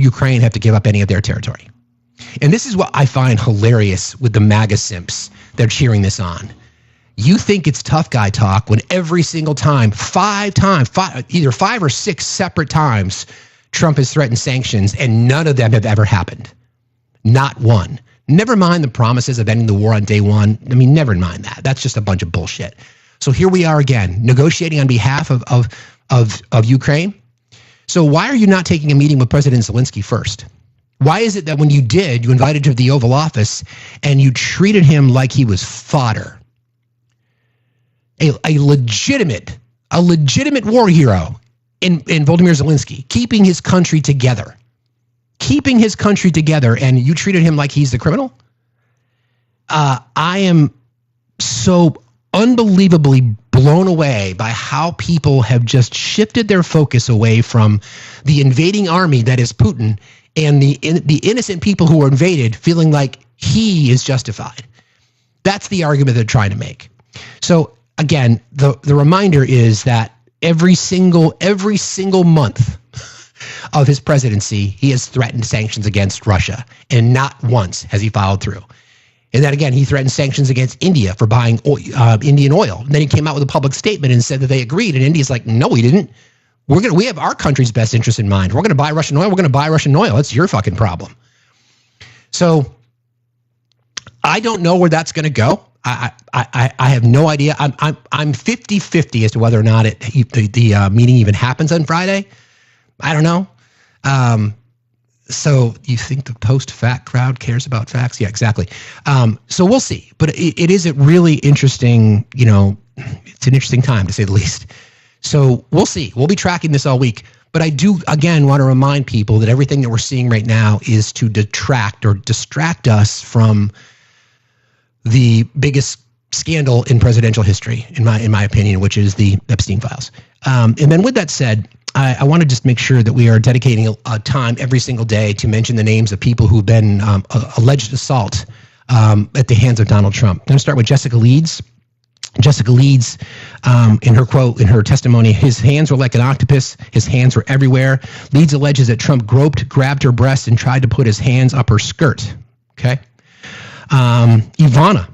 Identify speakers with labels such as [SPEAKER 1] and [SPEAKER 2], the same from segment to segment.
[SPEAKER 1] Ukraine have to give up any of their territory. And this is what I find hilarious with the MAGA simps that are cheering this on. You think it's tough guy talk when every single time, either 5 or 6 separate times, Trump has threatened sanctions and none of them have ever happened. Not one. Never mind the promises of ending the war on day one. I mean, never mind that. That's just a bunch of bullshit. So here we are again, negotiating on behalf of Ukraine. So why are you not taking a meeting with President Zelensky first? Why is it that when you did, you invited him to the Oval Office and you treated him like he was fodder? A legitimate war hero in Volodymyr Zelensky, keeping his country together. And you treated him like he's the criminal? I am so unbelievably blown away by how people have just shifted their focus away from the invading army that is Putin and the innocent people who were invaded feeling like he is justified. That's the argument they're trying to make. So again, the reminder is that every single month of his presidency, he has threatened sanctions against Russia, and not once has he followed through. And then again, he threatened sanctions against India for buying Indian oil. And then he came out with a public statement and said that they agreed. And India's like, no, we didn't. We have our country's best interest in mind. We're going to buy Russian oil. We're going to buy Russian oil. That's your fucking problem. So I don't know where that's going to go. I have no idea. I'm 50-50 as to whether or not the meeting even happens on Friday. I don't know. So you think the post-fact crowd cares about facts? Yeah, exactly. So we'll see. But it is a really interesting, it's an interesting time to say the least. So we'll see. We'll be tracking this all week. But I do, again, want to remind people that everything that we're seeing right now is to detract or distract us from the biggest scandal in presidential history, in my opinion, which is the Epstein files. And then with that said, I want to just make sure that we are dedicating a time every single day to mention the names of people who've been alleged assault at the hands of Donald Trump. I'm going to start with Jessica Leeds. Jessica Leeds, in her testimony, his hands were like an octopus. His hands were everywhere. Leeds alleges that Trump grabbed her breast and tried to put his hands up her skirt. Okay. Ivana.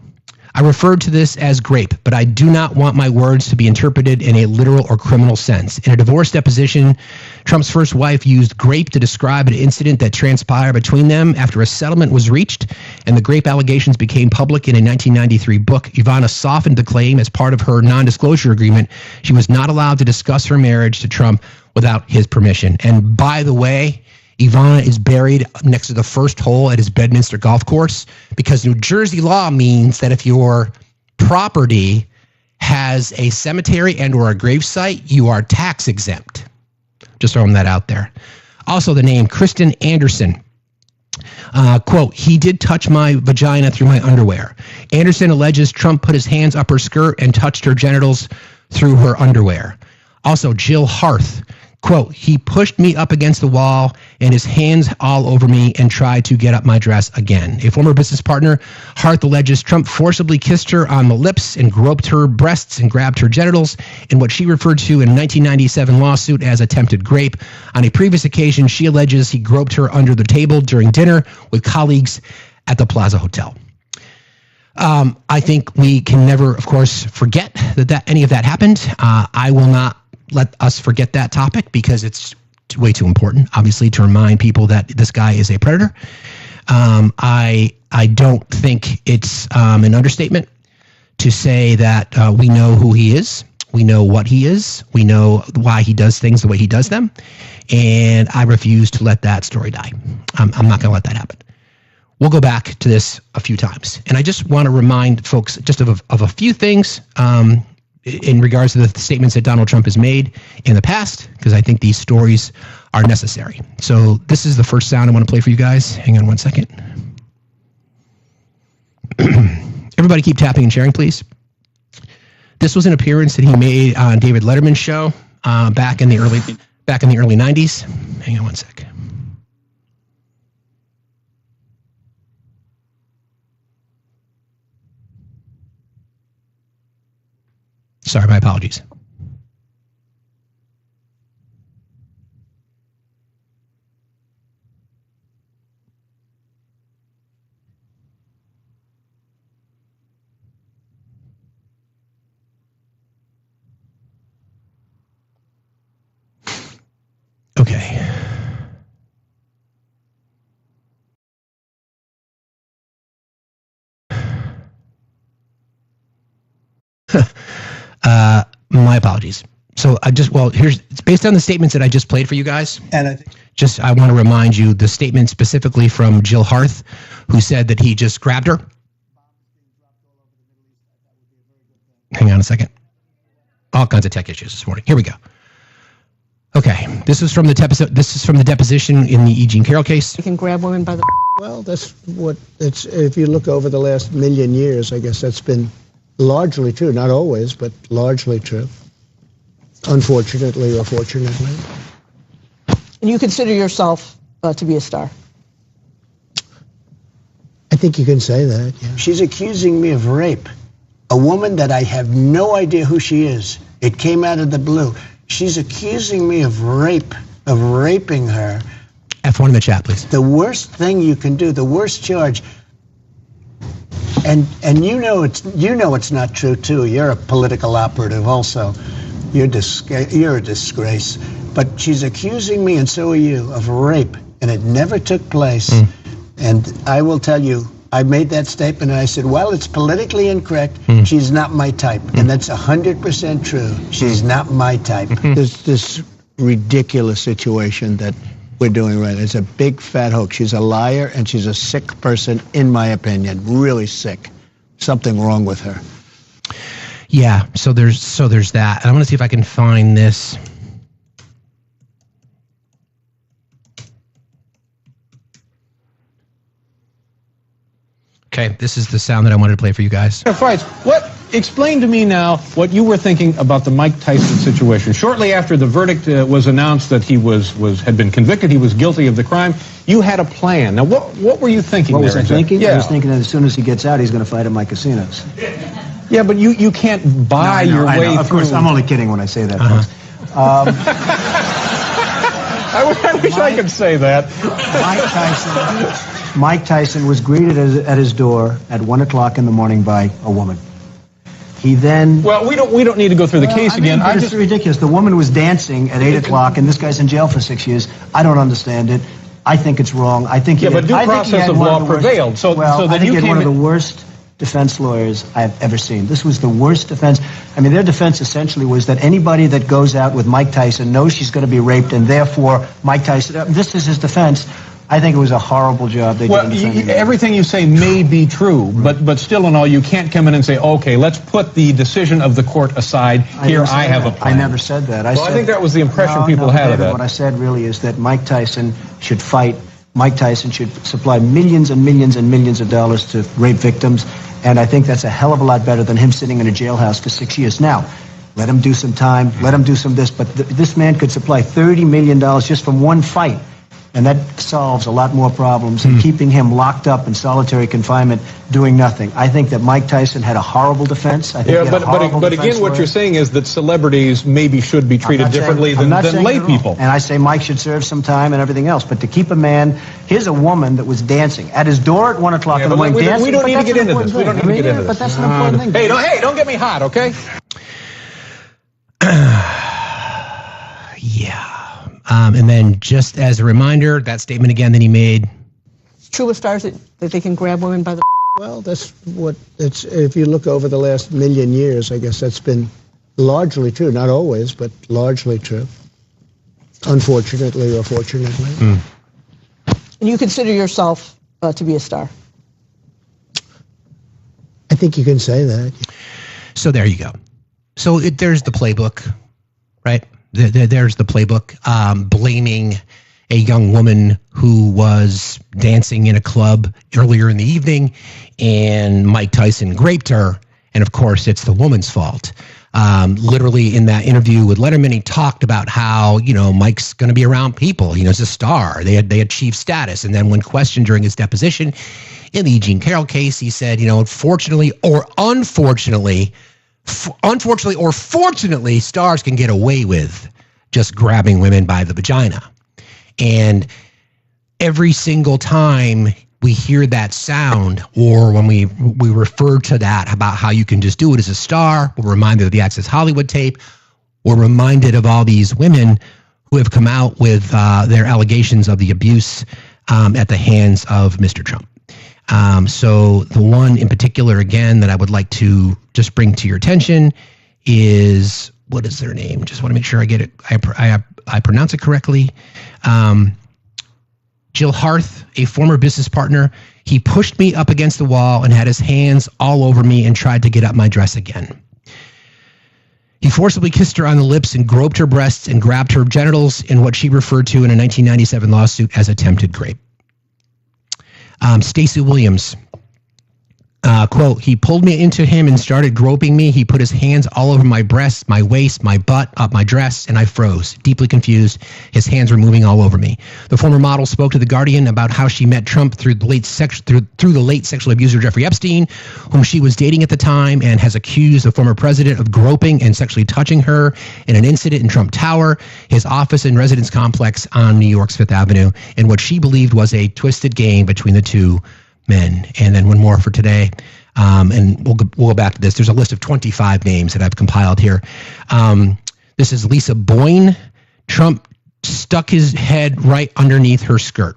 [SPEAKER 1] I referred to this as grape, but I do not want my words to be interpreted in a literal or criminal sense. In a divorce deposition, Trump's first wife used grape to describe an incident that transpired between them after a settlement was reached and the grape allegations became public in a 1993 book. Ivana softened the claim as part of her non-disclosure agreement. She was not allowed to discuss her marriage to Trump without his permission. And by the way, Ivana is buried next to the first hole at his Bedminster golf course because New Jersey law means that if your property has a cemetery and or a gravesite, you are tax exempt. Just throwing that out there. Also the name Kristen Anderson. Quote, he did touch my vagina through my underwear. Anderson alleges Trump put his hands up her skirt and touched her genitals through her underwear. Also Jill Harth. Quote, he pushed me up against the wall and his hands all over me and tried to get up my dress again. A former business partner, Harth alleges Trump forcibly kissed her on the lips and groped her breasts and grabbed her genitals in what she referred to in a 1997 lawsuit as attempted grape. On a previous occasion, she alleges he groped her under the table during dinner with colleagues at the Plaza Hotel. I think we can never, of course, forget that any of that happened. I will not let us forget that topic because it's way too important, obviously, to remind people that this guy is a predator. I don't think it's an understatement to say that we know who he is. We know what he is. We know why he does things the way he does them. And I refuse to let that story die. I'm not going to let that happen. We'll go back to this a few times. And I just want to remind folks just of a few things in regards to the statements that Donald Trump has made in the past, because I think these stories are necessary. So this is the first sound I want to play for you guys. Hang on one second. Everybody keep tapping and sharing, please. This was an appearance that he made on David Letterman's show back in the early 90s. Hang on one sec. Sorry, my apologies. Okay. My apologies. So it's based on the statements that I just played for you guys.
[SPEAKER 2] And
[SPEAKER 1] I want to remind you the statement specifically from Jill Harth, who said that he just grabbed her. Hang on a second. All kinds of tech issues this morning. Here we go. Okay, this is from the deposition in the E. Jean Carroll case.
[SPEAKER 3] You can grab women by the...
[SPEAKER 2] Well, that's what it's. If you look over the last million years, I guess that's been largely true. Not always, but largely true. Unfortunately or fortunately.
[SPEAKER 3] And you consider yourself to be a star?
[SPEAKER 2] I think you can say that, yeah.
[SPEAKER 4] She's accusing me of rape. A woman that I have no idea who she is. It came out of the blue. She's accusing me of rape, of raping her.
[SPEAKER 1] F1 in the chat, please.
[SPEAKER 4] The worst thing you can do, the worst charge. And you know it's not true too. You're a political operative also. You're a disgrace. But she's accusing me, and so are you, of rape, and it never took place. And I will tell you, I made that statement, and I said, well, it's politically incorrect. She's not my type, and that's 100% true. She's not my type.
[SPEAKER 2] There's this ridiculous situation that we're doing right now. It's a big fat hoax. She's a liar, and she's a sick person, in my opinion, really sick. Something wrong with her.
[SPEAKER 1] Yeah, so there's that. And I want to see if I can find this. Okay, this is the sound that I wanted to play for you guys.
[SPEAKER 5] Explain to me now what you were thinking about the Mike Tyson situation. Shortly after the verdict was announced that he had been convicted, he was guilty of the crime, you had a plan. Now, what were you thinking?
[SPEAKER 6] What was I thinking?
[SPEAKER 5] Yeah.
[SPEAKER 6] I was thinking that as soon as he gets out, he's going to fight at my casinos.
[SPEAKER 5] Yeah, but you can't buy your way through.
[SPEAKER 6] Of course, I'm only kidding when I say that, folks.
[SPEAKER 5] I wish I could say that.
[SPEAKER 6] Mike Tyson was greeted at his door at 1 o'clock in the morning by a woman. He then...
[SPEAKER 5] Well, we don't need to go through the case again.
[SPEAKER 6] It's ridiculous. The woman was dancing at 8 o'clock, and this guy's in jail for 6 years. I don't understand it. I think it's wrong. I think
[SPEAKER 5] but due process of law prevailed. So then you
[SPEAKER 6] came one of the worst defense lawyers I've ever seen. This was the worst defense. I mean, their defense essentially was that anybody that goes out with Mike Tyson knows she's going to be raped, and therefore Mike Tyson... This is his defense. I think it was a horrible job they did.
[SPEAKER 5] Everything you say may be true, but still in all, you can't come in and say, okay, let's put the decision of the court aside. Here, I have a plan.
[SPEAKER 6] I never said that. I
[SPEAKER 5] think that was the impression people had of that.
[SPEAKER 6] What I said really is that Mike Tyson should fight. Mike Tyson should supply millions and millions and millions of dollars to rape victims, and I think that's a hell of a lot better than him sitting in a jailhouse for 6 years. Now, let him do some time, let him do some this, but this man could supply $30 million just from one fight. And that solves a lot more problems than keeping him locked up in solitary confinement doing nothing. I think that Mike Tyson had a horrible defense. I think
[SPEAKER 5] but again, what you're saying is that celebrities maybe should be treated differently than lay people.
[SPEAKER 6] And I say Mike should serve some time and everything else. But to keep a man, here's a woman that was dancing at his door at 1 o'clock in the morning dancing.
[SPEAKER 5] We don't need to get into this. We don't need to get into this.
[SPEAKER 6] But that's an important thing.
[SPEAKER 5] Hey, don't get me hot, okay?
[SPEAKER 1] Yeah. And then just as a reminder, that statement again that he made.
[SPEAKER 3] True with stars that they can grab women by the...
[SPEAKER 2] Well, that's what it's. If you look over the last million years, I guess that's been largely true. Not always, but largely true. Unfortunately or fortunately.
[SPEAKER 3] And you consider yourself to be a star?
[SPEAKER 2] I think you can say that.
[SPEAKER 1] So there you go. So there's the playbook, right? There's the playbook, blaming a young woman who was dancing in a club earlier in the evening, and Mike Tyson raped her, and of course it's the woman's fault. Literally in that interview with Letterman, he talked about how, Mike's going to be around people. He's a star. They had chief status. And then when questioned during his deposition in the E. Jean Carroll case, he said, fortunately or unfortunately or fortunately, stars can get away with just grabbing women by the vagina. And every single time we hear that sound, or when we refer to that about how you can just do it as a star, we're reminded of the Access Hollywood tape. We're reminded of all these women who have come out with their allegations of the abuse at the hands of Mr. Trump. So the one in particular, again, that I would like to just bring to your attention is, what is their name? Just want to make sure I get it. I pronounce it correctly. Jill Harth, a former business partner. He pushed me up against the wall and had his hands all over me and tried to get up my dress again. He forcibly kissed her on the lips and groped her breasts and grabbed her genitals in what she referred to in a 1997 lawsuit as attempted rape. Stacey Williams, quote, he pulled me into him and started groping me. He put his hands all over my breasts, my waist, my butt, up my dress, and I froze, deeply confused. His hands were moving all over me. The former model spoke to The Guardian about how she met Trump through the late sexual abuser Jeffrey Epstein, whom she was dating at the time, and has accused the former president of groping and sexually touching her in an incident in Trump Tower, his office and residence complex on New York's Fifth Avenue, in what she believed was a twisted game between the two men. And then one more for today. And we'll go back to this. There's a list of 25 names that I've compiled here. This is Lisa Boyne. Trump stuck his head right underneath her skirt.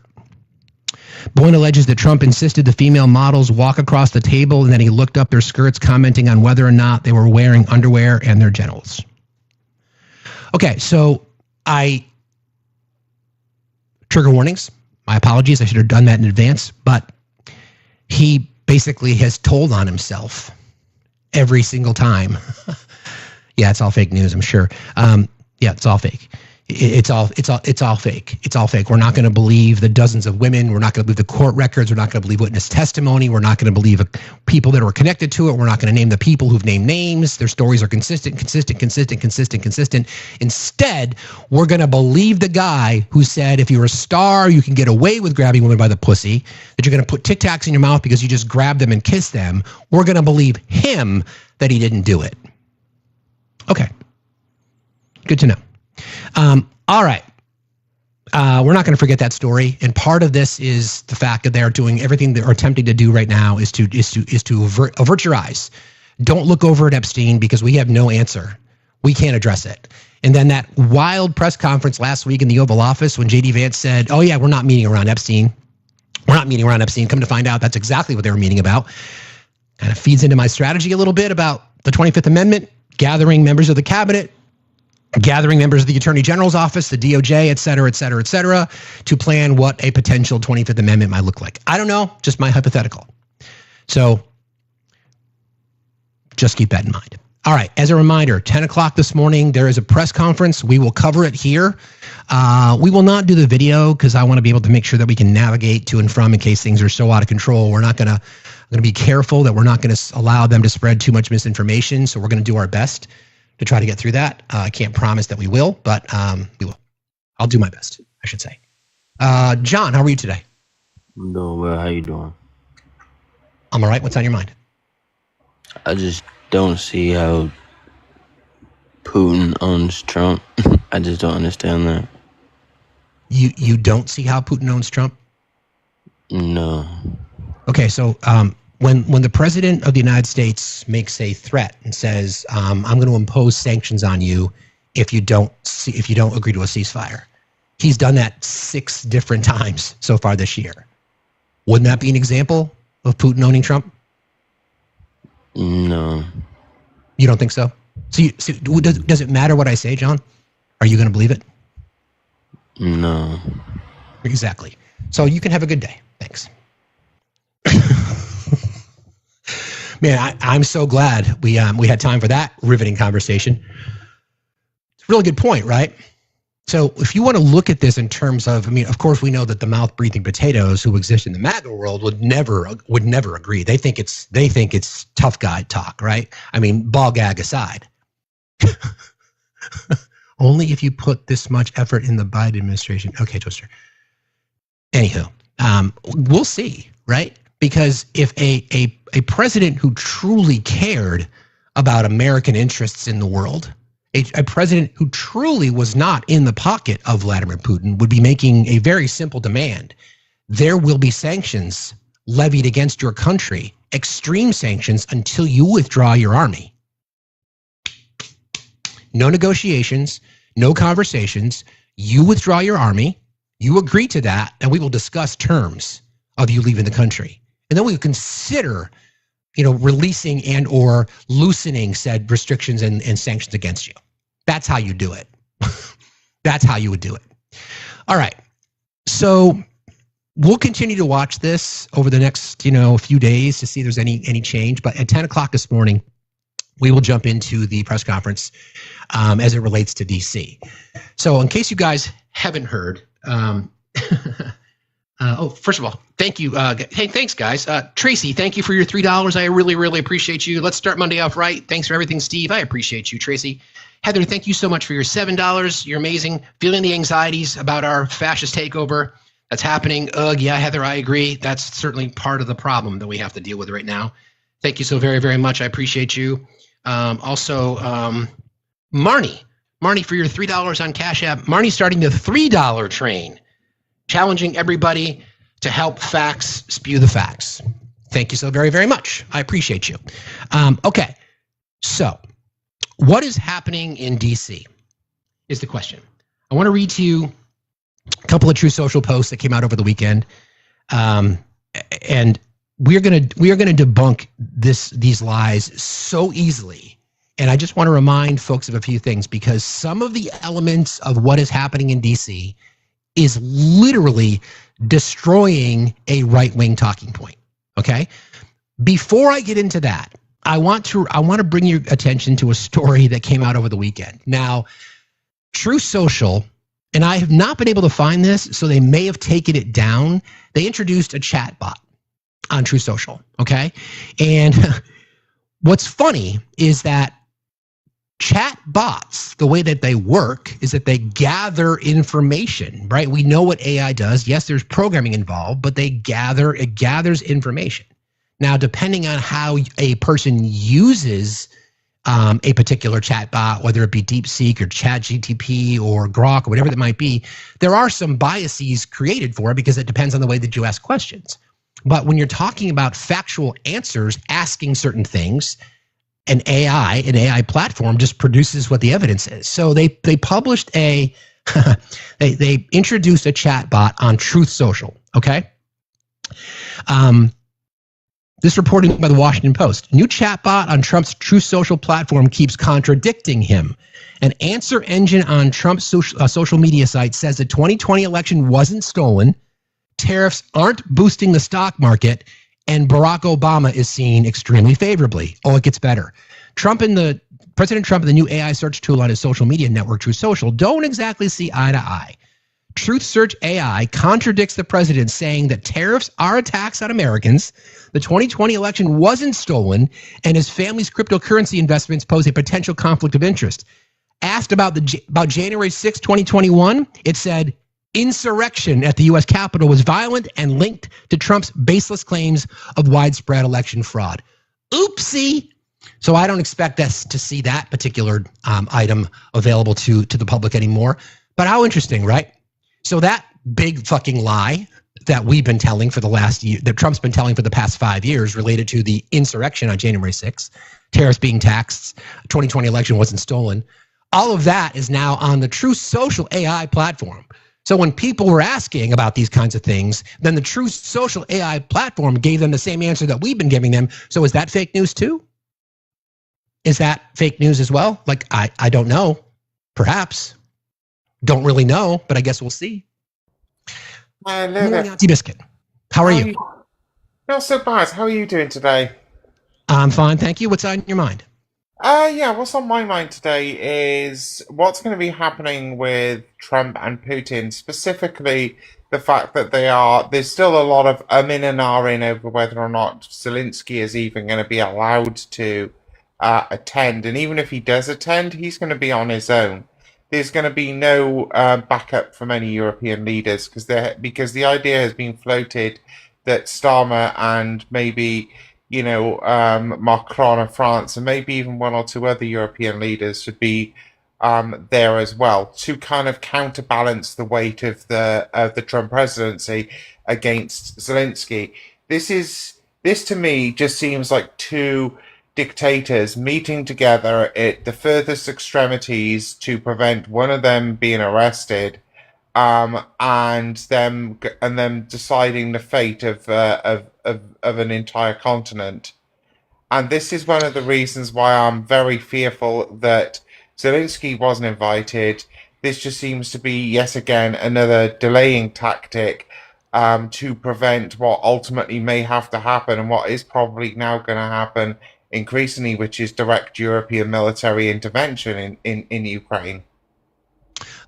[SPEAKER 1] Boyne alleges that Trump insisted the female models walk across the table and then he looked up their skirts, commenting on whether or not they were wearing underwear and their genitals. Okay, so trigger warnings. My apologies. I should have done that in advance, but he basically has told on himself every single time. Yeah, it's all fake news, I'm sure. Yeah, it's all fake. It's all fake. It's all fake. We're not going to believe the dozens of women. We're not going to believe the court records. We're not going to believe witness testimony. We're not going to believe people that were connected to it. We're not going to name the people who've named names. Their stories are consistent. Instead, we're going to believe the guy who said, if you're a star, you can get away with grabbing women by the pussy, that you're going to put Tic Tacs in your mouth because you just grabbed them and kissed them. We're going to believe him that he didn't do it. Okay. Good to know. All right. We're not going to forget that story. And part of this is the fact that they're doing everything they're attempting to do right now is to avert your eyes. Don't look over at Epstein because we have no answer. We can't address it. And then that wild press conference last week in the Oval Office when J.D. Vance said, oh yeah, we're not meeting around Epstein. We're not meeting around Epstein. Come to find out, that's exactly what they were meeting about. Kind of feeds into my strategy a little bit about the 25th Amendment, gathering members of the cabinet, gathering members of the Attorney General's office, the DOJ, et cetera, to plan what a potential 25th Amendment might look like. I don't know, just my hypothetical. So just keep that in mind. All right, as a reminder, 10 o'clock this morning, there is a press conference. We will cover it here. We will not do the video because I want to be able to make sure that we can navigate to and from in case things are so out of control. I'm going to be careful that we're not going to allow them to spread too much misinformation. So we're going to do our best to try to get through that. I can't promise that we will, but we will. I'll do my best, I should say. John, how are you today?
[SPEAKER 7] I'm doing well. How you doing?
[SPEAKER 1] I'm all right. What's on your mind?
[SPEAKER 7] I just don't see how Putin owns Trump. I just don't understand that.
[SPEAKER 1] You don't see how Putin owns Trump?
[SPEAKER 7] No.
[SPEAKER 1] Okay, so when the president of the United States makes a threat and says, I'm going to impose sanctions on you if you don't agree to a ceasefire, he's done that 6 different times so far this year. Wouldn't that be an example of Putin owning Trump?
[SPEAKER 7] No.
[SPEAKER 1] You don't think so? So does it matter what I say, John? Are you going to believe it?
[SPEAKER 7] No.
[SPEAKER 1] Exactly. So you can have a good day. Thanks. Man, I'm so glad we had time for that riveting conversation. It's a really good point, right? So if you want to look at this in terms of, I mean, of course we know that the mouth-breathing potatoes who exist in the MAGA world would never agree. They think it's tough guy talk, right? I mean, ball gag aside. Only if you put this much effort in the Biden administration. Okay, Twister. Anywho, we'll see, right? Because if a president who truly cared about American interests in the world, a president who truly was not in the pocket of Vladimir Putin would be making a very simple demand. There will be sanctions levied against your country, extreme sanctions until you withdraw your army. No negotiations, no conversations. You withdraw your army, you agree to that, and we will discuss terms of you leaving the country. And then we will consider, releasing and or loosening said restrictions and sanctions against you. That's how you do it. That's how you would do it. All right. So we'll continue to watch this over the next, few days to see if there's any change. But at 10 o'clock this morning, we will jump into the press conference as it relates to DC. So in case you guys haven't heard, first of all, thank you. Hey, thanks, guys. Tracy, thank you for your $3. I really, really appreciate you. Let's start Monday off right. Thanks for everything, Steve. I appreciate you, Tracy. Heather, thank you so much for your $7. You're amazing. Feeling the anxieties about our fascist takeover that's happening. Yeah, Heather, I agree. That's certainly part of the problem that we have to deal with right now. Thank you so very, very much. I appreciate you. Also, Marnie, for your $3 on Cash App. Marnie's starting the $3 train, challenging everybody to help facts spew the facts. Thank you so very, very much. I appreciate you. Okay, so what is happening in DC is the question. I want to read to you a couple of True Social posts that came out over the weekend, and we are going to debunk these lies so easily. And I just want to remind folks of a few things, because some of the elements of what is happening in DC is literally destroying a right-wing talking point. Okay? Before I get into that, I want to bring your attention to a story that came out over the weekend. Now, True Social, and I have not been able to find this, so they may have taken it down. They introduced a chat bot on True Social, okay? And what's funny is that chat bots, the way that they work is that they gather information, right? We know what AI does. Yes, there's programming involved, but it gathers information. Now, depending on how a person uses a particular chat bot, whether it be DeepSeek or ChatGTP or Grok or whatever that might be, there are some biases created for it because it depends on the way that you ask questions. But when you're talking about factual answers, asking certain things, an AI platform just produces what the evidence is. So they published they introduced a chat bot on Truth Social, okay? This reporting by the Washington Post. New chatbot on Trump's Truth Social platform keeps contradicting him. An answer engine on Trump's social media site says the 2020 election wasn't stolen, tariffs aren't boosting the stock market, and Barack Obama is seen extremely favorably. Oh, it gets better. President Trump and the new AI search tool on his social media network, Truth Social, don't exactly see eye to eye. Truth Search AI contradicts the president, saying that tariffs are a tax on Americans, the 2020 election wasn't stolen, and his family's cryptocurrency investments pose a potential conflict of interest. Asked about January 6, 2021, it said, insurrection at the U.S. Capitol was violent and linked to Trump's baseless claims of widespread election fraud. Oopsie. So I don't expect us to see that particular item available to the public anymore. But how interesting, right? So that big fucking lie that we've been telling for the last year, that Trump's been telling for the past 5 years related to the insurrection on January 6th, tariffs being taxed, 2020 election wasn't stolen. All of that is now on the Truth Social AI platform. So when people were asking about these kinds of things, then the Truth Social AI platform gave them the same answer that we've been giving them. So is that fake news too? Is that fake news as well? Like, I don't know. Perhaps. Don't really know, but I guess we'll see. Nancy Biscuit, how are you?
[SPEAKER 8] Not so bad. How are you doing today?
[SPEAKER 1] I'm fine, thank you. What's on your mind?
[SPEAKER 8] What's on my mind today is what's going to be happening with Trump and Putin, specifically the fact that there's still a lot of in and in over whether or not Zelensky is even going to be allowed to attend. And even if he does attend, he's going to be on his own. There's going to be no backup from any European leaders because the idea has been floated that Starmer and maybe Macron of France and maybe even one or two other European leaders should be there as well to kind of counterbalance the weight of the Trump presidency against Zelensky. This to me just seems like two dictators meeting together at the furthest extremities to prevent one of them being arrested, and them deciding the fate of an entire continent. And this is one of the reasons why I'm very fearful that Zelensky wasn't invited. This just seems to be yet again another delaying tactic to prevent what ultimately may have to happen, and what is probably now going to happen increasingly, which is direct European military intervention in Ukraine.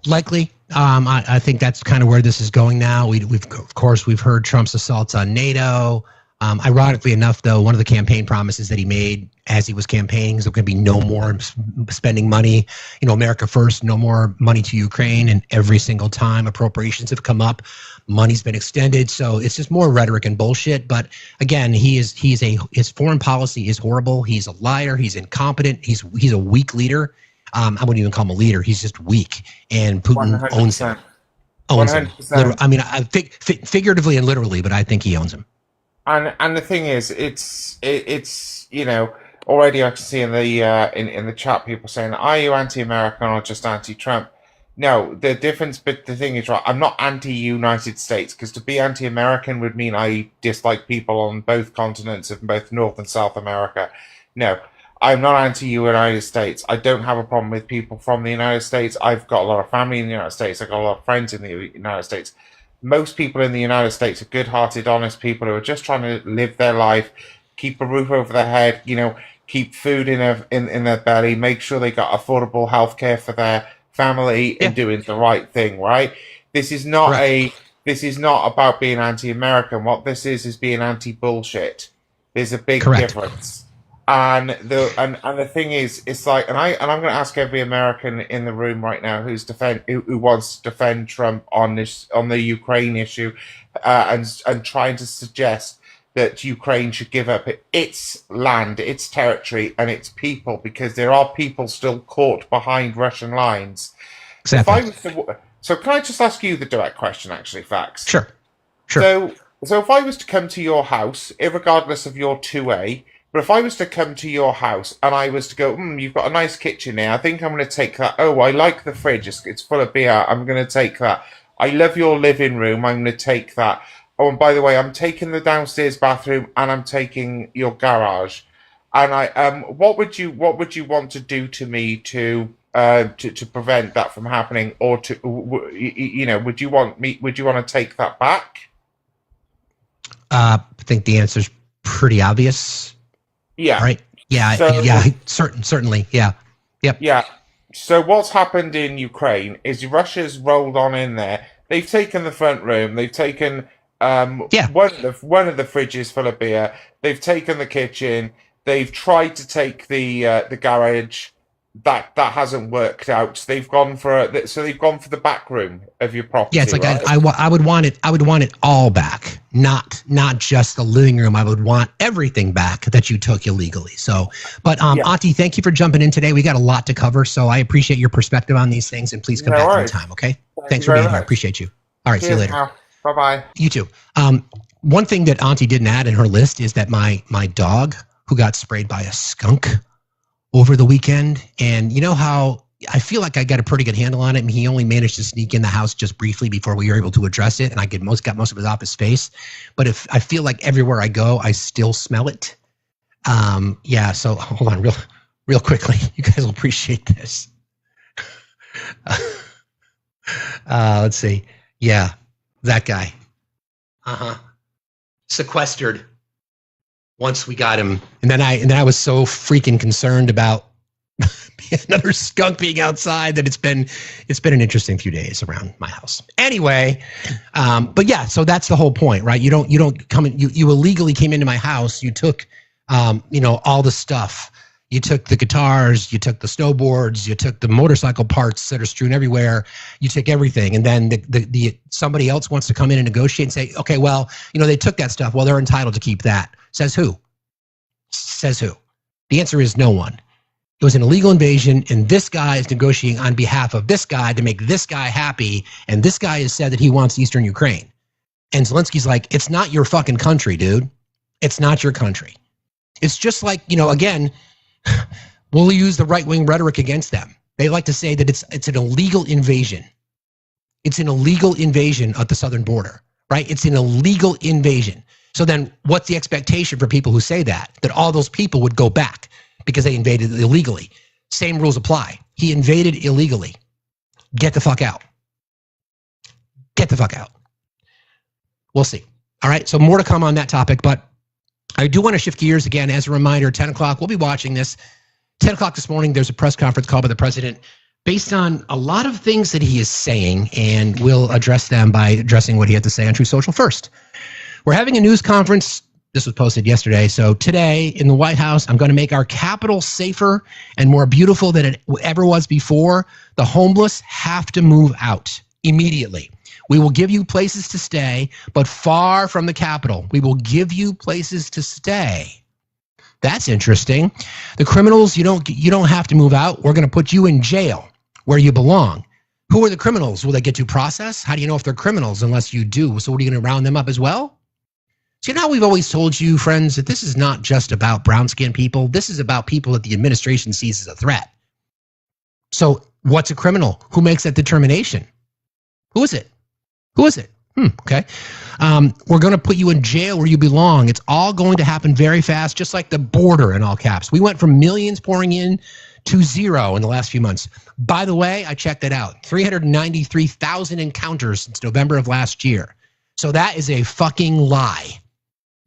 [SPEAKER 1] Likely. I think that's kind of where this is going now. We've heard Trump's assaults on NATO. Ironically enough, though, one of the campaign promises that he made as he was campaigning is there going to be no more spending money, America first, no more money to Ukraine. And every single time appropriations have come up, money's been extended. So it's just more rhetoric and bullshit. But again, his foreign policy is horrible. He's a liar. He's incompetent. He's a weak leader. I wouldn't even call him a leader. He's just weak. And Putin
[SPEAKER 8] 100%.
[SPEAKER 1] owns him. Owns him. I mean, figuratively and literally, but I think he owns him.
[SPEAKER 8] And the thing is, it's already I can see in the chat people saying, "Are you anti-American or just anti-Trump?" No, the difference, but the thing is, right, I'm not anti-United States, because to be anti-American would mean I dislike people on both continents of both North and South America. No, I'm not anti-United States. I don't have a problem with people from the United States. I've got a lot of family in the United States. I've got a lot of friends in the United States. Most people in the United States are good-hearted, honest people who are just trying to live their life, keep a roof over their head, keep food in their belly, make sure they got affordable healthcare for their family, and doing the right thing, right? This is not this is not about being anti-American. What this is being anti-bullshit. There's a big difference. And the thing is, it's like, and I'm going to ask every American in the room right now who wants to defend Trump on the Ukraine issue, and trying to suggest that Ukraine should give up its land, its territory, and its people, because there are people still caught behind Russian lines.
[SPEAKER 1] Exactly.
[SPEAKER 8] So can I just ask you the direct question, actually, Fax?
[SPEAKER 1] Sure.
[SPEAKER 8] So if I was to come to your house, irregardless of your 2A, but if I was to come to your house and I was to go, you've got a nice kitchen there, I think I'm going to take that. Oh, I like the fridge. It's full of beer. I'm going to take that. I love your living room. I'm going to take that. Oh, and by the way, I'm taking the downstairs bathroom and I'm taking your garage. And what would you want to do to me to prevent that from happening, or would you want to take that back?
[SPEAKER 1] I think the answer's pretty obvious.
[SPEAKER 8] Yeah.
[SPEAKER 1] Right. Yeah. Certainly. Yeah. Yep.
[SPEAKER 8] Yeah. So what's happened in Ukraine is Russia's rolled on in there. They've taken the front room. They've taken one of the fridges full of beer. They've taken the kitchen. They've tried to take the garage. That hasn't worked out. So they've gone for the back room of your property.
[SPEAKER 1] Yeah, it's like,
[SPEAKER 8] right?
[SPEAKER 1] I would want it all back, not just the living room. I would want everything back that you took illegally. So, but Ati, thank you for jumping in today. We got a lot to cover, so I appreciate your perspective on these things, and please come back anytime. Okay, thanks for being here. Appreciate you. All right, see you later.
[SPEAKER 8] Bye bye.
[SPEAKER 1] You too. One thing that Auntie didn't add in her list is that my dog, who got sprayed by a skunk over the weekend, and you know how I feel like I got a pretty good handle on it, and he only managed to sneak in the house just briefly before we were able to address it, and I got most of it off his face. But if I feel like everywhere I go, I still smell it. So hold on, real quickly, you guys will appreciate this. Let's see. Yeah, that guy. Sequestered. Once we got him, and then I was so freaking concerned about another skunk being outside that it's been an interesting few days around my house. Anyway, but yeah, so that's the whole point, right? You don't come in. You illegally came into my house. You took, all the stuff. You took the guitars. You took the snowboards. You took the motorcycle parts that are strewn everywhere. You took everything, and then the somebody else wants to come in and negotiate and say, okay, well, they took that stuff. Well, they're entitled to keep that. Says who? Says who? The answer is no one. It was an illegal invasion, and this guy is negotiating on behalf of this guy to make this guy happy, and this guy has said that he wants Eastern Ukraine. And Zelensky's like, it's not your fucking country, dude. It's not your country. It's just like, again, we'll use the right-wing rhetoric against them. They like to say that it's an illegal invasion. It's an illegal invasion at the southern border, right? It's an illegal invasion. So then what's the expectation for people who say that? That all those people would go back because they invaded illegally. Same rules apply. He invaded illegally. Get the fuck out. Get the fuck out. We'll see. All right, so more to come on that topic, but I do want to shift gears again. As a reminder, 10 o'clock, we'll be watching this. 10 o'clock this morning, there's a press conference called by the president based on a lot of things that he is saying, and we'll address them by addressing what he had to say on Truth Social first. We're having a news conference. This was posted yesterday. So today in the White House, I'm going to make our Capitol safer and more beautiful than it ever was before. The homeless have to move out immediately. We will give you places to stay, but far from the Capitol. We will give you places to stay. That's interesting. The criminals, you don't have to move out. We're going to put you in jail where you belong. Who are the criminals? Will they get due process? How do you know if they're criminals unless you do? So what are you going to round them up as well? So you know how we've always told you, friends, that this is not just about brown-skinned people. This is about people that the administration sees as a threat. So what's a criminal? Who makes that determination? Who is it? Who is it? Okay. We're going to put you in jail where you belong. It's all going to happen very fast, just like the border in all caps. We went from millions pouring in to zero in the last few months. By the way, I checked that out. 393,000 encounters since November of last year. So that is a fucking lie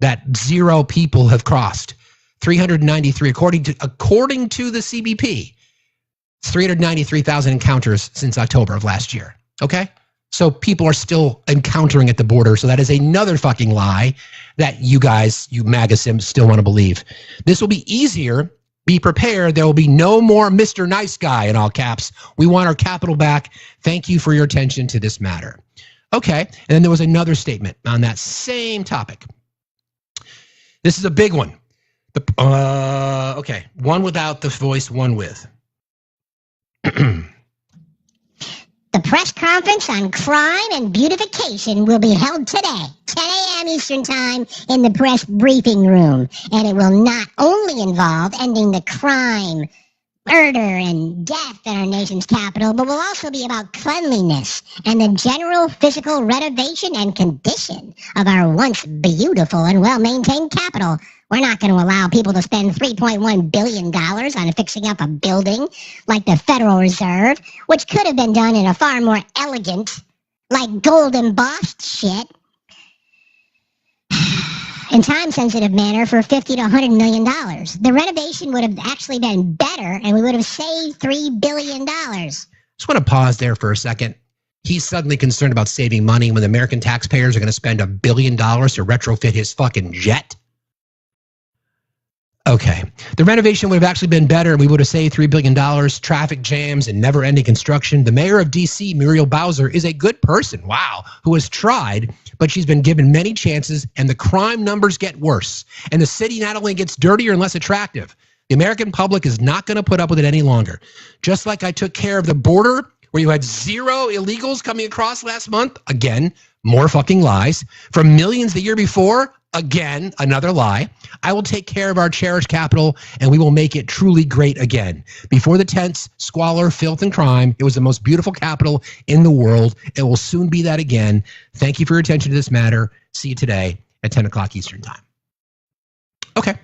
[SPEAKER 1] that zero people have crossed. 393, according to the CBP, 393,000 encounters since October of last year. Okay? So people are still encountering at the border. So that is another fucking lie that you guys, you MAGA Sims, still want to believe. This will be easier. Be prepared. There will be no more Mr. Nice Guy in all caps. We want our Capitol back. Thank you for your attention to this matter. Okay. And then there was another statement on that same topic. This is a big one. Okay. One without the voice, one with.
[SPEAKER 9] The press conference on crime and beautification will be held today, 10 a.m. Eastern Time, in the press briefing room. And it will not only involve ending the crime, murder, and death in our nation's capital, but will also be about cleanliness and the general physical renovation and condition of our once beautiful and well-maintained capital. We're not going to allow people to spend $3.1 billion on fixing up a building like the Federal Reserve, which could have been done in a far more elegant, like gold embossed shit, in time-sensitive manner for $50 to $100 million. The renovation would have actually been better, and we would have saved $3 billion.
[SPEAKER 1] Just want to pause there for a second. He's suddenly concerned about saving money when the American taxpayers are going to spend $1 billion to retrofit his fucking jet. Okay. The renovation would have actually been better. We would have saved $3 billion, traffic jams, and never-ending construction. The mayor of D.C., Muriel Bowser, is a good person, wow, who has tried, but she's been given many chances, and the crime numbers get worse. And the city not only gets dirtier and less attractive, the American public is not going to put up with it any longer. Just like I took care of the border, where you had zero illegals coming across last month, again, more fucking lies. From millions the year before, again, another lie. I will take care of our cherished capital, and we will make it truly great again. Before the tents, squalor, filth, and crime, it was the most beautiful capital in the world. It will soon be that again. Thank you for your attention to this matter. See you today at 10 o'clock Eastern Time. Okay.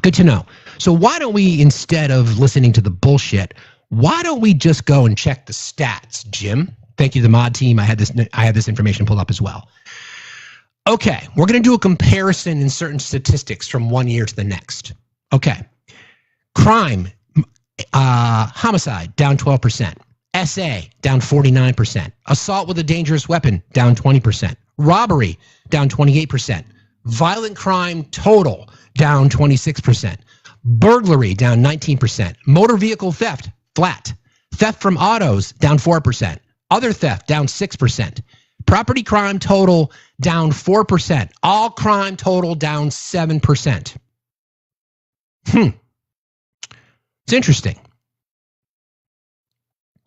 [SPEAKER 1] Good to know. So why don't we, instead of listening to the bullshit, why don't we just go and check the stats, Jim? Thank you to the mod team. I had this information pulled up as well. Okay, we're going to do a comparison in certain statistics from one year to the next. Okay, crime, homicide, down 12%. SA, down 49%. Assault with a dangerous weapon, down 20%. Robbery, down 28%. Violent crime total, down 26%. Burglary, down 19%. Motor vehicle theft, flat. Theft from autos, down 4%. Other theft, down 6%. Property crime total, down 4%. All crime total, down 7%. It's interesting.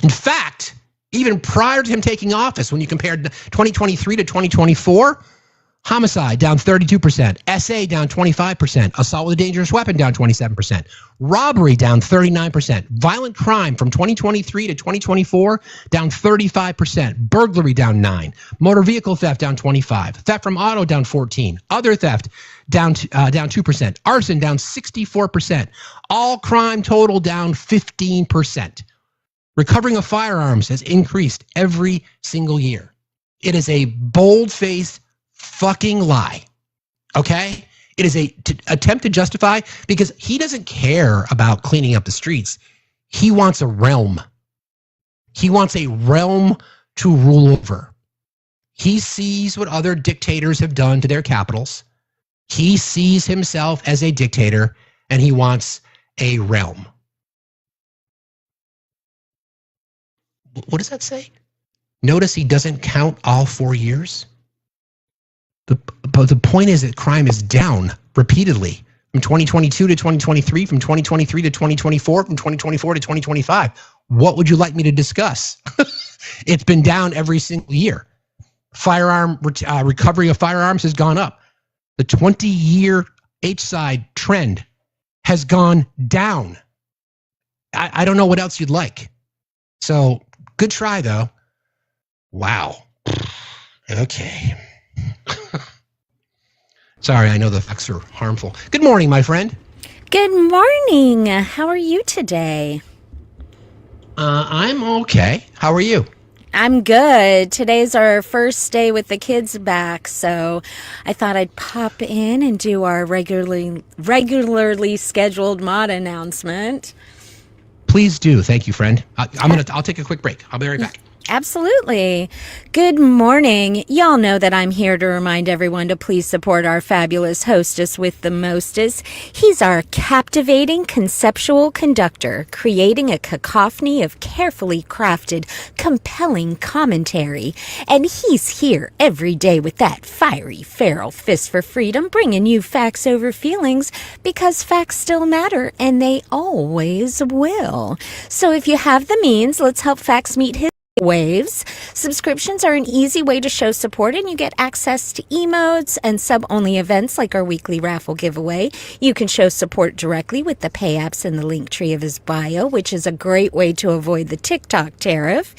[SPEAKER 1] In fact, even prior to him taking office, when you compared 2023 to 2024, Homicide down 32%. SA down 25%. Assault with a dangerous weapon down 27%. Robbery down 39%. Violent crime from 2023 to 2024 down 35%. Burglary down 9%. Motor vehicle theft down 25%. Theft from auto down 14%. Other theft down 2%. Arson down 64%. All crime total down 15%. Recovering of firearms has increased every single year. It is a bold-faced fucking lie. Okay? It is a attempt to justify, because he doesn't care about cleaning up the streets. He wants a realm. He wants a realm to rule over. He sees what other dictators have done to their capitals. He sees himself as a dictator, and he wants a realm. What does that say? Notice he doesn't count all 4 years. But the point is that crime is down repeatedly from 2022 to 2023, from 2023 to 2024, from 2024 to 2025. What would you like me to discuss? It's been down every single year. Firearm recovery of firearms has gone up. The 20-year H-side trend has gone down. I don't know what else you'd like. So good try, though. Wow. Okay. Sorry, I know the facts are harmful. Good morning, my friend.
[SPEAKER 10] Good morning. How are you today?
[SPEAKER 1] I'm okay. How are you?
[SPEAKER 10] I'm good. Today's our first day with the kids back, so I thought I'd pop in and do our regularly scheduled mod announcement.
[SPEAKER 1] Please do. Thank you, friend. I'll take a quick break. I'll be right back.
[SPEAKER 10] Absolutely. Good morning. Y'all know that I'm here to remind everyone to please support our fabulous hostess with the mostest. He's our captivating conceptual conductor, creating a cacophony of carefully crafted, compelling commentary. And he's here every day with that fiery, feral fist for freedom, bringing you facts over feelings, because facts still matter, and they always will. So if you have the means, let's help facts meet his waves. Subscriptions are an easy way to show support, and you get access to emotes and sub-only events like our weekly raffle giveaway. You can show support directly with the pay apps in the link tree of his bio, which is a great way to avoid the TikTok tariff.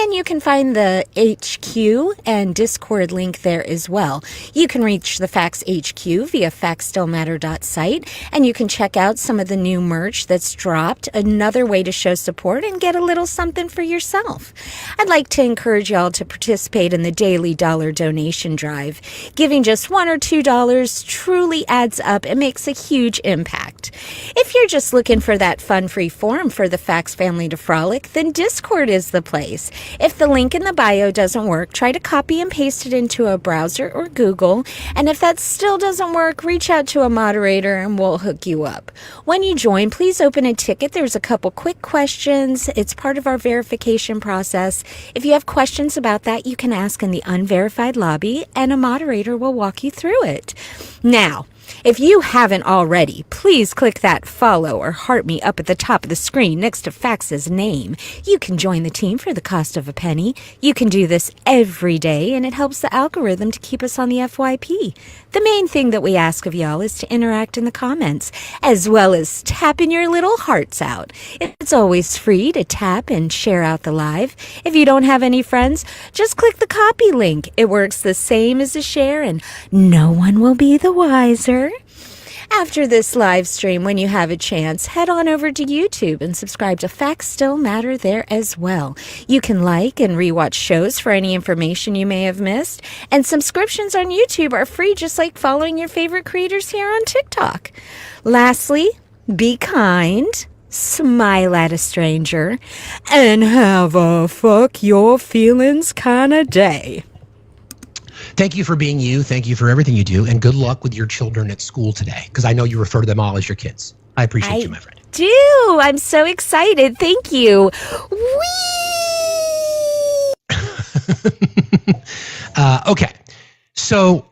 [SPEAKER 10] And you can find the HQ and Discord link there as well. You can reach the Facts HQ via factsstillmatter.site, and you can check out some of the new merch that's dropped, another way to show support and get a little something for yourself. I'd like to encourage y'all to participate in the daily dollar donation drive. Giving just $1 or $2 truly adds up and makes a huge impact. If you're just looking for that fun-free forum for the Facts family to frolic, then Discord is the place. If the link in the bio doesn't work, try to copy and paste it into a browser or Google. And if that still doesn't work, reach out to a moderator and we'll hook you up. When you join, please open a ticket. There's a couple quick questions. It's part of our verification process. If you have questions about that, you can ask in the unverified lobby, and a moderator will walk you through it. Now, if you haven't already, please click that follow or heart me up at the top of the screen next to Fax's name. You can join the team for the cost of a penny. You can do this every day, and it helps the algorithm to keep us on the FYP. The main thing that we ask of y'all is to interact in the comments, as well as tapping your little hearts out. It's always free to tap and share out the live. If you don't have any friends, just click the copy link. It works the same as a share, and no one will be the wiser. After this live stream, when you have a chance, head on over to YouTube and subscribe to Facts Still Matter there as well. You can like and rewatch shows for any information you may have missed, and subscriptions on YouTube are free, just like following your favorite creators here on TikTok. Lastly, be kind, smile at a stranger, and have a fuck your feelings kind of day.
[SPEAKER 1] Thank you for being you. Thank you for everything you do. And good luck with your children at school today, because I know you refer to them all as your kids. I appreciate you, my friend.
[SPEAKER 10] Do. I'm so excited. Thank you.
[SPEAKER 1] Okay. So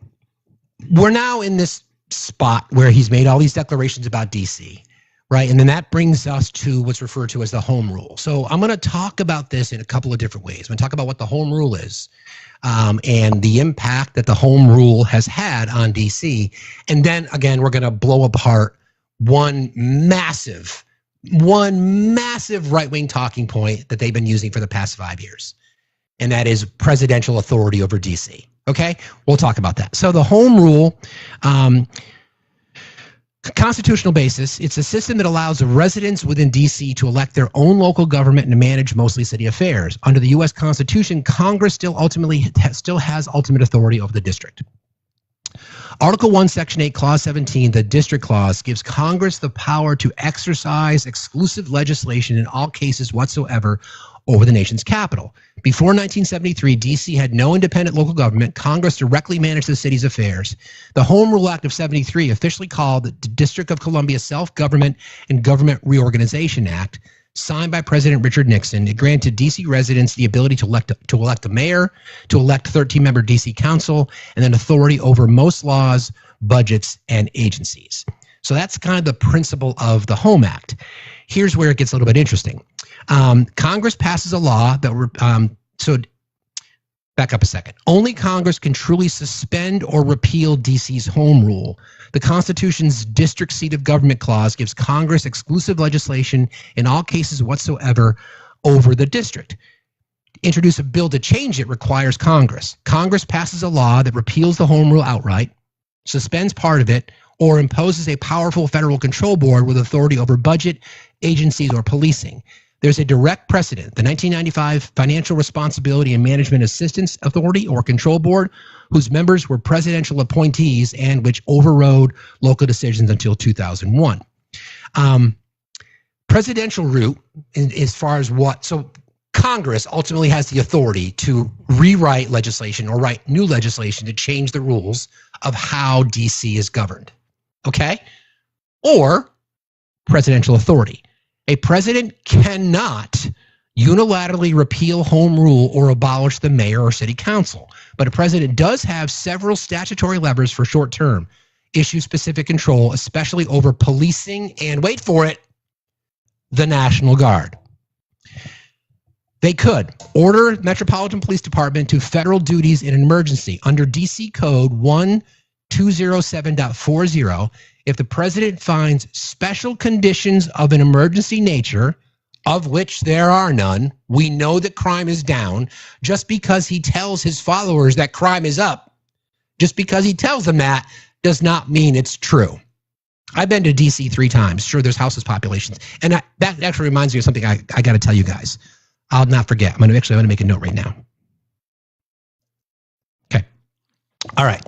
[SPEAKER 1] we're now in this spot where he's made all these declarations about D.C. right? And then that brings us to what's referred to as the home rule. So I'm going to talk about this in a couple of different ways. I'm going to talk about what the home rule is and the impact that the home rule has had on DC. And then, again, we're going to blow apart one massive right-wing talking point that they've been using for the past 5 years. And that is presidential authority over DC. Okay? We'll talk about that. So the home rule, constitutional basis, it's a system that allows the residents within DC to elect their own local government and to manage mostly city affairs. Under the U.S. Constitution, Congress still has ultimate authority over the district. Article 1, Section 8, Clause 17, the District Clause, gives Congress the power to exercise exclusive legislation in all cases whatsoever over the nation's capital. Before 1973, D.C. had no independent local government. Congress directly managed the city's affairs. The Home Rule Act of 73, officially called the District of Columbia Self-Government and Government Reorganization Act, signed by President Richard Nixon, it granted D.C. residents the ability to elect a mayor, to elect 13-member D.C. council, and then authority over most laws, budgets, and agencies. So that's kind of the principle of the Home Act. Here's where it gets a little bit interesting. Congress passes a law that, so back up a second. Only Congress can truly suspend or repeal DC's home rule. The Constitution's district seat of government clause gives Congress exclusive legislation in all cases whatsoever over the district. Introduce a bill to change it requires Congress. Congress passes a law that repeals the home rule outright, suspends part of it, or imposes a powerful federal control board with authority over budget, agencies, or policing. There's a direct precedent, the 1995 Financial Responsibility and Management Assistance Authority, or Control Board, whose members were presidential appointees and which overrode local decisions until 2001. Presidential route, as far as what, so Congress ultimately has the authority to rewrite legislation or write new legislation to change the rules of how DC is governed, okay? Or presidential authority. A president cannot unilaterally repeal home rule or abolish the mayor or city council, but a president does have several statutory levers for short-term, issue-specific control, especially over policing and, wait for it, the National Guard. They could order Metropolitan Police Department to federal duties in an emergency under DC Code 1207.40. If the president finds special conditions of an emergency nature, of which there are none, we know that crime is down. Just because he tells his followers that crime is up, just because he tells them that, does not mean it's true. I've been to DC 3 times. Sure, there's houseless populations. And that actually reminds me of something I got to tell you guys. I'll not forget. I'm going to make a note right now. Okay. All right.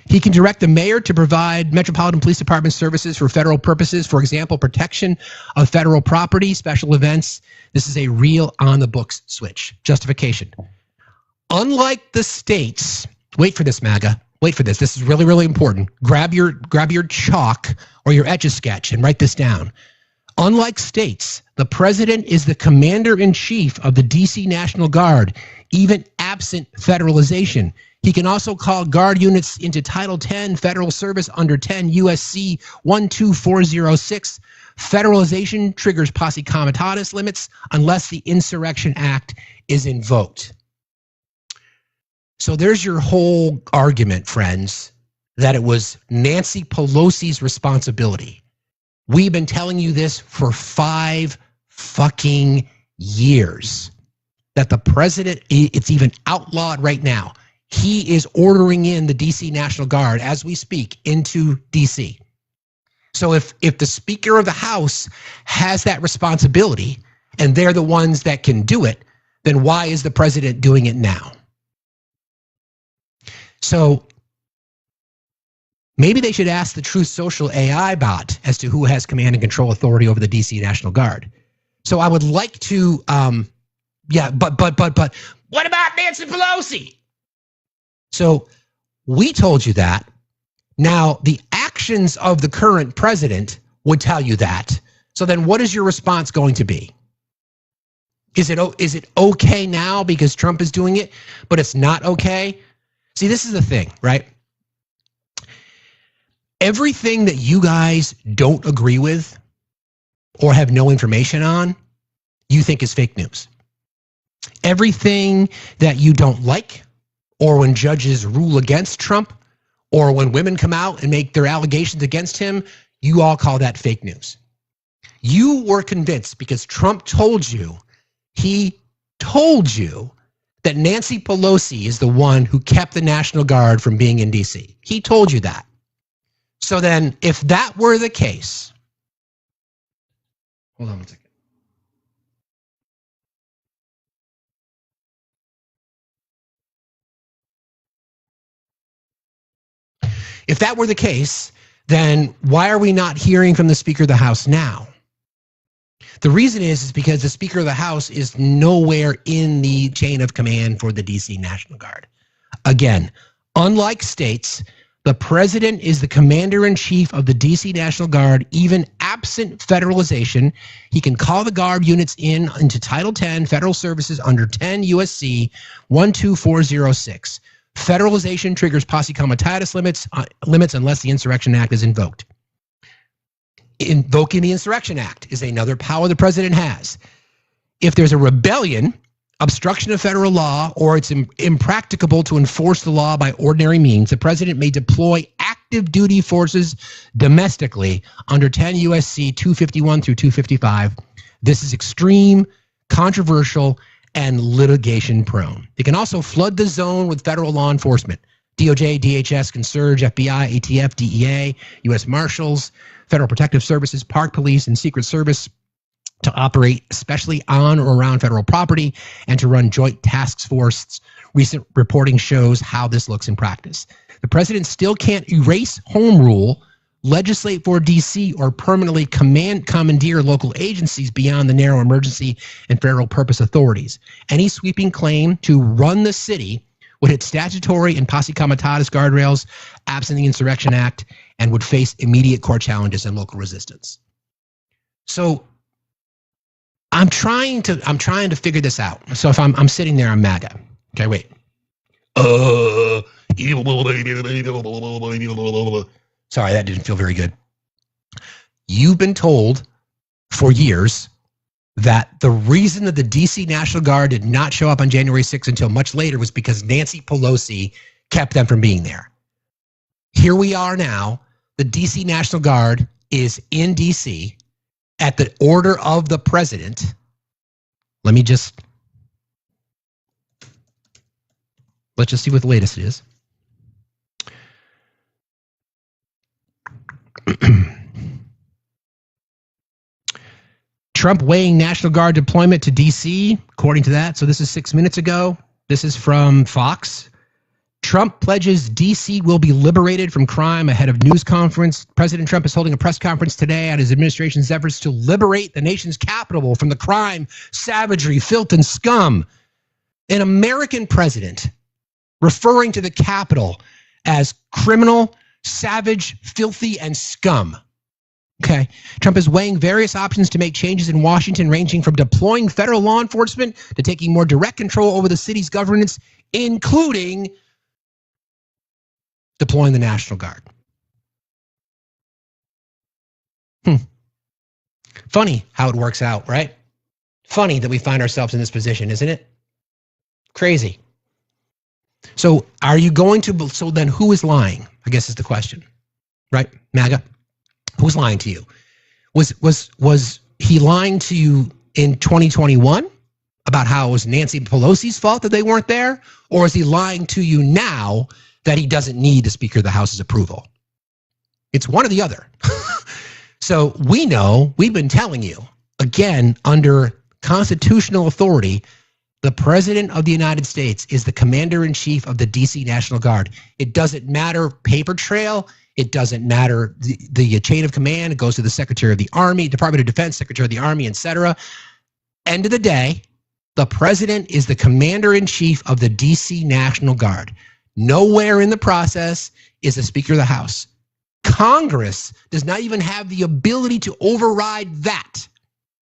[SPEAKER 1] He can direct the mayor to provide Metropolitan Police Department services for federal purposes. For example, protection of federal property, special events. This is a real on-the-books switch. Justification. Unlike the states, wait for this, MAGA. Wait for this. This is really, really important. Grab your chalk or your Etch-a-Sketch and write this down. Unlike states, the president is the commander-in-chief of the DC National Guard, even absent federalization. He can also call Guard units into Title 10 federal service under 10 U.S.C. 12406. Federalization triggers posse comitatus limits unless the Insurrection Act is invoked. So there's your whole argument, friends, that it was Nancy Pelosi's responsibility. We've been telling you this for 5 fucking years, that the president, it's even outlawed right now. He is ordering in the DC National Guard as we speak into DC. So if the Speaker of the House has that responsibility and they're the ones that can do it, then why is the president doing it now? So maybe they should ask the Truth Social AI bot as to who has command and control authority over the DC National Guard. So I would like to, but what about Nancy Pelosi? So we told you that. Now the actions of the current president would tell you that. So then what is your response going to be? Is it okay now because Trump is doing it, but it's not okay? See, this is the thing, right? Everything that you guys don't agree with, or have no information on, you think is fake news. Everything that you don't like, or when judges rule against Trump, or when women come out and make their allegations against him, you all call that fake news. You were convinced because Trump told you, he told you that Nancy Pelosi is the one who kept the National Guard from being in D.C. He told you that. So then, if that were the case, hold on one second. If that were the case, then why are we not hearing from the Speaker of the House now? The reason is because the Speaker of the House is nowhere in the chain of command for the DC National Guard. Again, unlike states, the president is the commander-in-chief of the DC National Guard, even absent federalization. He can call the Guard units into Title 10 federal services under 10 USC 12406. Federalization triggers posse comitatus limits unless the Insurrection Act is invoked. Invoking the Insurrection Act is another power the president has. If there's a rebellion, obstruction of federal law, or it's impracticable to enforce the law by ordinary means, the president may deploy active duty forces domestically under 10 USC 251 through 255. This is extreme, controversial, and litigation prone. They can also flood the zone with federal law enforcement. DOJ, DHS can surge, FBI, ATF, DEA, U.S. Marshals, Federal Protective Services, Park Police, and Secret Service to operate especially on or around federal property and to run joint task forces. Recent reporting shows how this looks in practice. The president still can't erase home rule, legislate for D.C., or permanently commandeer local agencies beyond the narrow emergency and federal purpose authorities. Any sweeping claim to run the city would hit statutory and posse comitatus guardrails absent the Insurrection Act and would face immediate court challenges and local resistance. So I'm trying to figure this out. So if I'm sitting there, I'm MAGA. Okay, wait. Sorry, that didn't feel very good. You've been told for years that the reason that the DC National Guard did not show up on January 6th until much later was because Nancy Pelosi kept them from being there. Here we are now. The DC National Guard is in DC at the order of the president. Let's just see what the latest is. Trump weighing National Guard deployment to D.C., according to that. So this is 6 minutes ago. This is from Fox. Trump pledges D.C. will be liberated from crime ahead of news conference. President Trump is holding a press conference today on his administration's efforts to liberate the nation's capital from the crime, savagery, filth, and scum. An American president referring to the Capitol as criminal, savage, filthy, and scum. Okay. Trump is weighing various options to make changes in Washington, ranging from deploying federal law enforcement to taking more direct control over the city's governance, including deploying the National Guard. Funny how it works out, right? Funny that we find ourselves in this position, isn't it? Crazy. So are you going to, so then who is lying? I guess is the question, right? MAGA? Who's lying to you? Was he lying to you in 2021 about how it was Nancy Pelosi's fault that they weren't there? Or is he lying to you now that he doesn't need the Speaker of the House's approval? It's one or the other. So we know, we've been telling you, again, under constitutional authority, the President of the United States is the Commander-in-Chief of the DC National Guard. It doesn't matter paper trail. It doesn't matter the chain of command. It goes to the Secretary of the Army, Department of Defense, Secretary of the Army, etc. End of the day, the president is the Commander-in-Chief of the DC National Guard. Nowhere in the process is the Speaker of the House. Congress does not even have the ability to override that.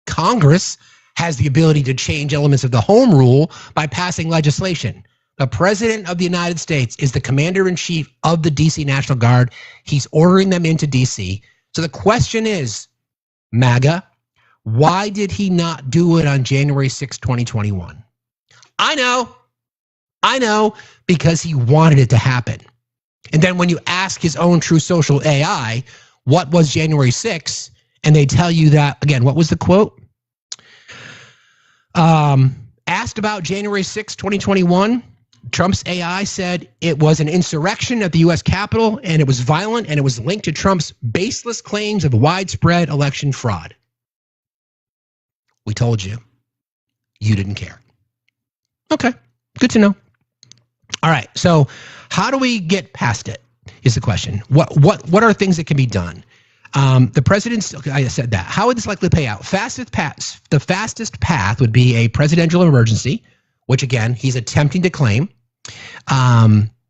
[SPEAKER 1] Congress has the ability to change elements of the home rule by passing legislation. The President of the United States is the Commander-in-Chief of the DC National Guard. He's ordering them into DC. So the question is, MAGA, Why did he not do it on January 6, 2021? I know, because he wanted it to happen. And then when you ask his own True Social AI, what was January 6th? And they tell you that, again, what was the quote? Asked about January 6, 2021, Trump's AI said it was an insurrection at the U.S. Capitol, and it was violent, and it was linked to Trump's baseless claims of widespread election fraud. We told you. You didn't care. Okay, good to know. All right, so how do we get past it is the question. What are things that can be done? The president's, I said that. How would this likely play out? The fastest path would be a presidential emergency, which again, he's attempting to claim,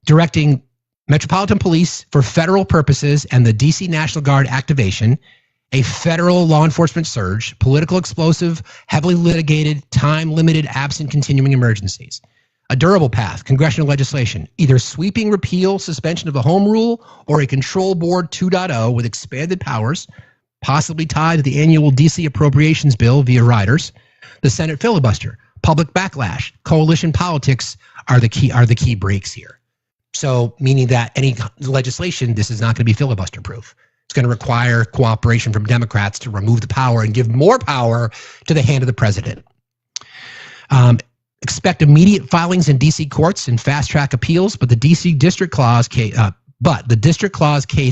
[SPEAKER 1] directing Metropolitan Police for federal purposes and the DC National Guard activation, a federal law enforcement surge, political explosive, heavily litigated, time-limited, absent continuing emergencies. A durable path, congressional legislation, either sweeping repeal, suspension of the home rule, or a control board 2.0 with expanded powers, possibly tied to the annual DC appropriations bill via riders. The Senate filibuster, public backlash, coalition politics are the key breaks here. So meaning that any legislation, this is not going to be filibuster proof. It's going to require cooperation from Democrats to remove the power and give more power to the hand of the president. Expect immediate filings in DC courts and fast-track appeals, but the DC District Clause case,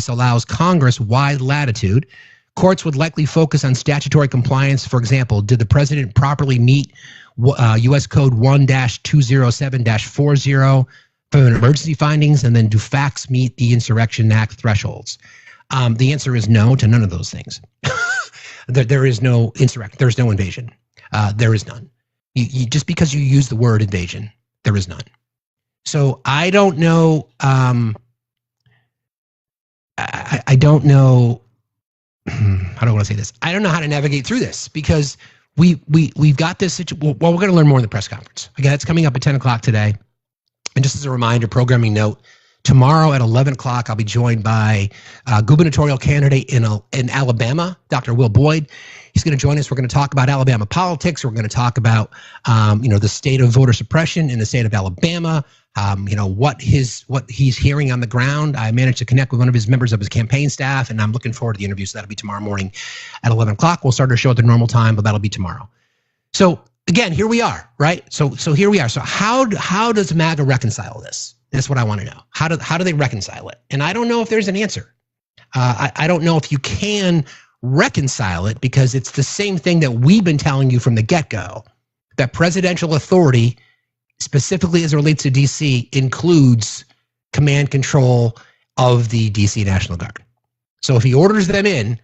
[SPEAKER 1] allows Congress wide latitude. Courts would likely focus on statutory compliance. For example, did the president properly meet U.S. Code 1-207-40 for emergency findings, and then do facts meet the Insurrection Act thresholds? The answer is no to none of those things. There is no insurrection. There's no invasion. There is none. You just because you use the word invasion, there is none. So I don't know. I don't know. How do I want to say this? I don't know how to navigate through this because we've got this situation. Well, we're going to learn more in the press conference. Again, it's coming up at 10 o'clock today. And just as a reminder, programming note, tomorrow at 11 o'clock, I'll be joined by gubernatorial candidate in Alabama, Dr. Will Boyd. He's going to join us. We're going to talk about Alabama politics. We're going to talk about, the state of voter suppression in the state of Alabama. What he's hearing on the ground. I managed to connect with one of his members of his campaign staff, and I'm looking forward to the interview. So that'll be tomorrow morning at 11 o'clock. We'll start our show at the normal time, but that'll be tomorrow. So again, here we are, right? So here we are. So how does MAGA reconcile this? That's what I want to know. How do they reconcile it? And I don't know if there's an answer. I don't know if you can reconcile it because it's the same thing that we've been telling you from the get-go, that presidential authority, specifically as it relates to DC, includes command control of the DC National Guard. So if he orders them in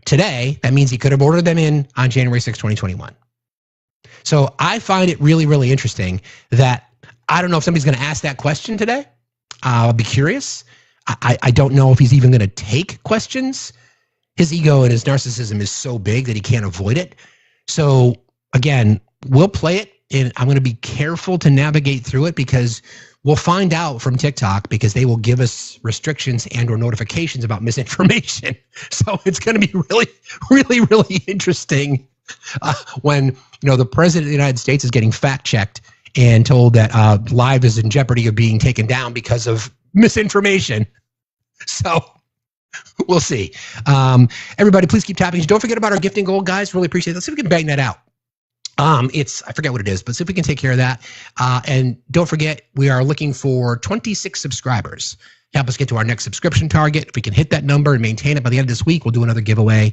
[SPEAKER 1] today, that means he could have ordered them in on January 6, 2021. So I find it really, really interesting that I don't know if somebody's going to ask that question today. I'll be curious. I don't know if he's even going to take questions. His ego and his narcissism is so big that he can't avoid it. So again, we'll play it, and I'm going to be careful to navigate through it because we'll find out from TikTok because they will give us restrictions and or notifications about misinformation. So it's going to be really, really, really interesting when the president of the United States is getting fact-checked and told that live is in jeopardy of being taken down because of misinformation. So we'll see. Everybody, please keep tapping. Don't forget about our gifting goal, guys. Really appreciate it. Let's see if we can bang that out. I forget what it is, but see if we can take care of that. And don't forget, we are looking for 26 subscribers to help us get to our next subscription target. If we can hit that number and maintain it by the end of this week, we'll do another giveaway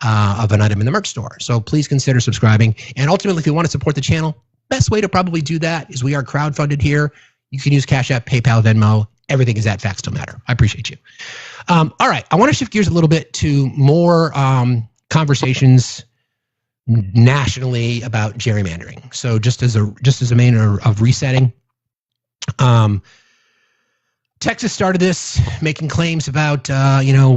[SPEAKER 1] of an item in the merch store. So please consider subscribing. And ultimately, if you want to support the channel, best way to probably do that is we are crowdfunded here. You can use Cash App, PayPal, Venmo. Everything is at Factsstillmatter. I appreciate you. All right, I want to shift gears a little bit to more conversations nationally about gerrymandering. So just as a manner of resetting, Texas started this, making claims about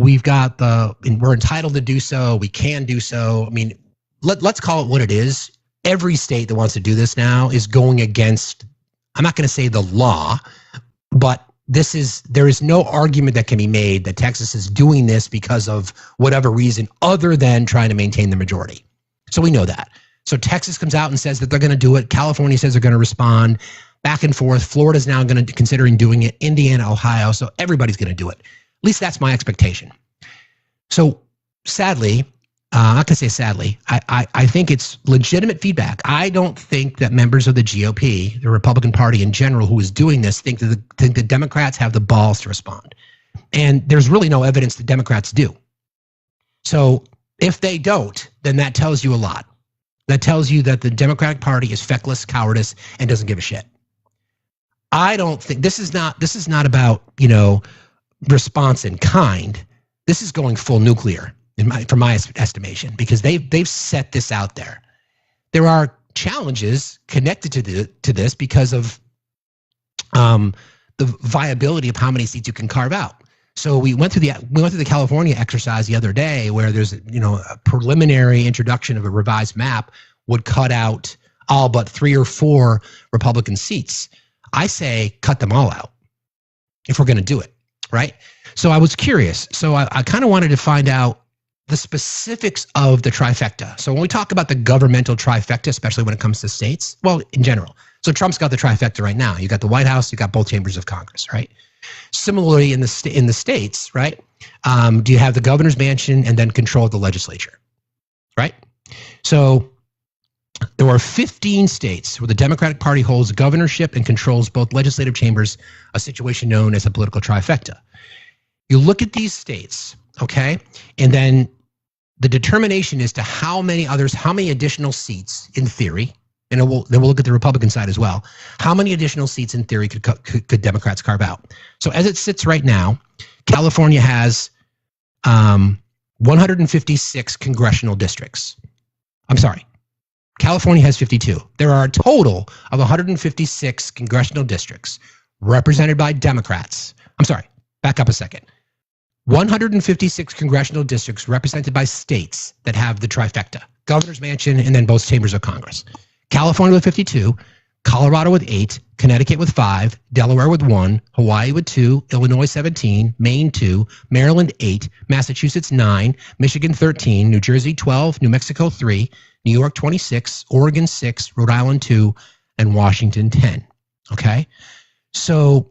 [SPEAKER 1] we've got we're entitled to do so, we can do so. I mean, let's call it what it is. Every state that wants to do this now is going against, I'm not going to say the law, but there is no argument that can be made that Texas is doing this because of whatever reason other than trying to maintain the majority. So we know that. So Texas comes out and says that they're going to do it. California says they're going to respond. Back and forth. Florida's now going to considering doing it. Indiana, Ohio. So everybody's going to do it. At least that's my expectation. So sadly, I'm not going to say sadly, I think it's legitimate feedback. I don't think that members of the GOP, the Republican Party in general, who is doing this, think the Democrats have the balls to respond. And there's really no evidence the Democrats do. So if they don't, then that tells you a lot. That tells you that the Democratic Party is feckless, cowardice, and doesn't give a shit. I don't think this is not about, response in kind. This is going full nuclear from my estimation, because they've set this out there. There are challenges connected to this because of the viability of how many seats you can carve out. So we went through the California exercise the other day, where there's a preliminary introduction of a revised map would cut out all but 3 or 4 Republican seats. I say cut them all out if we're going to do it, right? So I was curious. So I kind of wanted to find out the specifics of the trifecta. So when we talk about the governmental trifecta, especially when it comes to states, well, in general. So Trump's got the trifecta right now. You got the White House, you got both chambers of Congress, right? Similarly, in the states, right? Do you have the governor's mansion and then control of the legislature, right? So there are 15 states where the Democratic Party holds governorship and controls both legislative chambers, a situation known as a political trifecta. You look at these states, okay, and then the determination as to how many additional seats in theory, and then we'll look at the Republican side as well. How many additional seats in theory could Democrats carve out? So as it sits right now, California has 156 congressional districts. I'm sorry. California has 52. There are a total of 156 congressional districts represented by Democrats. I'm sorry, back up a second. 156 congressional districts represented by states that have the trifecta, governor's mansion, and then both chambers of Congress. California with 52, Colorado with 8, Connecticut with 5, Delaware with 1, Hawaii with 2, Illinois 17, Maine 2, Maryland 8, Massachusetts 9, Michigan 13, New Jersey 12, New Mexico 3, New York 26, Oregon 6, Rhode Island 2, and Washington 10. Okay? So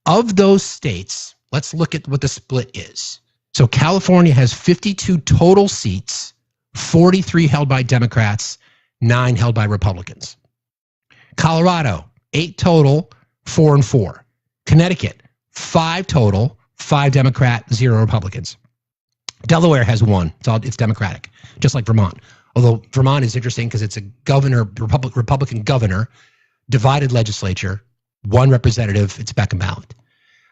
[SPEAKER 1] of those states, let's look at what the split is. So California has 52 total seats, 43 held by Democrats, 9 held by Republicans. Colorado, 8 total, 4 and 4. Connecticut, 5 total, 5 Democrat, 0 Republicans. Delaware has 1. It's Democratic, just like Vermont. Although Vermont is interesting because it's a Republican governor, divided legislature, 1 representative, it's back and balanced.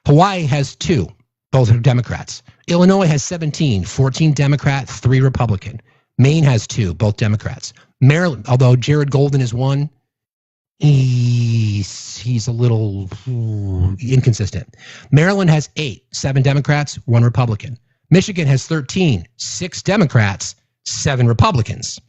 [SPEAKER 1] Hawaii has 2, both are Democrats. Illinois has 17, 14 Democrat, 3 Republican. Maine has 2, both Democrats. Maryland, although Jared Golden is 1, he's a little inconsistent. Maryland has 8, 7 Democrats, 1 Republican. Michigan has 13, 6 Democrats, 7 Republicans.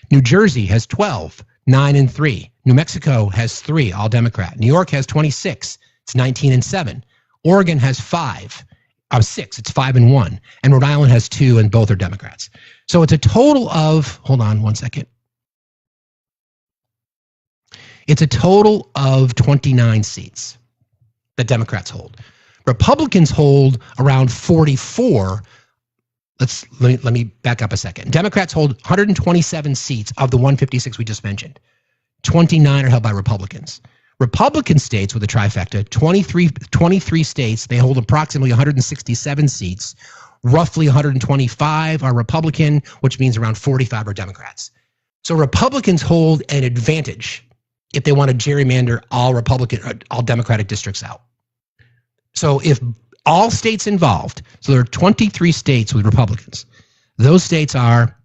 [SPEAKER 1] New Jersey has 12, 9 and 3. New Mexico has 3, all Democrat. New York has 26, it's 19 and 7. Oregon has 6, it's 5 and 1. And Rhode Island has 2, and both are Democrats. So it's a total of, hold on one second. It's a total of 29 seats that Democrats hold. Republicans hold around 44. Let me back up a second. Democrats hold 127 seats of the 156 we just mentioned. 29 are held by Republicans. Republican states with a trifecta, 23 states, they hold approximately 167 seats. Roughly 125 are Republican, which means around 45 are Democrats. So Republicans hold an advantage if they want to gerrymander all Democratic districts out. So if all states involved, so there are 23 states with Republicans. Those states are,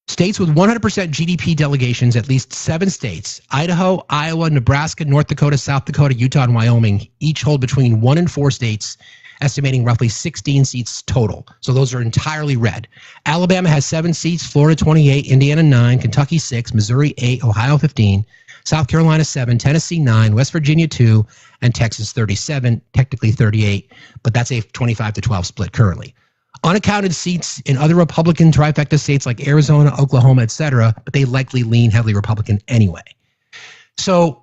[SPEAKER 1] states with 100% GDP delegations, at least 7 states, Idaho, Iowa, Nebraska, North Dakota, South Dakota, Utah, and Wyoming, each hold between 1 and 4 states, estimating roughly 16 seats total. So those are entirely red. Alabama has 7 seats, Florida 28, Indiana 9, Kentucky 6, Missouri 8, Ohio 15, South Carolina 7, Tennessee 9, West Virginia 2, and Texas 37, technically 38, but that's a 25-12 split currently. Unaccounted seats in other Republican trifecta states like Arizona, Oklahoma, etc., but they likely lean heavily Republican anyway. So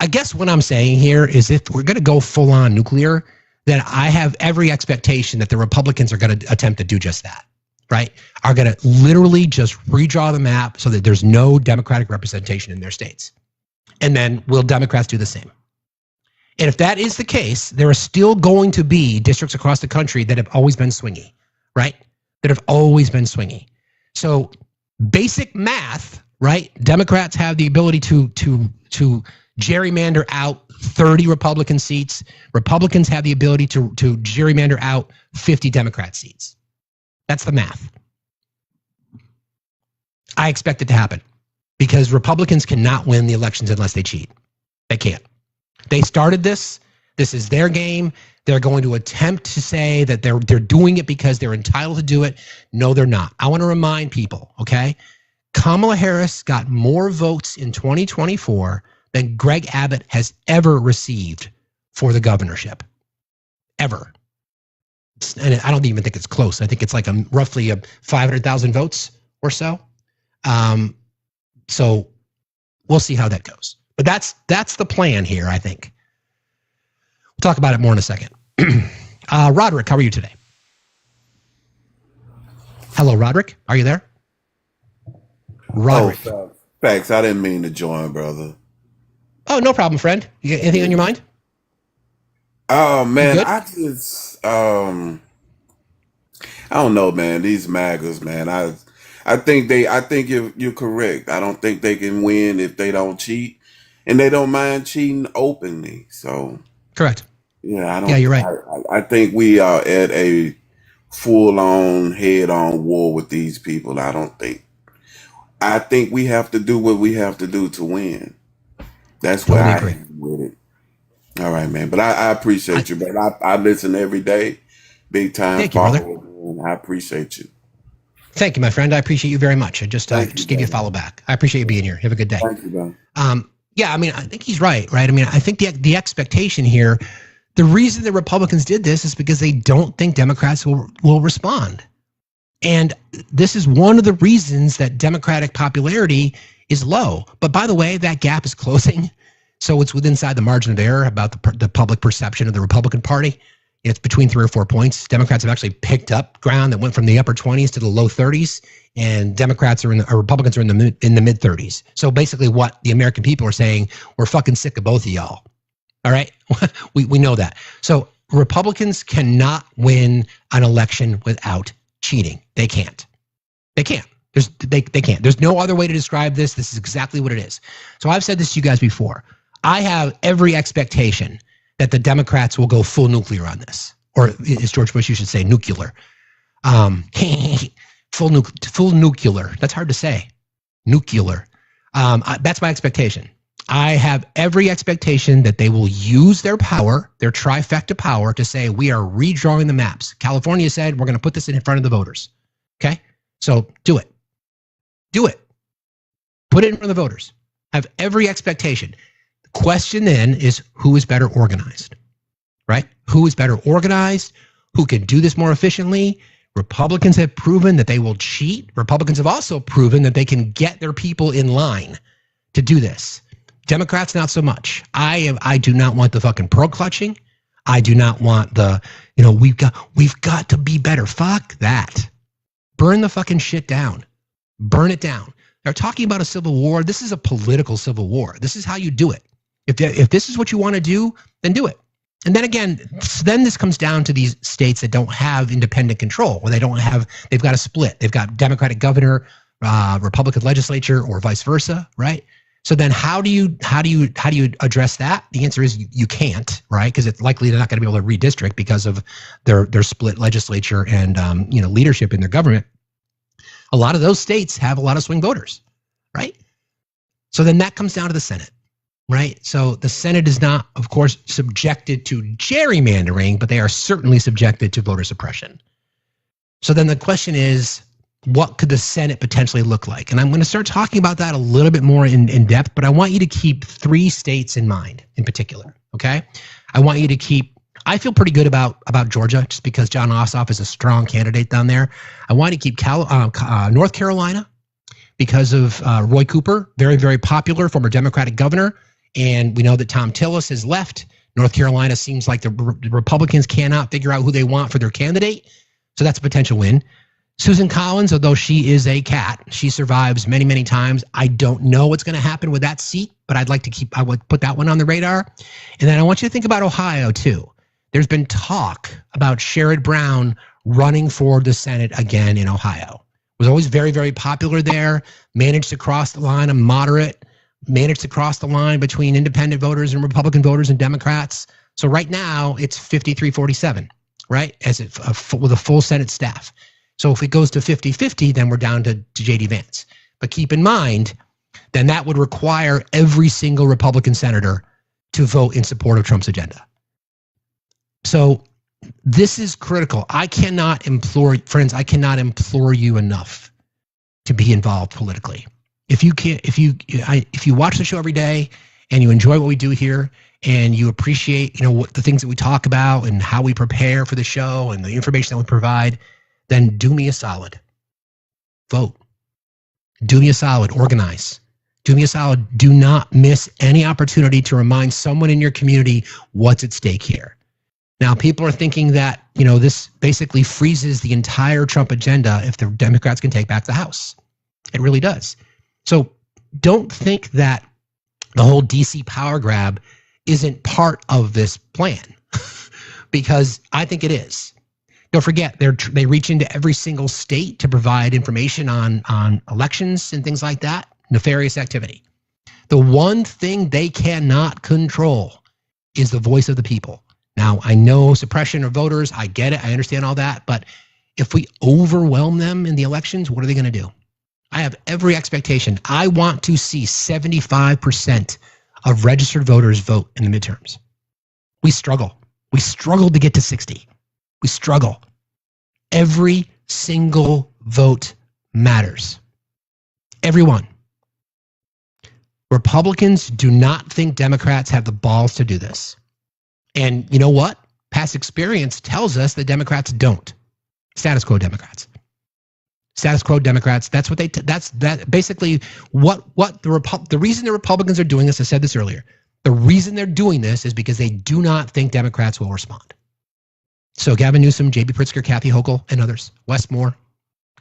[SPEAKER 1] I guess what I'm saying here is if we're going to go full on nuclear, then I have every expectation that the Republicans are going to attempt to do just that, right? Are going to literally just redraw the map so that there's no Democratic representation in their states. And then will Democrats do the same? And if that is the case, there are still going to be districts across the country that have always been swingy, right? That have always been swingy. So basic math, right? Democrats have the ability to gerrymander out 30 Republican seats. Republicans have the ability to gerrymander out 50 Democrat seats. That's the math. I expect it to happen because Republicans cannot win the elections unless they cheat. They can't. They started this. This is their game. They're going to attempt to say that they're doing it because they're entitled to do it. No, they're not. I want to remind people, okay? Kamala Harris got more votes in 2024 than Greg Abbott has ever received for the governorship. Ever. And I don't even think it's close. I think it's like roughly 500,000 votes or so. So we'll see how that goes. But that's the plan here, I think. We'll talk about it more in a second. Roderick, how are you today? Hello, Roderick. Are you there? Roderick.
[SPEAKER 11] Oh, thanks. I didn't mean to join, brother.
[SPEAKER 1] Oh, no problem, friend. You got anything on your mind?
[SPEAKER 11] Oh, man, I just, I don't know, man. These MAGAs, man. I think you're correct. I don't think they can win if they don't cheat, and they don't mind cheating openly. So,
[SPEAKER 1] correct.
[SPEAKER 11] Yeah, I don't.
[SPEAKER 1] Yeah, you're right.
[SPEAKER 11] I think we are at a full-on, head-on war with these people. I think we have to do what we have to do to win. That's where I am with it. All right, man. But I appreciate you, man. I listen every day. Big time.
[SPEAKER 1] Thank you, brother.
[SPEAKER 11] And I appreciate you.
[SPEAKER 1] Thank you, my friend. I appreciate you very much. I just gave you a follow back. I appreciate you being here. Have a good day.
[SPEAKER 11] Thank you, man.
[SPEAKER 1] Yeah, I mean, I think he's right? I mean, I think the expectation here, the reason the Republicans did this is because they don't think Democrats will respond. And this is one of the reasons that Democratic popularity is low. But by the way, that gap is closing. So it's inside the margin of error about the public perception of the Republican Party. It's between 3 or 4 points. Democrats have actually picked up ground that went from the upper 20s to the low 30s, and Republicans are in the mid 30s. So basically, what the American people are saying, we're fucking sick of both of y'all. All right, we know that. So Republicans cannot win an election without cheating. They can't. They can't. They can't. There's no other way to describe this. This is exactly what it is. So I've said this to you guys before. I have every expectation that the Democrats will go full nuclear on this, or as George Bush used to say, nuclear. Full nuclear. That's hard to say. Nuclear. That's my expectation. I have every expectation that they will use their power, their trifecta power, to say we are redrawing the maps. California said we're going to put this in front of the voters. Okay? So do it. Do it. Put it in front of the voters. Have every expectation. The question then is who is better organized, right? Who is better organized? Who can do this more efficiently? Republicans have proven that they will cheat. Republicans have also proven that they can get their people in line to do this. Democrats, not so much. I do not want the fucking pearl clutching. I do not want the, we've got to be better. Fuck that. Burn the fucking shit down. Burn it down. They're talking about a civil war. This is a political civil war. This is how you do it. If this is what you want to do, then do it. And then again, then this comes down to these states that don't have independent control, or they've got a split. They've got Democratic governor, Republican legislature, or vice versa, right? So then how do you address that? The answer is you can't, right? Because it's likely they're not going to be able to redistrict because of their split legislature and leadership in their government. A lot of those states have a lot of swing voters, right? So then that comes down to the Senate, right? So the Senate is not, of course, subjected to gerrymandering, but they are certainly subjected to voter suppression. So then the question is, what could the Senate potentially look like? And I'm going to start talking about that a little bit more in depth, but I want you to keep 3 states in mind in particular, okay? I want you to keep I feel pretty good about Georgia just because John Ossoff is a strong candidate down there. I want to keep North Carolina because of Roy Cooper, very, very popular, former Democratic governor. And we know that Tom Tillis has left. North Carolina seems like the Republicans cannot figure out who they want for their candidate. So that's a potential win. Susan Collins, although she is a cat, she survives many, many times. I don't know what's going to happen with that seat, but I would put that one on the radar. And then I want you to think about Ohio too. There's been talk about Sherrod Brown running for the Senate again in Ohio. Was always very, very popular there, managed to cross the line, a moderate, managed to cross the line between independent voters and Republican voters and Democrats. So right now it's 53-47, right? With a full Senate staff. So if it goes to 50-50, then we're down to J.D. Vance. But keep in mind, then that would require every single Republican senator to vote in support of Trump's agenda. So this is critical. I cannot implore you enough to be involved politically. If you watch the show every day and you enjoy what we do here and you appreciate, what the things that we talk about and how we prepare for the show and the information that we provide, then do me a solid. Vote. Do me a solid. Organize. Do me a solid. Do not miss any opportunity to remind someone in your community what's at stake here. Now, people are thinking that, this basically freezes the entire Trump agenda if the Democrats can take back the House. It really does. So don't think that the whole DC power grab isn't part of this plan because I think it is. Don't forget, they reach into every single state to provide information on elections and things like that. Nefarious activity. The one thing they cannot control is the voice of the people. Now, I know suppression of voters. I get it. I understand all that. But if we overwhelm them in the elections, what are they going to do? I have every expectation. I want to see 75% of registered voters vote in the midterms. We struggle. We struggle to get to 60. We struggle. Every single vote matters. Everyone. Republicans do not think Democrats have the balls to do this. And you know what? Past experience tells us that Democrats don't. Status quo Democrats. Status quo Democrats. That's what basically what the reason the Republicans are doing this. I said this earlier. The reason they're doing this is because they do not think Democrats will respond. So Gavin Newsom, J.B. Pritzker, Kathy Hochul, and others. Wes Moore,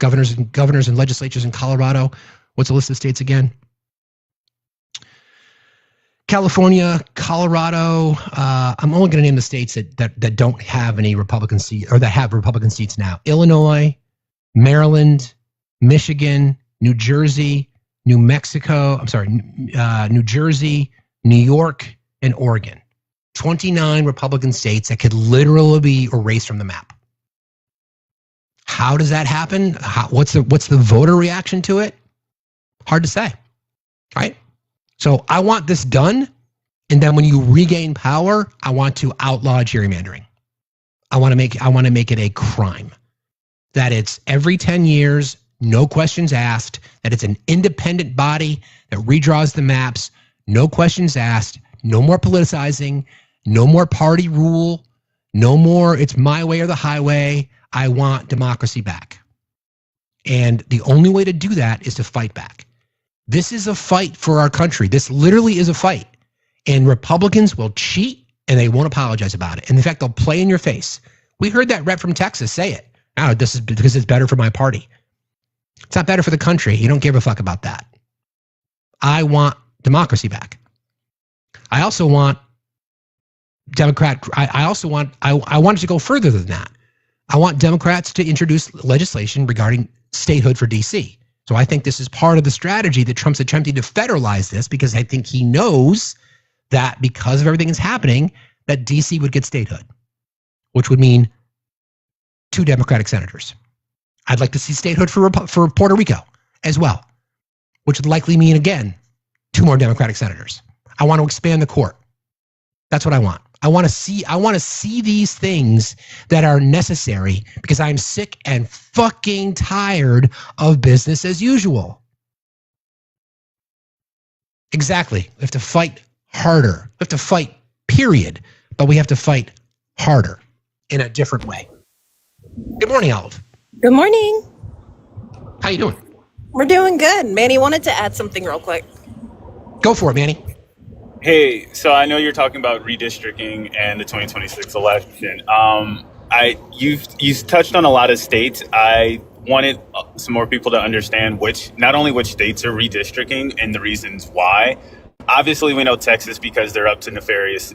[SPEAKER 1] governors and legislatures in Colorado. What's the list of states again? California, Colorado. I'm only going to name the states that don't have any Republican seats or that have Republican seats now. Illinois, Maryland, Michigan, New Jersey, New Jersey, New York, and Oregon. 29 Republican states that could literally be erased from the map. How does that happen? What's the voter reaction to it? Hard to say, right? So I want this done, and then when you regain power, I want to outlaw gerrymandering. I want to make it a crime. That it's every 10 years, no questions asked, that it's an independent body that redraws the maps, no questions asked, no more politicizing, no more party rule, no more it's my way or the highway. I want democracy back. And the only way to do that is to fight back. This is a fight for our country. This literally is a fight. And Republicans will cheat and they won't apologize about it. And in fact, they'll play in your face. We heard that rep from Texas say it. Oh, this is because it's better for my party. It's not better for the country. You don't give a fuck about that. I want democracy back. I also want I want it to go further than that. I want Democrats to introduce legislation regarding statehood for DC. So I think this is part of the strategy that Trump's attempting to federalize this because I think he knows that because of everything that's happening, that DC would get statehood, which would mean 2 Democratic senators. I'd like to see statehood for Puerto Rico as well, which would likely mean, again, 2 more Democratic senators. I want to expand the court. That's what I want. I want to see these things that are necessary because I'm sick and fucking tired of business as usual. Exactly. We have to fight harder. We have to fight, period. But we have to fight harder in a different way. Good morning, Olive.
[SPEAKER 12] Good morning.
[SPEAKER 1] How you doing?
[SPEAKER 12] We're doing good. Manny wanted to add something real quick.
[SPEAKER 1] Go for it, Manny.
[SPEAKER 13] Hey, so I know you're talking about redistricting and the 2026 election. You've touched on a lot of states. I wanted some more people to understand not only which states are redistricting and the reasons why. Obviously, we know Texas because they're up to nefarious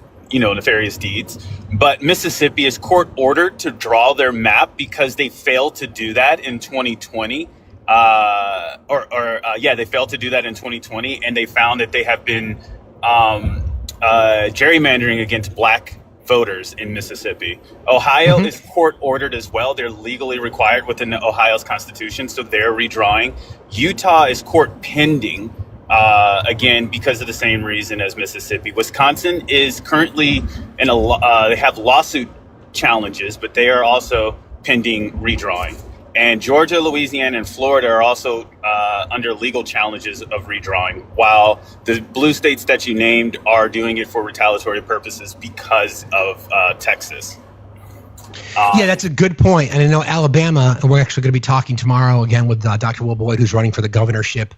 [SPEAKER 13] deeds. But Mississippi is court ordered to draw their map because they failed to do that in 2020. They failed to do that in 2020, and they found that they have been gerrymandering against black voters in Mississippi. Ohio is court ordered as well. They're legally required within Ohio's constitution, so they're redrawing. Utah is court pending, again, because of the same reason as Mississippi. Wisconsin is currently they have lawsuit challenges, but they are also pending redrawing. And Georgia, Louisiana, and Florida are also under legal challenges of redrawing, while the blue states that you named are doing it for retaliatory purposes because of Texas.
[SPEAKER 1] Yeah, that's a good point. And I know Alabama, and we're actually going to be talking tomorrow again with Dr. Will Boyd, who's running for the governorship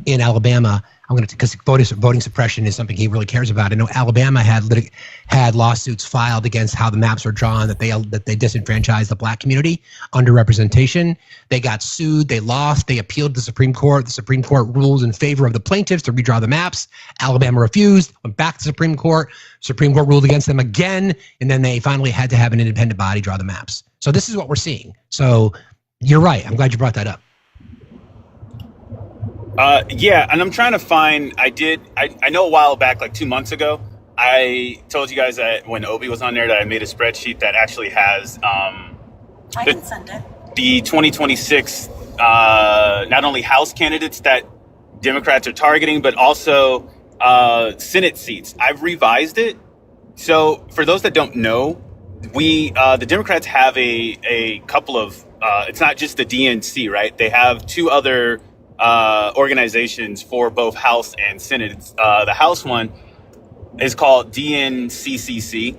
[SPEAKER 1] in Alabama. Because voting suppression is something he really cares about. I know Alabama had lawsuits filed against how the maps are drawn, that they disenfranchised the black community, underrepresentation. They got sued. They lost. They appealed to the Supreme Court. The Supreme Court rules in favor of the plaintiffs to redraw the maps. Alabama refused, went back to the Supreme Court. Supreme Court ruled against them again, and then they finally had to have an independent body draw the maps. So this is what we're seeing. So you're right. I'm glad you brought that up.
[SPEAKER 13] And I'm trying to find, I know a while back, like 2 months ago, I told you guys that when Obi was on there that I made a spreadsheet that actually has
[SPEAKER 12] I can send it.
[SPEAKER 13] The 2026, not only House candidates that Democrats are targeting, but also Senate seats. I've revised it. So for those that don't know, the Democrats have a couple of, it's not just the DNC, right? They have two other organizations for both House and Senate. The House one is called DNCCC.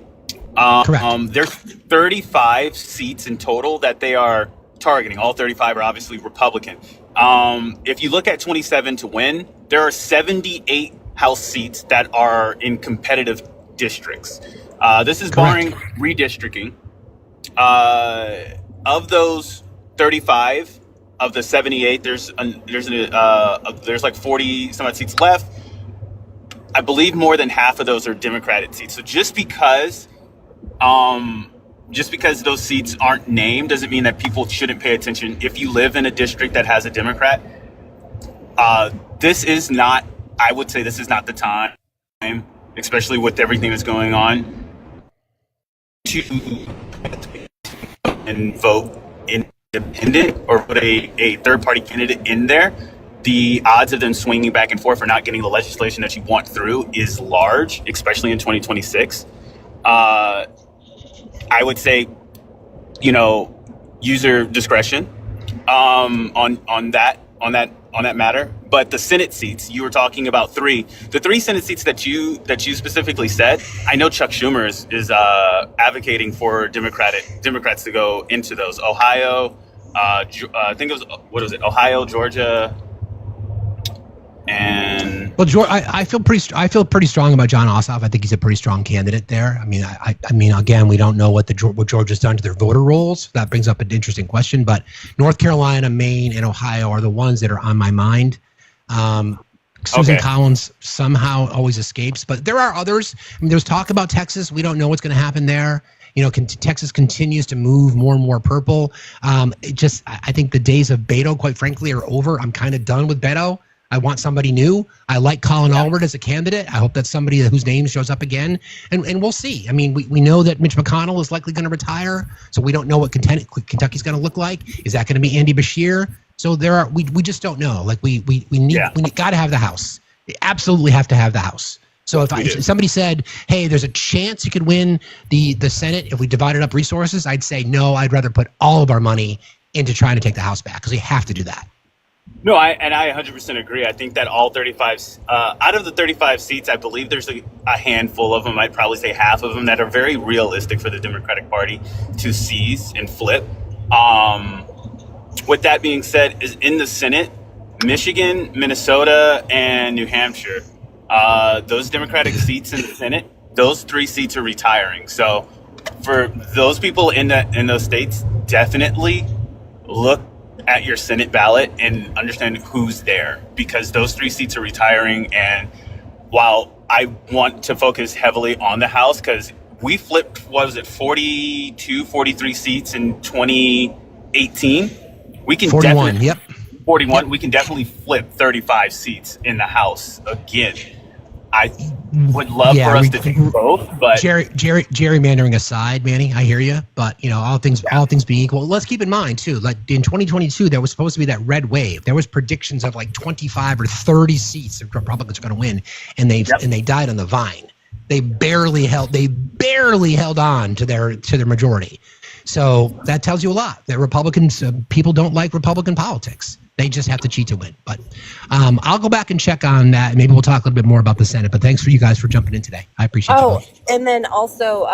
[SPEAKER 1] Correct.
[SPEAKER 13] There's 35 seats in total that they are targeting. All 35 are obviously Republican. If you look at 27 to win, there are 78 House seats that are in competitive districts. This is barring redistricting. Of those 35, of the 78, there's like 40 some odd seats left. I believe more than half of those are Democratic seats. So just because those seats aren't named doesn't mean that people shouldn't pay attention. If you live in a district that has a Democrat, I would say this is not the time, especially with everything that's going on, to and vote independent or put a third-party candidate in there. The odds of them swinging back and forth or not getting the legislation that you want through is large, especially in 2026. I would say, user discretion on that matter. But the Senate seats, you were talking about the three Senate seats that you specifically said. I know Chuck Schumer is advocating for Democrats to go into those. Ohio, I think it was Ohio, Georgia, and
[SPEAKER 1] I feel pretty strong about John Ossoff. I think he's a pretty strong candidate there. I mean, again, we don't know what Georgia's done to their voter rolls. That brings up an interesting question. But North Carolina, Maine, and Ohio are the ones that are on my mind. Susan Collins somehow always escapes, but there are others. There's talk about Texas. We don't know what's going to happen there. Texas continues to move more and more purple. I think the days of Beto, quite frankly, are over. I'm kind of done with Beto. I want somebody new. I like Colin Albert as a candidate. I hope that's somebody whose name shows up again. And we'll see. I mean, we know that Mitch McConnell is likely going to retire, so we don't know what Kentucky's going to look like. Is that going to be Andy Bashir? So we just don't know. Like we got to have the House. We absolutely have to have the House. So if somebody said, hey, there's a chance you could win the Senate if we divided up resources, I'd say no. I'd rather put all of our money into trying to take the House back because we have to do that.
[SPEAKER 13] No, I 100% agree. I think that all 35, out of the 35 seats, I believe there's a handful of them, I'd probably say half of them, that are very realistic for the Democratic Party to seize and flip. With that being said, is in the Senate, Michigan, Minnesota, and New Hampshire, those Democratic seats in the Senate, those 3 seats are retiring. So for those people in those states, definitely look at your Senate ballot and understand who's there, because those 3 seats are retiring. And while I want to focus heavily on the House, because we flipped, 43 seats in 2018? We can
[SPEAKER 1] 41, yep.
[SPEAKER 13] 41.
[SPEAKER 1] Yep.
[SPEAKER 13] We can definitely flip 35 seats in the House again. I would love for us to do both, but
[SPEAKER 1] gerrymandering aside, Manny, I hear you. But all things being equal, let's keep in mind too. Like in 2022, there was supposed to be that red wave. There was predictions of like 25 or 30 seats that Republicans are going to win, and they died on the vine. They barely held on to their majority. So that tells you a lot that Republicans, people don't like Republican politics. They just have to cheat to win. But I'll go back and check on that. Maybe we'll talk a little bit more about the Senate. But thanks for you guys for jumping in today. I appreciate you.
[SPEAKER 12] And then also,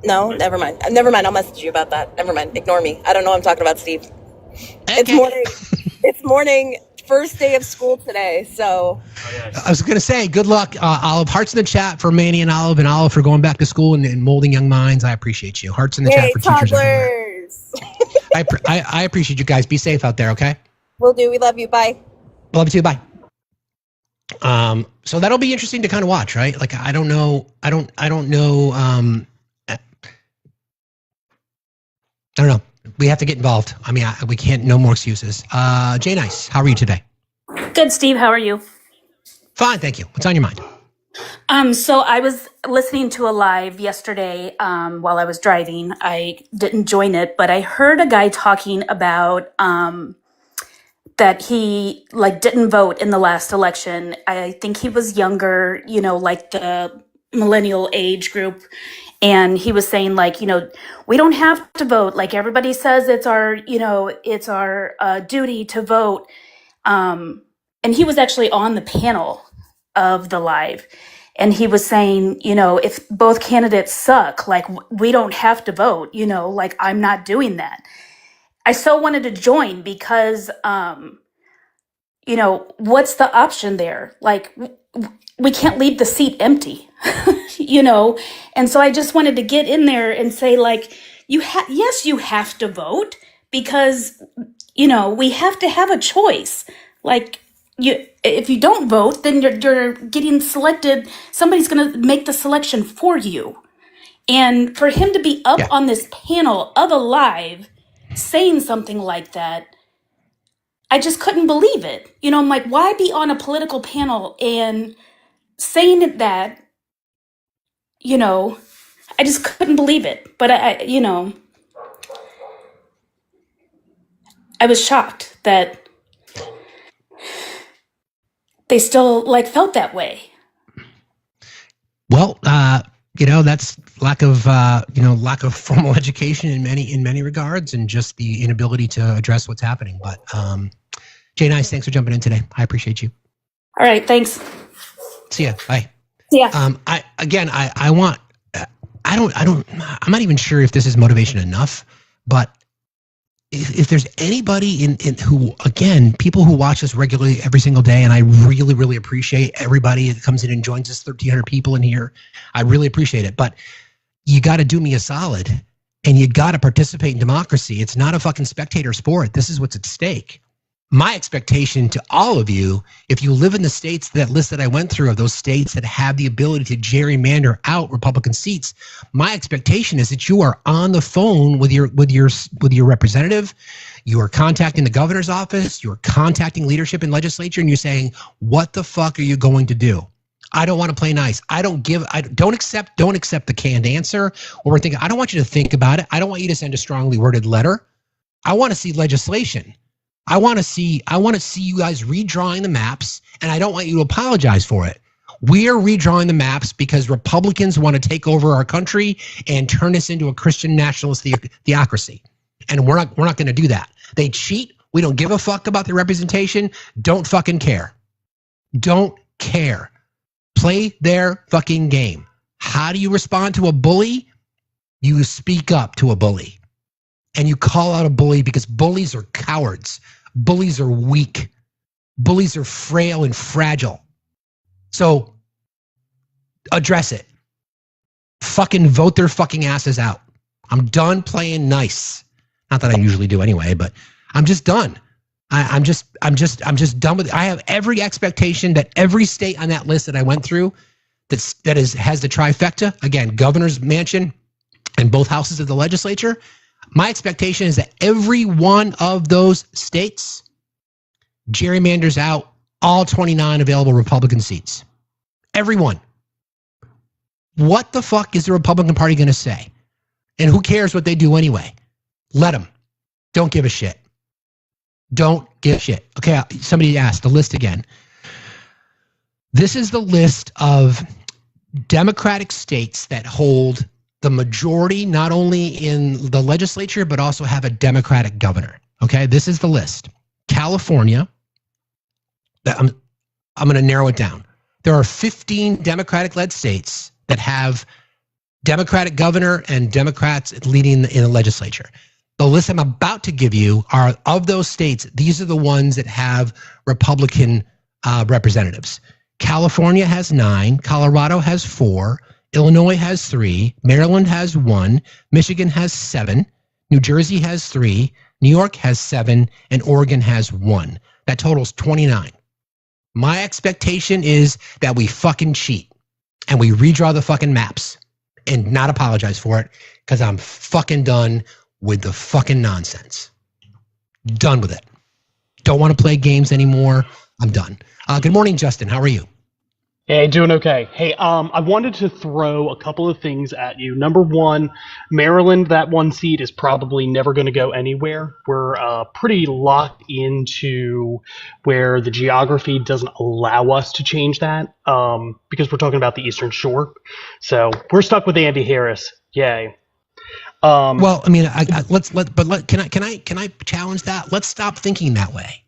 [SPEAKER 12] no, never mind. Never mind. I'll message you about that. Never mind. Ignore me. I don't know what I'm talking about, Steve. Okay. It's morning. First day of school today, so.
[SPEAKER 1] I was going to say, good luck, Olive. Hearts in the chat for Manny and Olive for going back to school and molding young minds. I appreciate you. Hearts in the chat for teachers everywhere. I appreciate you guys. Be safe out there, okay?
[SPEAKER 12] Will do. We love you. Bye.
[SPEAKER 1] Love you too. Bye. So that'll be interesting to kind of watch, right? Like, I don't know. I don't know. We have to get involved. I mean, we can't. No more excuses. Jay Nice, how are you today?
[SPEAKER 14] Good, Steve. How are you?
[SPEAKER 1] Fine, thank you. What's on your mind?
[SPEAKER 14] So I was listening to a live yesterday while I was driving. I didn't join it, but I heard a guy talking about that he didn't vote in the last election. I think he was younger, like the millennial age group. And he was saying we don't have to vote. Like everybody says it's our duty to vote. And he was actually on the panel of the live. And he was saying, if both candidates suck, we don't have to vote, I'm not doing that. I so wanted to join because, what's the option there? We can't leave the seat empty, And so I just wanted to get in there and say, yes, you have to vote because, we have to have a choice. If you don't vote, then you're getting selected. Somebody's going to make the selection for you. And for him to be up on this panel of a live saying something like that, I just couldn't believe it. I'm like, why be on a political panel and saying that, I just couldn't believe it. But I was shocked that they still felt that way.
[SPEAKER 1] Well, that's lack of formal education in many regards, and just the inability to address what's happening. But Jay Nice, thanks for jumping in today. I appreciate you.
[SPEAKER 14] All right, thanks.
[SPEAKER 1] See ya. Bye.
[SPEAKER 14] Yeah.
[SPEAKER 1] I'm not even sure if this is motivation enough, but if there's anybody in who, again, people who watch us regularly every single day, and I really, really appreciate everybody that comes in and joins us, 1,300 people in here. I really appreciate it. But you got to do me a solid, and you got to participate in democracy. It's not a fucking spectator sport. This is what's at stake. My expectation to all of you, if you live in the states, that list that I went through of those states that have the ability to gerrymander out Republican seats, my expectation is that you are on the phone with your representative, you are contacting the governor's office, you're contacting leadership in legislature, and you're saying, what the fuck are you going to do? I don't want to play nice. Don't accept the canned answer, or we're thinking, I don't want you to think about it. I don't want you to send a strongly worded letter. I want to see legislation. I want to see you guys redrawing the maps, and I don't want you to apologize for it. We are redrawing the maps because Republicans want to take over our country and turn us into a Christian nationalist theocracy, and we're not going to do that. They cheat We don't give a fuck about the representation. Don't fucking care. Don't care. Play their fucking game. How do you respond to a bully? You speak up to a bully. And you call out a bully because bullies are cowards. Bullies are weak. Bullies are frail and fragile. So address it. Fucking vote their fucking asses out. I'm done playing nice. Not that I usually do anyway, but I'm just done. I'm just done with it. I have every expectation that every state on that list that I went through has the trifecta, again, governor's mansion and both houses of the legislature. My expectation is that every one of those states gerrymanders out all 29 available Republican seats. Everyone. What the fuck is the Republican Party going to say? And who cares what they do anyway? Let them. Don't give a shit. Don't give a shit. Okay, somebody asked the list again. This is the list of Democratic states that hold the majority, not only in the legislature, but also have a Democratic governor. Okay, this is the list. California. I'm going to narrow it down. There are 15 Democratic-led states that have Democratic governor and Democrats leading in the legislature. The list I'm about to give you are of those states. These are the ones that have Republican representatives. California has 9, Colorado has 4, Illinois has 3, Maryland has 1, Michigan has 7, New Jersey has 3, New York has 7, and Oregon has 1. That totals 29. My expectation is that we fucking cheat and we redraw the fucking maps and not apologize for it, because I'm fucking done with the fucking nonsense. Done with it. Don't want to play games anymore. I'm done. Good morning, Justin. How are you?
[SPEAKER 15] Hey, doing okay. Hey, I wanted to throw a couple of things at you. Number one, Maryland, that one seat is probably never going to go anywhere. We're pretty locked into where the geography doesn't allow us to change that, because we're talking about the Eastern Shore. So we're stuck with Andy Harris. Yay.
[SPEAKER 1] Well, I mean, can I challenge that? Let's stop thinking that way.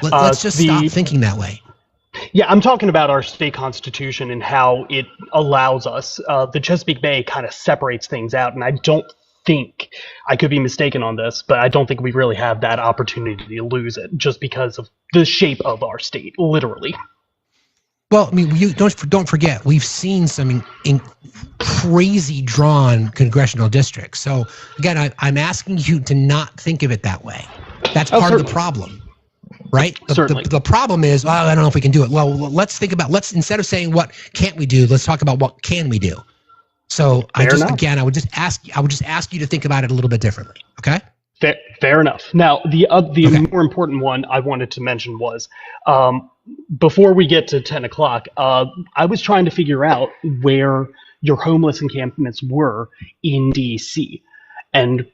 [SPEAKER 1] Let's just stop thinking that way.
[SPEAKER 15] Yeah, I'm talking about our state constitution and how it allows us. The Chesapeake Bay kind of separates things out, and I don't think, I could be mistaken on this, but I don't think we really have that opportunity to lose it just because of the shape of our state, literally.
[SPEAKER 1] Well, I mean, you don't forget, we've seen some in crazy drawn congressional districts. So again, I'm asking you to not think of it that way. That's part of the problem. Right? The problem is, well, I don't know if we can do it. Well, let's think about, instead of saying what can't we do, let's talk about what can we do. So I would just ask you to think about it a little bit differently. Okay?
[SPEAKER 15] Fair enough. Now, the more important one I wanted to mention was, before we get to 10 o'clock, I was trying to figure out where your homeless encampments were in D.C. And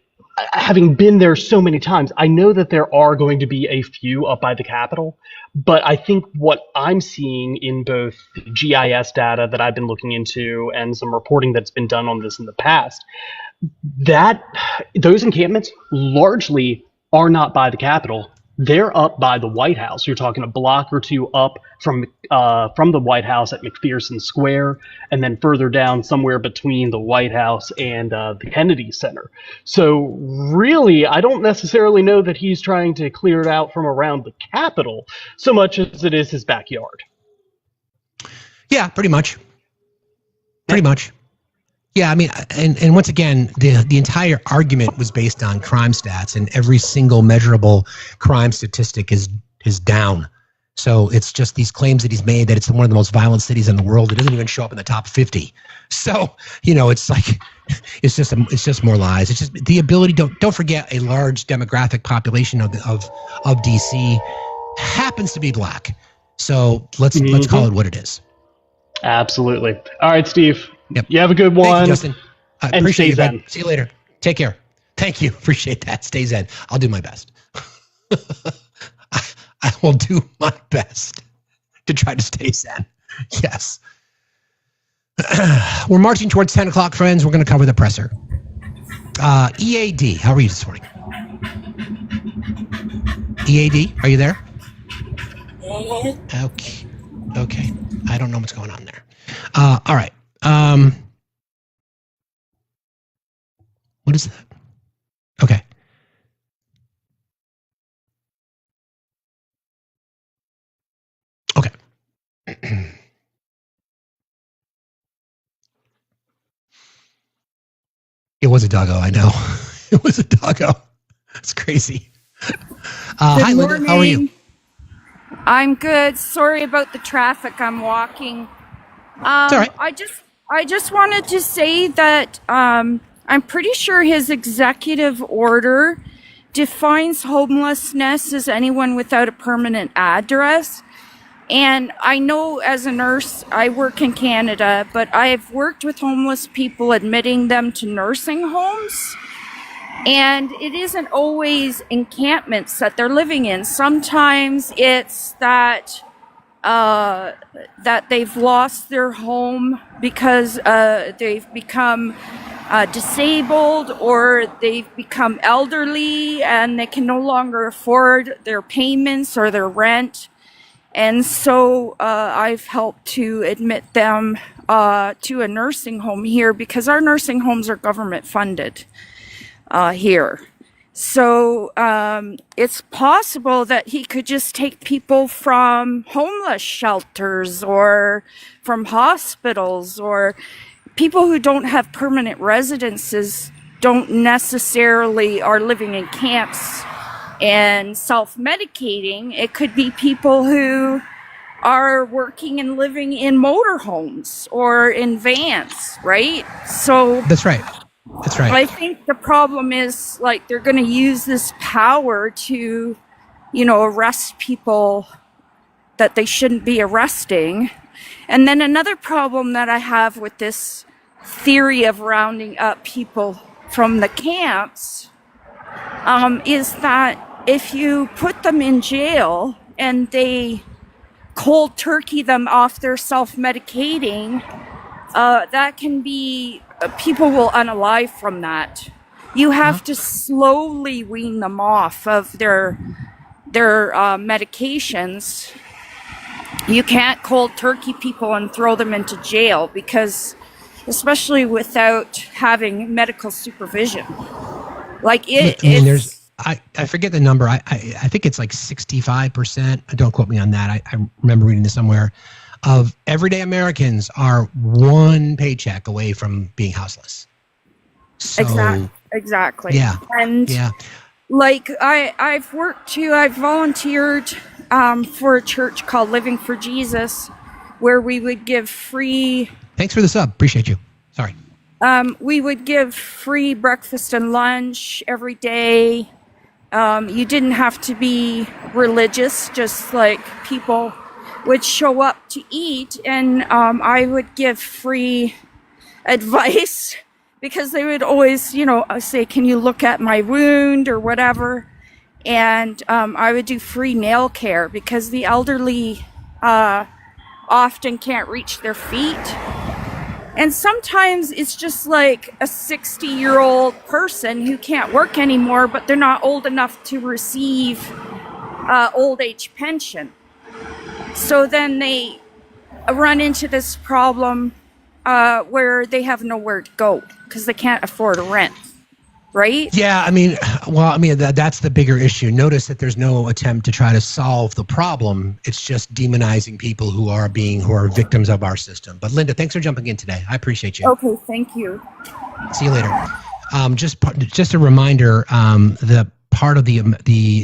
[SPEAKER 15] having been there so many times, I know that there are going to be a few up by the Capitol, but I think what I'm seeing in both GIS data that I've been looking into and some reporting that's been done on this in the past, that those encampments largely are not by the Capitol. They're up by the White House. You're talking a block or two up from the White House at McPherson Square, and then further down somewhere between the White House and the Kennedy Center. So really, I don't necessarily know that he's trying to clear it out from around the Capitol so much as it is his backyard.
[SPEAKER 1] Yeah, pretty much. Pretty much. Yeah, I mean, and once again, the entire argument was based on crime stats, and every single measurable crime statistic is down. So it's just these claims that he's made that it's one of the most violent cities in the world. It doesn't even show up in the top 50. So, it's like, it's just more lies. It's just the ability. Don't forget, a large demographic population of DC happens to be black. So let's call it what it is.
[SPEAKER 15] Absolutely. All right, Steve.
[SPEAKER 1] Yep.
[SPEAKER 15] You have a good one.
[SPEAKER 1] Thank you, Justin. I appreciate you,
[SPEAKER 15] zen.
[SPEAKER 1] See you later. Take care. Thank you. Appreciate that. Stay zen. I'll do my best. I will do my best to try to stay zen. Yes. We're marching towards 10 o'clock, friends. We're going to cover the presser. EAD, how are you this morning? EAD, are you there?
[SPEAKER 12] Mhm.
[SPEAKER 1] Okay. I don't know what's going on there. All right. What is that? Okay. Okay. It was a doggo, I know. It was a doggo. It's crazy. Hi, Linda. How are you?
[SPEAKER 16] I'm good. Sorry about the traffic. I'm walking.
[SPEAKER 1] It's all right.
[SPEAKER 16] I just wanted to say that I'm pretty sure his executive order defines homelessness as anyone without a permanent address. And I know as a nurse, I work in Canada, but I've worked with homeless people admitting them to nursing homes. And it isn't always encampments that they're living in. Sometimes it's that they've lost their home because they've become disabled, or they've become elderly and they can no longer afford their payments or their rent. And so I've helped to admit them to a nursing home here, because our nursing homes are government funded here. So it's possible that he could just take people from homeless shelters or from hospitals, or people who don't have permanent residences don't necessarily are living in camps and self-medicating. It could be people who are working and living in motorhomes or in vans, right? So
[SPEAKER 1] That's right. That's right.
[SPEAKER 16] I think the problem is, like, they're going to use this power to, arrest people that they shouldn't be arresting. And then another problem that I have with this theory of rounding up people from the camps is that if you put them in jail and they cold turkey them off their self-medicating, that can be, people will unalive from that. You have to slowly wean them off of their medications. You can't cold turkey people and throw them into jail, because, especially without having medical supervision, like
[SPEAKER 1] I forget the number. I think it's like 65%. Don't quote me on that. I remember reading this somewhere. Of everyday Americans are one paycheck away from being houseless. So,
[SPEAKER 16] exactly.
[SPEAKER 1] Yeah.
[SPEAKER 16] And like I've volunteered for a church called Living for Jesus, where we would give free.
[SPEAKER 1] Thanks for the sub. Appreciate you. Sorry.
[SPEAKER 16] We would give free breakfast and lunch every day. You didn't have to be religious, just like people would show up to eat, and I would give free advice, because they would always, say, can you look at my wound or whatever? And I would do free nail care, because the elderly often can't reach their feet. And sometimes it's just like a 60-year-old person who can't work anymore, but they're not old enough to receive old age pension. So then they run into this problem where they have nowhere to go because they can't afford a rent, right?
[SPEAKER 1] Yeah, that's the bigger issue. Notice that there's no attempt to try to solve the problem. It's just demonizing people who are victims of our system. But Linda, thanks for jumping in today. I appreciate you.
[SPEAKER 16] Okay, thank you.
[SPEAKER 1] See you later. Just a reminder, the part of the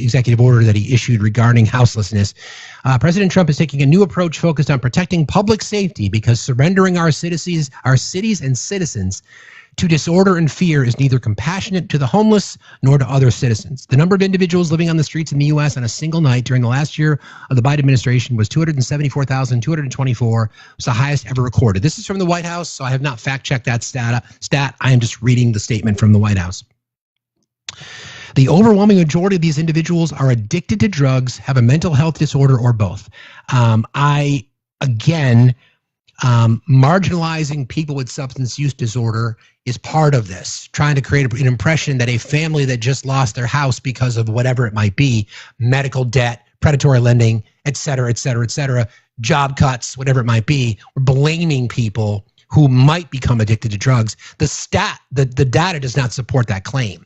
[SPEAKER 1] executive order that he issued regarding houselessness, President Trump is taking a new approach focused on protecting public safety, because surrendering our cities and citizens to disorder and fear is neither compassionate to the homeless nor to other citizens. The number of individuals living on the streets in the U.S. on a single night during the last year of the Biden administration was 274,224. It's the highest ever recorded. This is from the White House, so I have not fact-checked that stat. I am just reading the statement from the White House. The overwhelming majority of these individuals are addicted to drugs, have a mental health disorder, or both. Marginalizing people with substance use disorder is part of this, trying to create an impression that a family that just lost their house because of whatever it might be, medical debt, predatory lending, et cetera, job cuts, whatever it might be, we're blaming people who might become addicted to drugs. The data does not support that claim.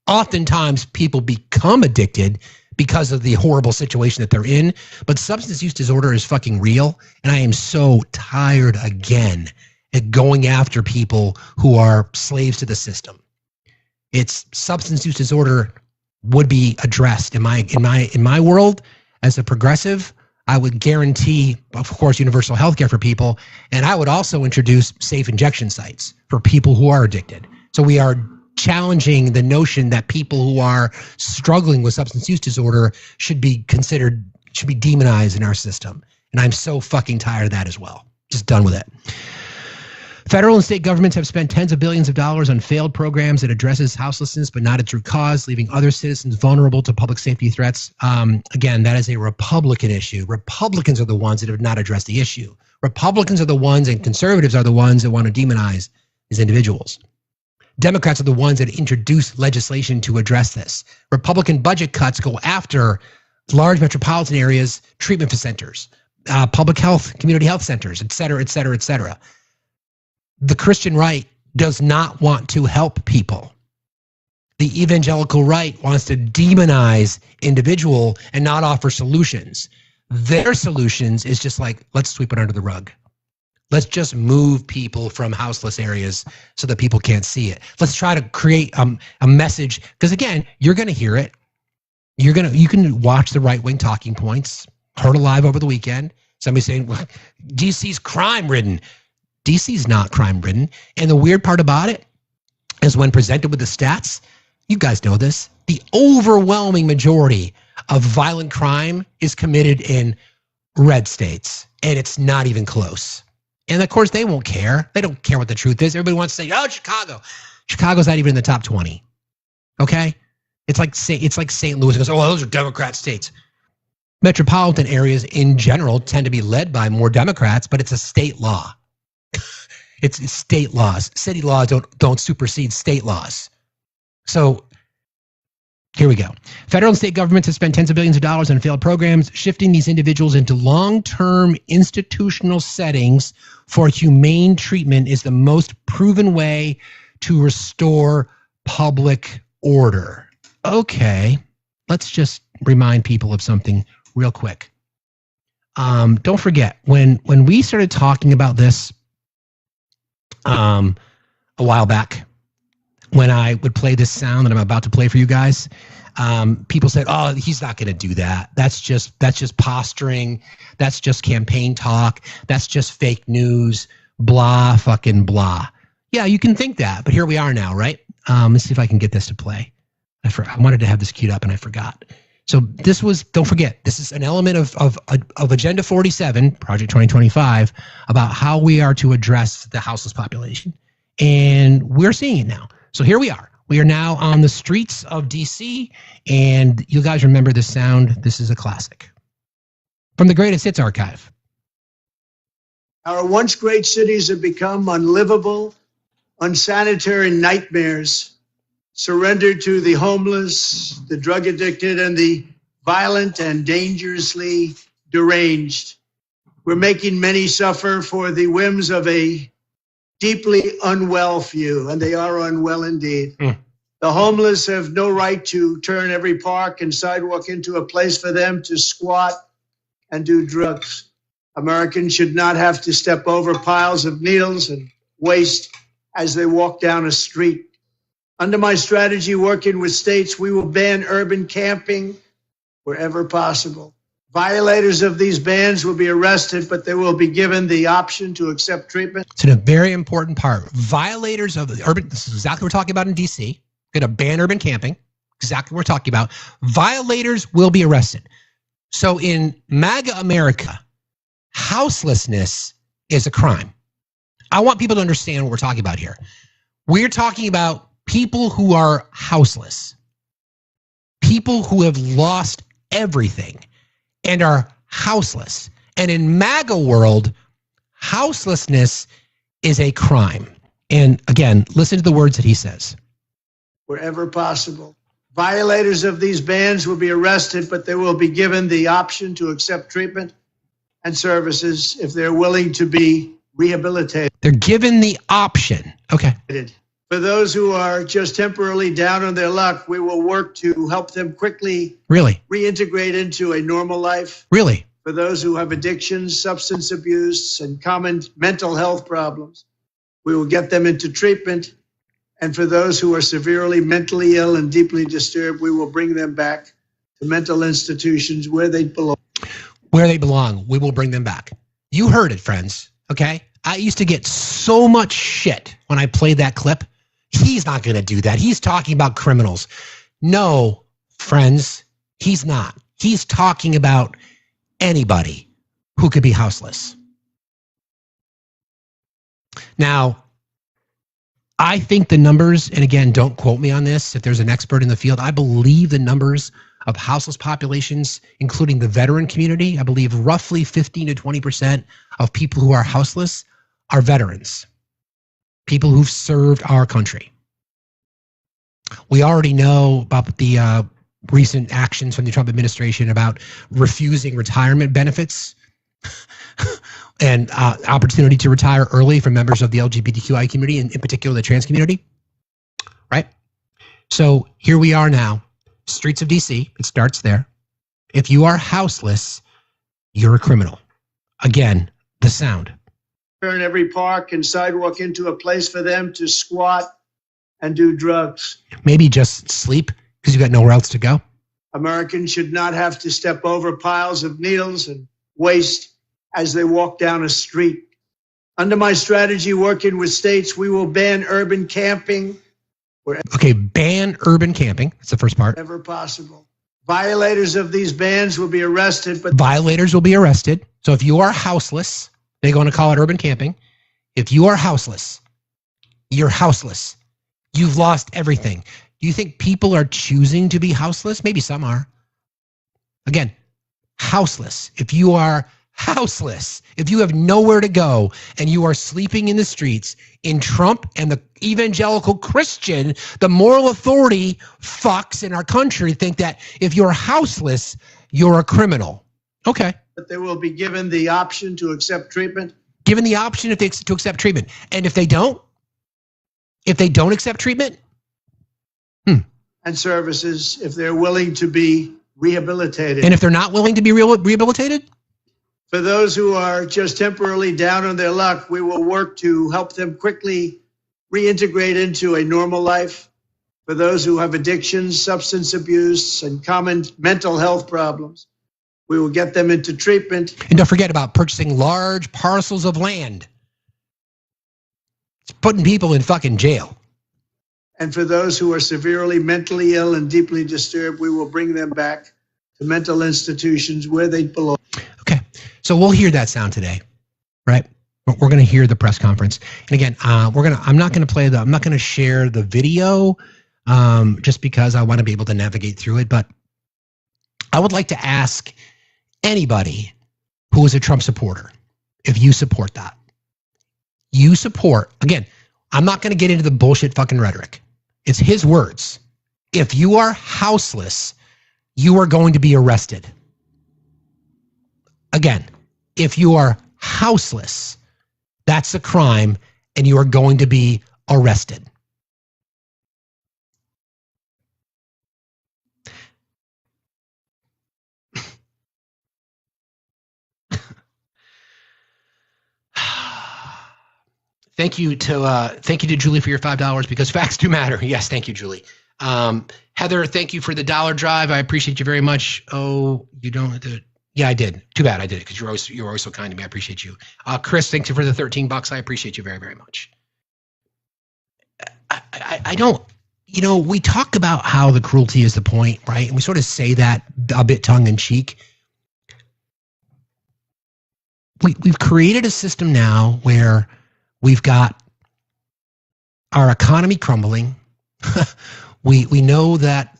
[SPEAKER 1] Oftentimes, people become addicted because of the horrible situation that they're in, but substance use disorder is fucking real, and I am so tired again at going after people who are slaves to the system. It's substance use disorder would be addressed in my world as a progressive. I would guarantee, of course, universal health care for people, and I would also introduce safe injection sites for people who are addicted. So we are challenging the notion that people who are struggling with substance use disorder should be demonized in our system. And I'm so fucking tired of that as well. Just done with it. Federal and state governments have spent tens of billions of dollars on failed programs that addresses houselessness, but not its root cause, leaving other citizens vulnerable to public safety threats. Again, that is a Republican issue. Republicans are the ones that have not addressed the issue. Republicans are the ones, and conservatives are the ones that want to demonize these individuals. Democrats are the ones that introduce legislation to address this. Republican budget cuts go after large metropolitan areas, treatment centers, public health, community health centers, et cetera. The Christian right does not want to help people. The evangelical right wants to demonize individual and not offer solutions. Their solutions is just like, let's sweep it under the rug. Let's just move people from houseless areas so that people can't see it. Let's try to create a message, because again, you're going to hear it. You can watch the right-wing talking points, heard alive over the weekend. Somebody saying, well, DC's crime-ridden. DC's not crime-ridden. And the weird part about it is when presented with the stats, you guys know this, the overwhelming majority of violent crime is committed in red states, and it's not even close. And of course, they won't care. They don't care what the truth is. Everybody wants to say, oh, Chicago. Chicago's not even in the top 20. Okay? It's like St. Louis. It goes, oh, well, those are Democrat states. Metropolitan areas in general tend to be led by more Democrats, but it's a state law. It's state laws. City laws don't supersede state laws. So here we go. Federal and state governments have spent tens of billions of dollars on failed programs, shifting these individuals into long-term institutional settings for humane treatment is the most proven way to restore public order. Okay, let's just remind people of something real quick. Don't forget, when we started talking about this a while back, when I would play this sound that I'm about to play for you guys, people said, oh, he's not going to do that. That's just posturing. That's just campaign talk. That's just fake news, blah, fucking blah. Yeah, you can think that, but here we are now, right? Let's see if I can get this to play. I wanted to have this queued up and I forgot. So this was, don't forget, this is an element of Agenda 47, Project 2025, about how we are to address the houseless population. And we're seeing it now. So here we are. We are now on the streets of DC, and you guys remember this sound. This is a classic from the Greatest Hits Archive.
[SPEAKER 4] Our once great cities have become unlivable, unsanitary nightmares, surrendered to the homeless, the drug addicted, and the violent and dangerously deranged. We're making many suffer for the whims of a deeply unwell few, and they are unwell indeed. The homeless have no right to turn every park and sidewalk into a place for them to squat and do drugs. Americans should not have to step over piles of needles and waste as they walk down a street. Under my strategy, working with states, we will ban urban camping wherever possible. Violators of these bans will be arrested, but they will be given the option to accept treatment.
[SPEAKER 1] It's a very important part. Violators of the urban, this is exactly what we're talking about in DC. Going to ban urban camping. Exactly what we're talking about. Violators will be arrested. So in MAGA America, houselessness is a crime. I want people to understand what we're talking about here. We're talking about people who are houseless, people who have lost everything and are houseless. And in MAGA world, houselessness is a crime. And again, listen to the words that he says.
[SPEAKER 4] Wherever possible. Violators of these bans will be arrested, but they will be given the option to accept treatment and services if they're willing to be rehabilitated.
[SPEAKER 1] They're given the option. Okay.
[SPEAKER 4] For those who are just temporarily down on their luck, we will work to help them quickly reintegrate into a normal life.
[SPEAKER 1] Really?
[SPEAKER 4] For those who have addictions, substance abuse, and common mental health problems, we will get them into treatment. And for those who are severely mentally ill and deeply disturbed, we will bring them back to mental institutions where they belong.
[SPEAKER 1] Where they belong. We will bring them back. You heard it, friends. Okay? I used to get so much shit when I played that clip. He's not going to do that. He's talking about criminals. No, friends, he's not. He's talking about anybody who could be houseless. Now, I think the numbers, and again, don't quote me on this, if there's an expert in the field, I believe the numbers of houseless populations, including the veteran community, I believe roughly 15 to 20% of people who are houseless are veterans, people who've served our country. We already know about the recent actions from the Trump administration about refusing retirement benefits and opportunity to retire early for members of the LGBTQI community, and in particular the trans community, right? So here we are now, streets of DC, it starts there. If you are houseless, you're a criminal. Again, the sound.
[SPEAKER 4] Turn every park and sidewalk into a place for them to squat and do drugs.
[SPEAKER 1] Maybe just sleep because you got nowhere else to go.
[SPEAKER 4] Americans should not have to step over piles of needles and waste as they walk down a street. Under my strategy, working with states, we will ban urban camping.
[SPEAKER 1] Okay, ban urban camping. That's the first part.
[SPEAKER 4] Wherever possible. Violators of these bans will be arrested. But
[SPEAKER 1] violators will be arrested. So if you are houseless, they're going to call it urban camping. If you are houseless, you're houseless. You've lost everything. Do you think people are choosing to be houseless? Maybe some are. Again, houseless. If you are houseless, if you have nowhere to go and you are sleeping in the streets, in Trump and the evangelical Christian, the moral authority fucks in our country think that if you're houseless, you're a criminal. Okay.
[SPEAKER 4] But they will be given the option to accept treatment.
[SPEAKER 1] Given the option to accept treatment. And if they don't accept treatment,
[SPEAKER 4] and services if they're willing to be rehabilitated.
[SPEAKER 1] And if they're not willing to be rehabilitated?
[SPEAKER 4] For those who are just temporarily down on their luck, we will work to help them quickly reintegrate into a normal life. For those who have addictions, substance abuse, and common mental health problems, we will get them into treatment.
[SPEAKER 1] And don't forget about purchasing large parcels of land. It's putting people in fucking jail.
[SPEAKER 4] And for those who are severely mentally ill and deeply disturbed, we will bring them back to mental institutions where they belong.
[SPEAKER 1] Okay, so we'll hear that sound today, right? We're going to hear the press conference. And again, I'm not going to share the video just because I want to be able to navigate through it. But I would like to ask anybody who is a Trump supporter, if you support that. You support, again, I'm not going to get into the bullshit fucking rhetoric. It's his words. If you are houseless, you are going to be arrested. Again, if you are houseless, that's a crime and you are going to be arrested. Thank you to Julie for your $5 because facts do matter. Yes, thank you, Julie. Heather, thank you for the $1 drive. I appreciate you very much. Oh, you don't do it. Yeah, I did. Too bad I did it because you're always so kind to me. I appreciate you. Chris, thank you for the $13. I appreciate you very, very much. I don't, we talk about how the cruelty is the point, right? And we sort of say that a bit tongue in cheek. We've created a system now where we've got our economy crumbling. We know that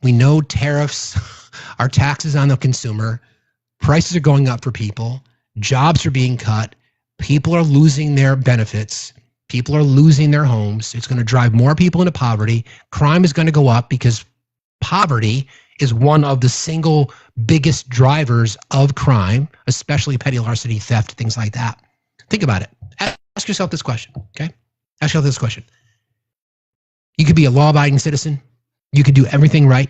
[SPEAKER 1] we know tariffs are taxes on the consumer. Prices are going up for people. Jobs are being cut. People are losing their benefits. People are losing their homes. It's going to drive more people into poverty. Crime is going to go up because poverty is one of the single biggest drivers of crime, especially petty larceny, theft, things like that. Think about it. Ask yourself this question, okay? Ask yourself this question. You could be a law-abiding citizen. You could do everything right.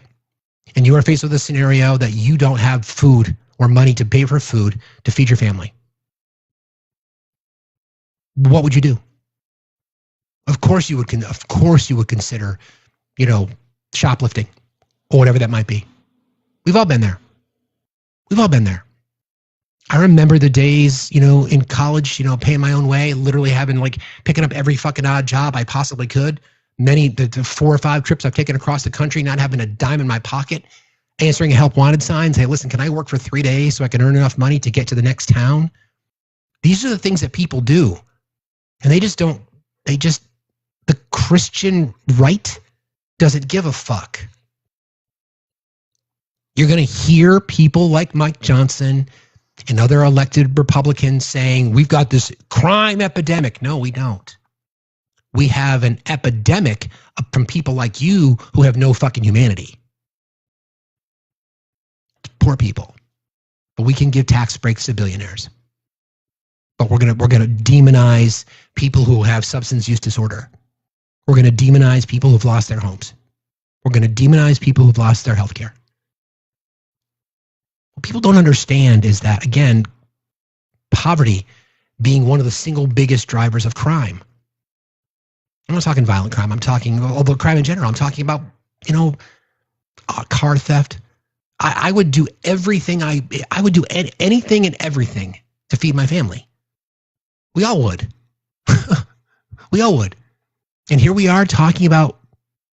[SPEAKER 1] And you are faced with a scenario that you don't have food or money to pay for food to feed your family. What would you do? Of course you would consider, shoplifting or whatever that might be. We've all been there. We've all been there. I remember the days, in college, paying my own way, literally picking up every fucking odd job I possibly could. The 4 or 5 trips I've taken across the country, not having a dime in my pocket, answering a help wanted sign, say, listen, can I work for 3 days so I can earn enough money to get to the next town? These are the things that people do. And the Christian right doesn't give a fuck. You're going to hear people like Mike Johnson and other elected Republicans saying, we've got this crime epidemic. No, we don't. We have an epidemic from people like you who have no fucking humanity. Poor people. But we can give tax breaks to billionaires. But we're gonna demonize people who have substance use disorder. We're gonna demonize people who've lost their homes. We're gonna demonize people who've lost their health care. What people don't understand is that, again, poverty being one of the single biggest drivers of crime. I'm not talking violent crime. I'm talking about crime in general. I'm talking about, car theft. I would do everything. I would do anything and everything to feed my family. We all would. We all would. And here we are talking about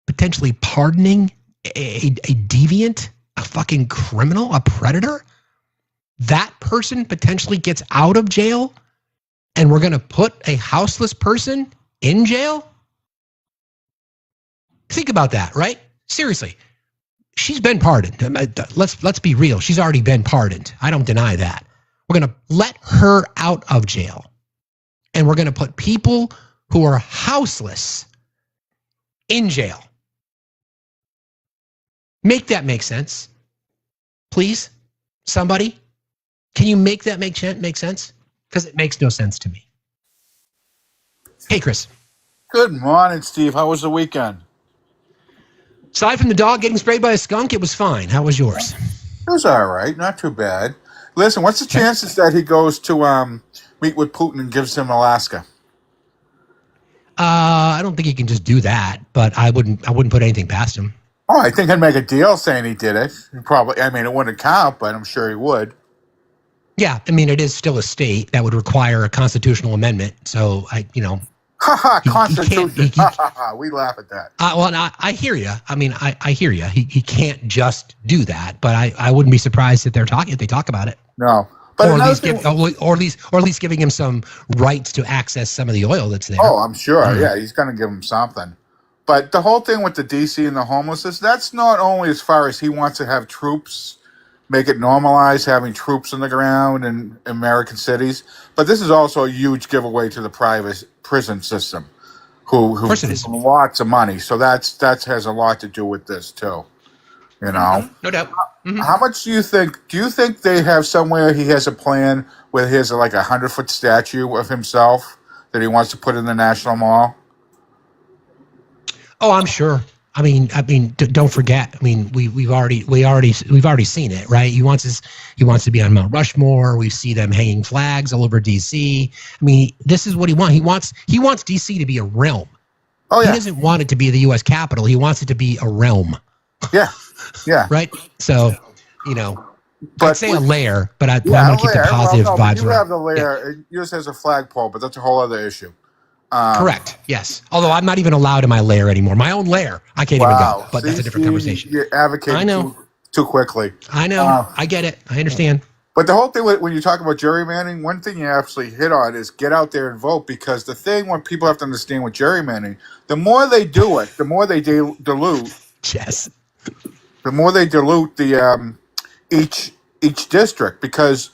[SPEAKER 1] potentially pardoning a deviant, a fucking criminal, a predator. That person potentially gets out of jail and we're going to put a houseless person in jail? Think about that, right? Seriously. She's been pardoned. Let's be real. She's already been pardoned. I don't deny that. We're going to let her out of jail. And we're going to put people who are houseless in jail. Make that make sense. Please, somebody, can you make that make sense? Because it makes no sense to me. Hey, Chris.
[SPEAKER 17] Good morning, Steve. How was the weekend?
[SPEAKER 1] Aside from the dog getting sprayed by a skunk, it was fine. How was yours?
[SPEAKER 17] It was all right. Not too bad. Listen, what's the chances that he goes to meet with Putin and gives him Alaska?
[SPEAKER 1] I don't think he can just do that, but I wouldn't put anything past him.
[SPEAKER 17] Oh, I think he'd make a deal saying he did it. It wouldn't count, but I'm sure he would.
[SPEAKER 1] Yeah, it is still a state that would require a constitutional amendment. So
[SPEAKER 17] Constitution. We laugh at that.
[SPEAKER 1] I hear you. I hear you. He can't just do that, but I wouldn't be surprised if they talk about it.
[SPEAKER 17] No,
[SPEAKER 1] but or at least giving him some rights to access some of the oil that's there.
[SPEAKER 17] Oh, I'm sure. Yeah, he's going to give him something. But the whole thing with the DC and the homelessness, that's not only as far as he wants to have troops, make it normalize having troops on the ground in American cities, but this is also a huge giveaway to the private prison system, who lots of money. So that has a lot to do with this too. No
[SPEAKER 1] doubt. Mm-hmm.
[SPEAKER 17] How much do you think? Do you think they have somewhere he has a plan where he has like a 100-foot statue of himself that he wants to put in the National Mall?
[SPEAKER 1] Oh, I'm sure. Don't forget. We've already seen it, right? He wants to be on Mount Rushmore. We see them hanging flags all over DC. This is what he wants. He wants DC to be a realm. Oh yeah. He doesn't want it to be the U.S. Capitol. He wants it to be a realm.
[SPEAKER 17] Yeah. Yeah.
[SPEAKER 1] Right. So, I'd say a lair, but I'm going to keep the positive vibes.
[SPEAKER 17] You have the lair. Yeah. Yours has a flagpole, but that's a whole other issue.
[SPEAKER 1] Correct. Yes. Although I'm not even allowed in my lair anymore. My own lair, I can't even go. But that's a different conversation.
[SPEAKER 17] You're advocating too quickly.
[SPEAKER 1] I know. I get it. I understand.
[SPEAKER 17] But the whole thing when you talk about gerrymandering, one thing you absolutely hit on is get out there and vote, because the thing what people have to understand with gerrymandering, the more they do it, the more they dilute.
[SPEAKER 1] Yes.
[SPEAKER 17] The more they dilute the each district, because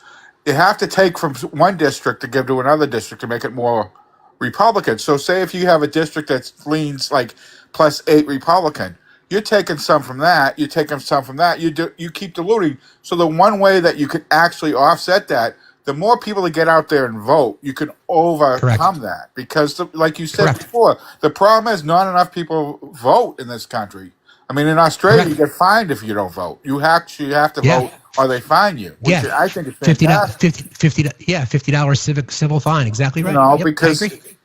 [SPEAKER 17] you have to take from one district to give to another district to make it more Republican. So say if you have a district that leans like +8 Republican, you're taking some from that, you're taking some from that, you keep diluting. So the one way that you can actually offset that, the more people that get out there and vote, you can overcome that. Because like you said before, the problem is not enough people vote in this country. I mean, in Australia, you get fined if you don't vote. You actually have to vote, or they fine you. Which I think is fantastic.
[SPEAKER 1] $50 civil fine. Exactly right.
[SPEAKER 17] You know,
[SPEAKER 1] Yep,
[SPEAKER 17] because
[SPEAKER 1] I agree.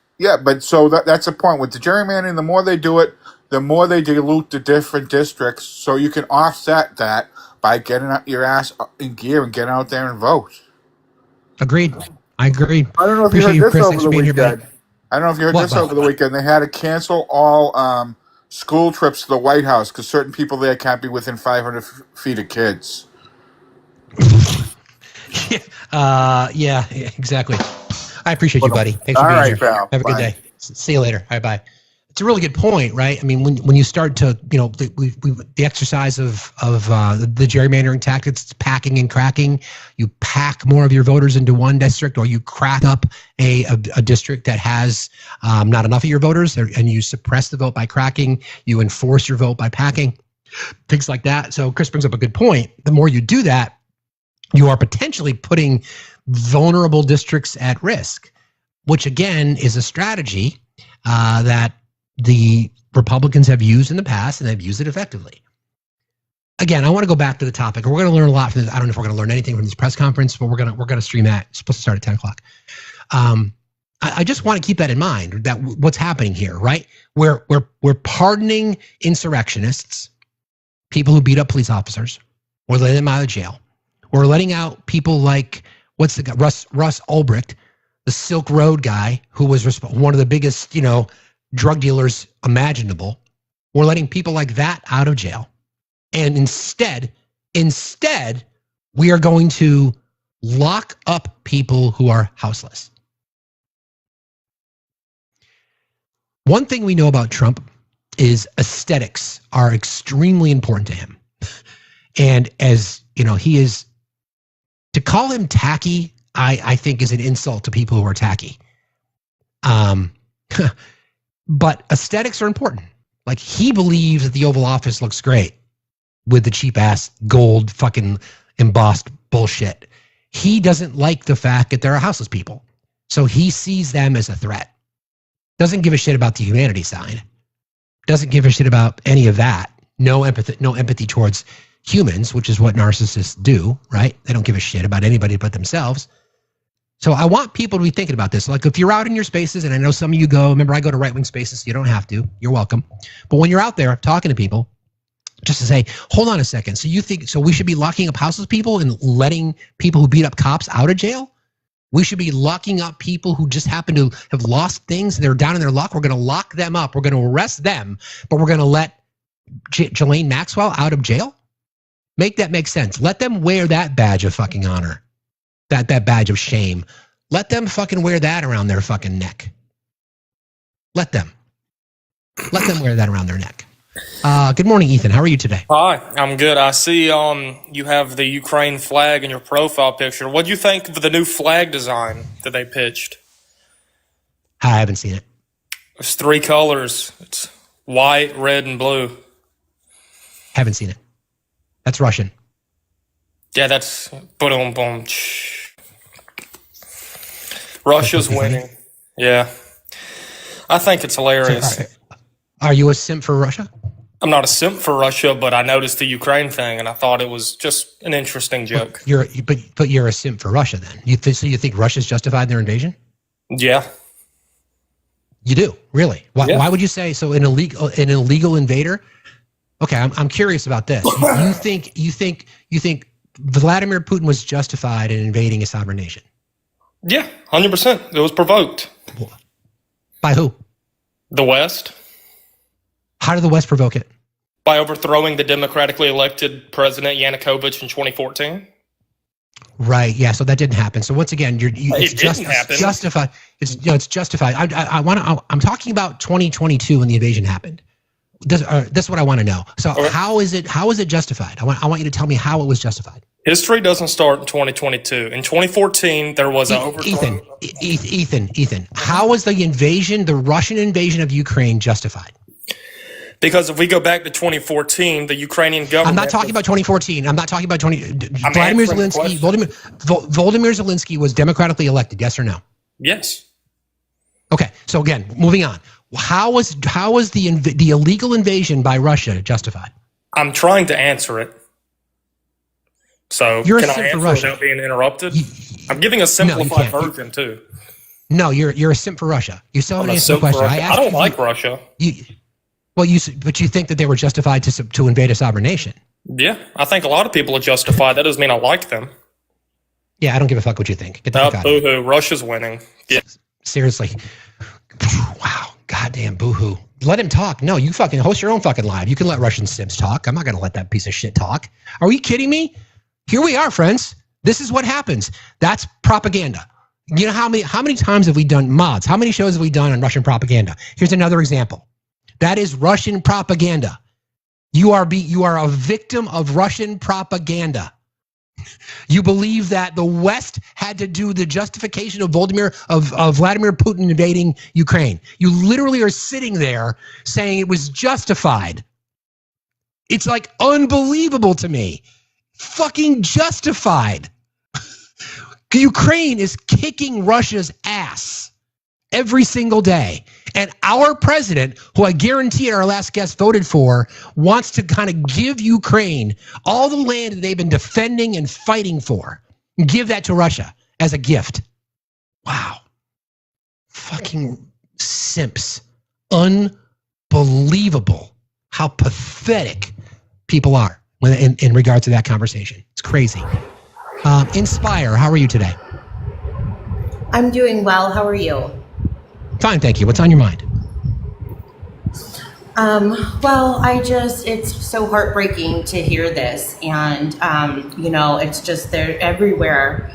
[SPEAKER 17] but so that's the point with the gerrymandering. The more they do it, the more they dilute the different districts. So you can offset that by getting your ass in gear and getting out there and vote.
[SPEAKER 1] Agreed. I agree.
[SPEAKER 17] I don't know if
[SPEAKER 1] Appreciate
[SPEAKER 17] you heard
[SPEAKER 1] Chris.
[SPEAKER 17] this
[SPEAKER 1] Thanks
[SPEAKER 17] over
[SPEAKER 1] for
[SPEAKER 17] the
[SPEAKER 1] being here,
[SPEAKER 17] weekend.
[SPEAKER 1] buddy.
[SPEAKER 17] I don't know if you heard this over the weekend. They had to cancel all school trips to the White House because certain people there can't be within 500 feet of kids.
[SPEAKER 1] Yeah, exactly. I appreciate you, buddy. Thanks for being here.
[SPEAKER 17] Pal.
[SPEAKER 1] Have a good day. See you later. All right, bye. It's a really good point, right? I mean, when you start to, the exercise of the gerrymandering tactics, packing and cracking, you pack more of your voters into one district, or you crack up a district that has not enough of your voters, and you suppress the vote by cracking, you enforce your vote by packing, things like that. So Chris brings up a good point. The more you do that, you are potentially putting vulnerable districts at risk, which again is a strategy that the Republicans have used in the past, and they've used it effectively. Again, I want to go back to the topic. We're going to learn a lot from this. I don't know if we're going to learn anything from this press conference, but we're going to stream that. It's supposed to start at 10 o'clock. I just want to keep that in mind, that what's happening here, right? We're pardoning insurrectionists, people who beat up police officers. We're letting them out of jail. We're letting out people like, what's the guy, Russ Ulbricht, the Silk Road guy, who was one of the biggest, drug dealers imaginable. We're letting people like that out of jail. And instead, we are going to lock up people who are houseless. One thing we know about Trump is aesthetics are extremely important to him. And as he is, to call him tacky, I think is an insult to people who are tacky. But aesthetics are important. Like, he believes that the Oval Office looks great with the cheap ass gold fucking embossed bullshit. He doesn't like the fact that there are houseless people. So he sees them as a threat. Doesn't give a shit about the humanity side. Doesn't give a shit about any of that. No empathy towards humans, which is what narcissists do, right? They don't give a shit about anybody but themselves. So I want people to be thinking about this. Like, if you're out in your spaces, and I know some of you go, remember, I go to right-wing spaces, so you don't have to. You're welcome. But when you're out there talking to people, just to say, hold on a second. So you think, so we should be locking up houseless people and letting people who beat up cops out of jail? We should be locking up people who just happen to have lost things. They're down in their luck. We're going to lock them up. We're going to arrest them, but we're going to let Ghislaine Maxwell out of jail? Make that make sense. Let them wear that badge of fucking honor. That badge of shame. Let them fucking wear that around their fucking neck. Let them wear that around their neck. Good morning, Ethan. How are you today?
[SPEAKER 18] Hi, I'm good. I see you have the Ukraine flag in your profile picture. What do you think of the new flag design that they pitched?
[SPEAKER 1] I haven't seen it.
[SPEAKER 18] It's 3 colors. It's white, red, and blue.
[SPEAKER 1] Haven't seen it. That's Russian.
[SPEAKER 18] Yeah, that's boom, boom. Russia's winning. Yeah. I think it's hilarious.
[SPEAKER 1] So, are you a simp for Russia?
[SPEAKER 18] I'm not a simp for Russia, but I noticed the Ukraine thing, and I thought it was just an interesting joke.
[SPEAKER 1] But you're a simp for Russia then? So you think Russia's justified in their invasion?
[SPEAKER 18] Yeah.
[SPEAKER 1] You do? Really?
[SPEAKER 18] Yeah.
[SPEAKER 1] Why would you say so? An illegal invader? Okay, I'm curious about this. You think Vladimir Putin was justified in invading a sovereign nation?
[SPEAKER 18] Yeah, 100%. It was provoked.
[SPEAKER 1] By who?
[SPEAKER 18] The West.
[SPEAKER 1] How did the West provoke it?
[SPEAKER 18] By overthrowing the democratically elected President Yanukovych in 2014.
[SPEAKER 1] Right. Yeah. So that didn't happen. So once again, it's justified. It's justified. I'm talking about 2022 when the invasion happened. This is what I want to know. So how is it justified? I want you to tell me how it was justified.
[SPEAKER 18] History doesn't start in 2022. In 2014, there was an overthrow.
[SPEAKER 1] Ethan, how was the Russian invasion of Ukraine justified?
[SPEAKER 18] Because if we go back to 2014, the Ukrainian government.
[SPEAKER 1] I'm not talking about 2014. I'm not talking about Vladimir Zelensky was democratically elected. Yes or no?
[SPEAKER 18] Yes.
[SPEAKER 1] Okay. So again, moving on. How was the illegal invasion by Russia justified?
[SPEAKER 18] I'm trying to answer it. So
[SPEAKER 1] You're
[SPEAKER 18] can
[SPEAKER 1] a
[SPEAKER 18] I
[SPEAKER 1] simp for
[SPEAKER 18] answer
[SPEAKER 1] Russia.
[SPEAKER 18] without being interrupted? I'm giving a simplified version too.
[SPEAKER 1] No, you're a simp for Russia. You still haven't answered the question.
[SPEAKER 18] I don't like Russia.
[SPEAKER 1] But you think that they were justified to invade a sovereign nation?
[SPEAKER 18] Yeah, I think a lot of people are justified. That doesn't mean I like them.
[SPEAKER 1] Yeah, I don't give a fuck what you think. Get the fuck out of here.
[SPEAKER 18] Boo-hoo. Russia's winning. Yeah.
[SPEAKER 1] Seriously. Wow. Goddamn boo-hoo. Let him talk. No, you fucking host your own fucking live. You can let Russian simps talk. I'm not going to let that piece of shit talk. Are you kidding me? Here we are, friends. This is what happens. That's propaganda. You know how many times have we done mods? How many shows have we done on Russian propaganda? Here's another example. That is Russian propaganda. You are a victim of Russian propaganda. You believe that the West had to do the justification of Vladimir Putin invading Ukraine. You literally are sitting there saying it was justified. It's like unbelievable to me. Fucking justified. Ukraine is kicking Russia's ass every single day. And our president, who I guarantee our last guest voted for, wants to kind of give Ukraine all the land that they've been defending and fighting for. And give that to Russia as a gift. Wow. Fucking simps. Unbelievable how pathetic people are in regards to that conversation. It's crazy. Inspire, how are you today?
[SPEAKER 19] I'm doing well. How are you?
[SPEAKER 1] Fine, thank you. What's on your mind?
[SPEAKER 19] Well, it's so heartbreaking to hear this. And, it's just they're everywhere.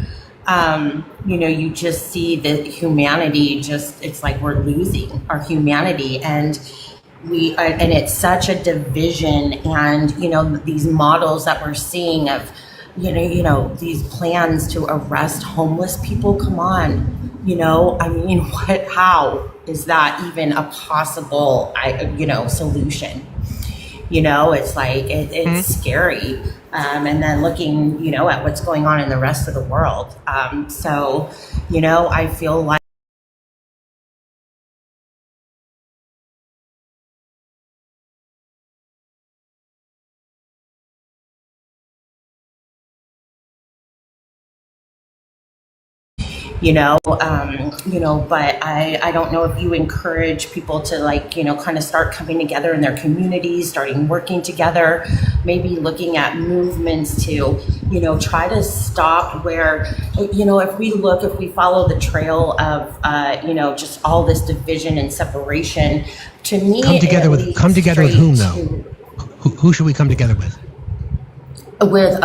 [SPEAKER 19] You just see the humanity it's like we're losing our humanity. And and it's such a division. And, these models that we're seeing of, these plans to arrest homeless people, come on. How is that even a possible, solution? It's like, it's scary. And then looking, at what's going on in the rest of the world. I feel like, but I don't know if you encourage people to kind of start coming together in their communities, starting working together, maybe looking at movements to, try to stop where, if we follow the trail of, just all this division and separation, to me,
[SPEAKER 1] come together with whom though? Who should we come together with?
[SPEAKER 19] With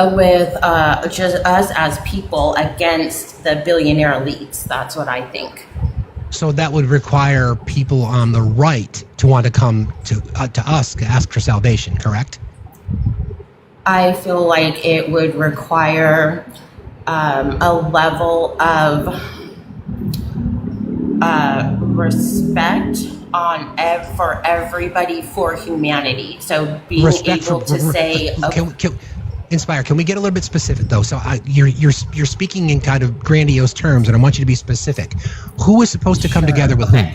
[SPEAKER 19] just us as people against the billionaire elites. That's what I think.
[SPEAKER 1] So that would require people on the right to want to come to us to ask for salvation, correct?
[SPEAKER 19] I feel like it would require a level of respect for everybody, for humanity. So being able to say,
[SPEAKER 1] Inspire, can we get a little bit specific though? So you're speaking in kind of grandiose terms, and I want you to be specific. Who is supposed to come together with whom?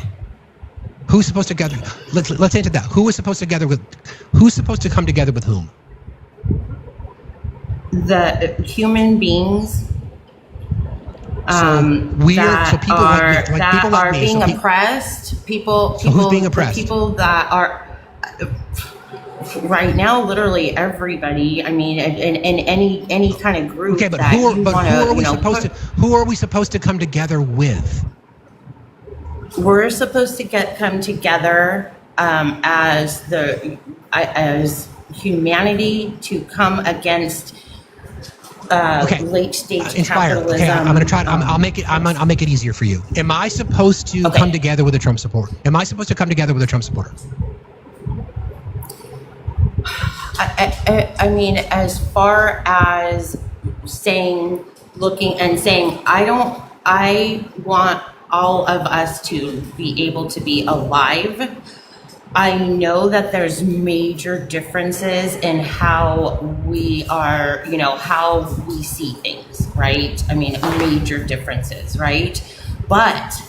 [SPEAKER 1] Who's supposed to gather? Let's answer that. Who's supposed to come together with whom?
[SPEAKER 19] The human beings
[SPEAKER 1] people
[SPEAKER 19] are being oppressed. People
[SPEAKER 1] who's being oppressed?
[SPEAKER 19] People that are right now, literally everybody. I mean, in any kind of group.
[SPEAKER 1] Okay, but
[SPEAKER 19] that
[SPEAKER 1] who are we supposed to come together with?
[SPEAKER 19] We're supposed to come together as humanity to come against late stage
[SPEAKER 1] Inspire.
[SPEAKER 19] capitalism.
[SPEAKER 1] Okay, I'm gonna try. I'll make it easier for you. Am I supposed to come together with a Trump supporter? Am I supposed to come together with a Trump supporter?
[SPEAKER 19] I mean, as far as looking and saying, I want all of us to be able to be alive. I know that there's major differences in how we are, how we see things, right? I mean, major differences, right? But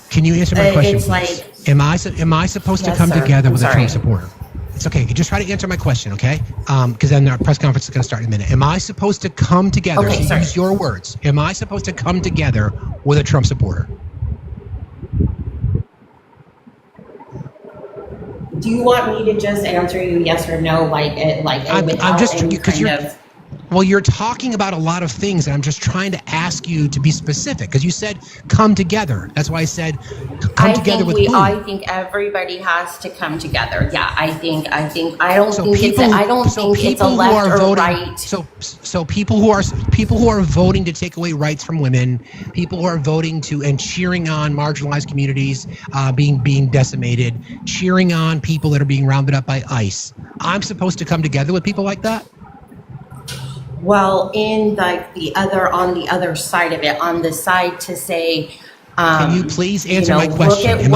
[SPEAKER 1] can you answer my question,
[SPEAKER 19] it's
[SPEAKER 1] please?
[SPEAKER 19] like,
[SPEAKER 1] am I supposed to
[SPEAKER 19] Yes,
[SPEAKER 1] come
[SPEAKER 19] sir.
[SPEAKER 1] together
[SPEAKER 19] I'm
[SPEAKER 1] with a
[SPEAKER 19] sorry.
[SPEAKER 1] Trump supporter? It's okay. You just try to answer my question, okay? Because then our press conference is going to start in a minute. Am I supposed to come together?
[SPEAKER 19] Okay,
[SPEAKER 1] so
[SPEAKER 19] sorry.
[SPEAKER 1] use your words. Am I supposed to come together with a Trump supporter?
[SPEAKER 19] Do you want me to just answer you yes or no,
[SPEAKER 1] I'm just because you're talking about a lot of things, and I'm just trying to ask you to be specific because you said come together. That's why I said come together with whom?
[SPEAKER 19] I think everybody has to come together. Yeah, I don't think it's a left or right.
[SPEAKER 1] So people who are voting to take away rights from women, people who are voting to and cheering on marginalized communities being decimated, cheering on people that are being rounded up by ICE. I'm supposed to come together with people like that?
[SPEAKER 19] Well, on the other side of it, on the side to say,
[SPEAKER 1] can you please answer my question? Am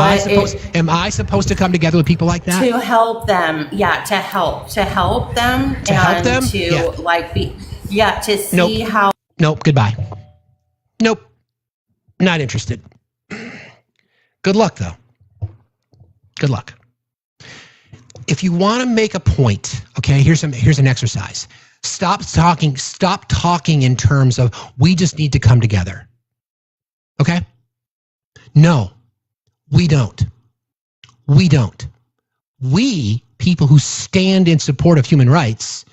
[SPEAKER 1] I supposed to come together with people like that?
[SPEAKER 19] To help them, to help them, to see how.
[SPEAKER 1] Nope. Goodbye. Nope. Not interested. Good luck, though. Good luck. If you want to make a point, okay, here's an exercise. Stop talking in terms of we just need to come together. Okay? No, we don't. We don't. We, people who stand in support of human rights,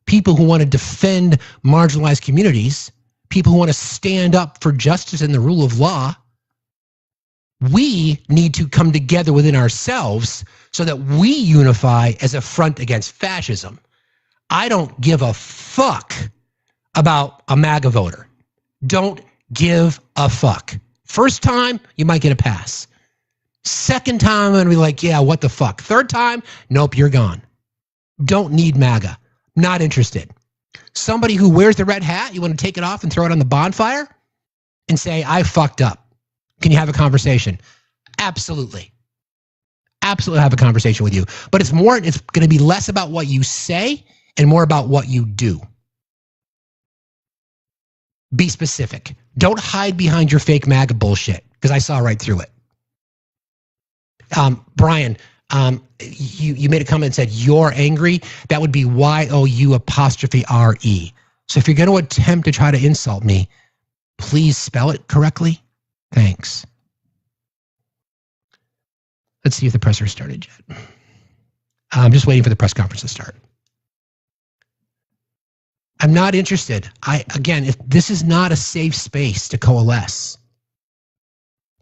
[SPEAKER 1] people who want to defend marginalized communities, people who want to stand up for justice and the rule of law, we need to come together within ourselves so that we unify as a front against fascism. I don't give a fuck about a MAGA voter. Don't give a fuck. First time, you might get a pass. Second time, I'm going to be like, yeah, what the fuck? Third time, nope, you're gone. Don't need MAGA. Not interested. Somebody who wears the red hat, you want to take it off and throw it on the bonfire and say, I fucked up. Can you have a conversation? Absolutely. Absolutely have a conversation with you. But it's going to be less about what you say and more about what you do. Be specific. Don't hide behind your fake MAGA bullshit, because I saw right through it. Brian, you made a comment and said, you're angry. That would be YOU''RE. So if you're going to attempt to try to insult me, please spell it correctly. Thanks. Let's see if the presser started yet. I'm just waiting for the press conference to start. I'm not interested. If this is not a safe space to coalesce.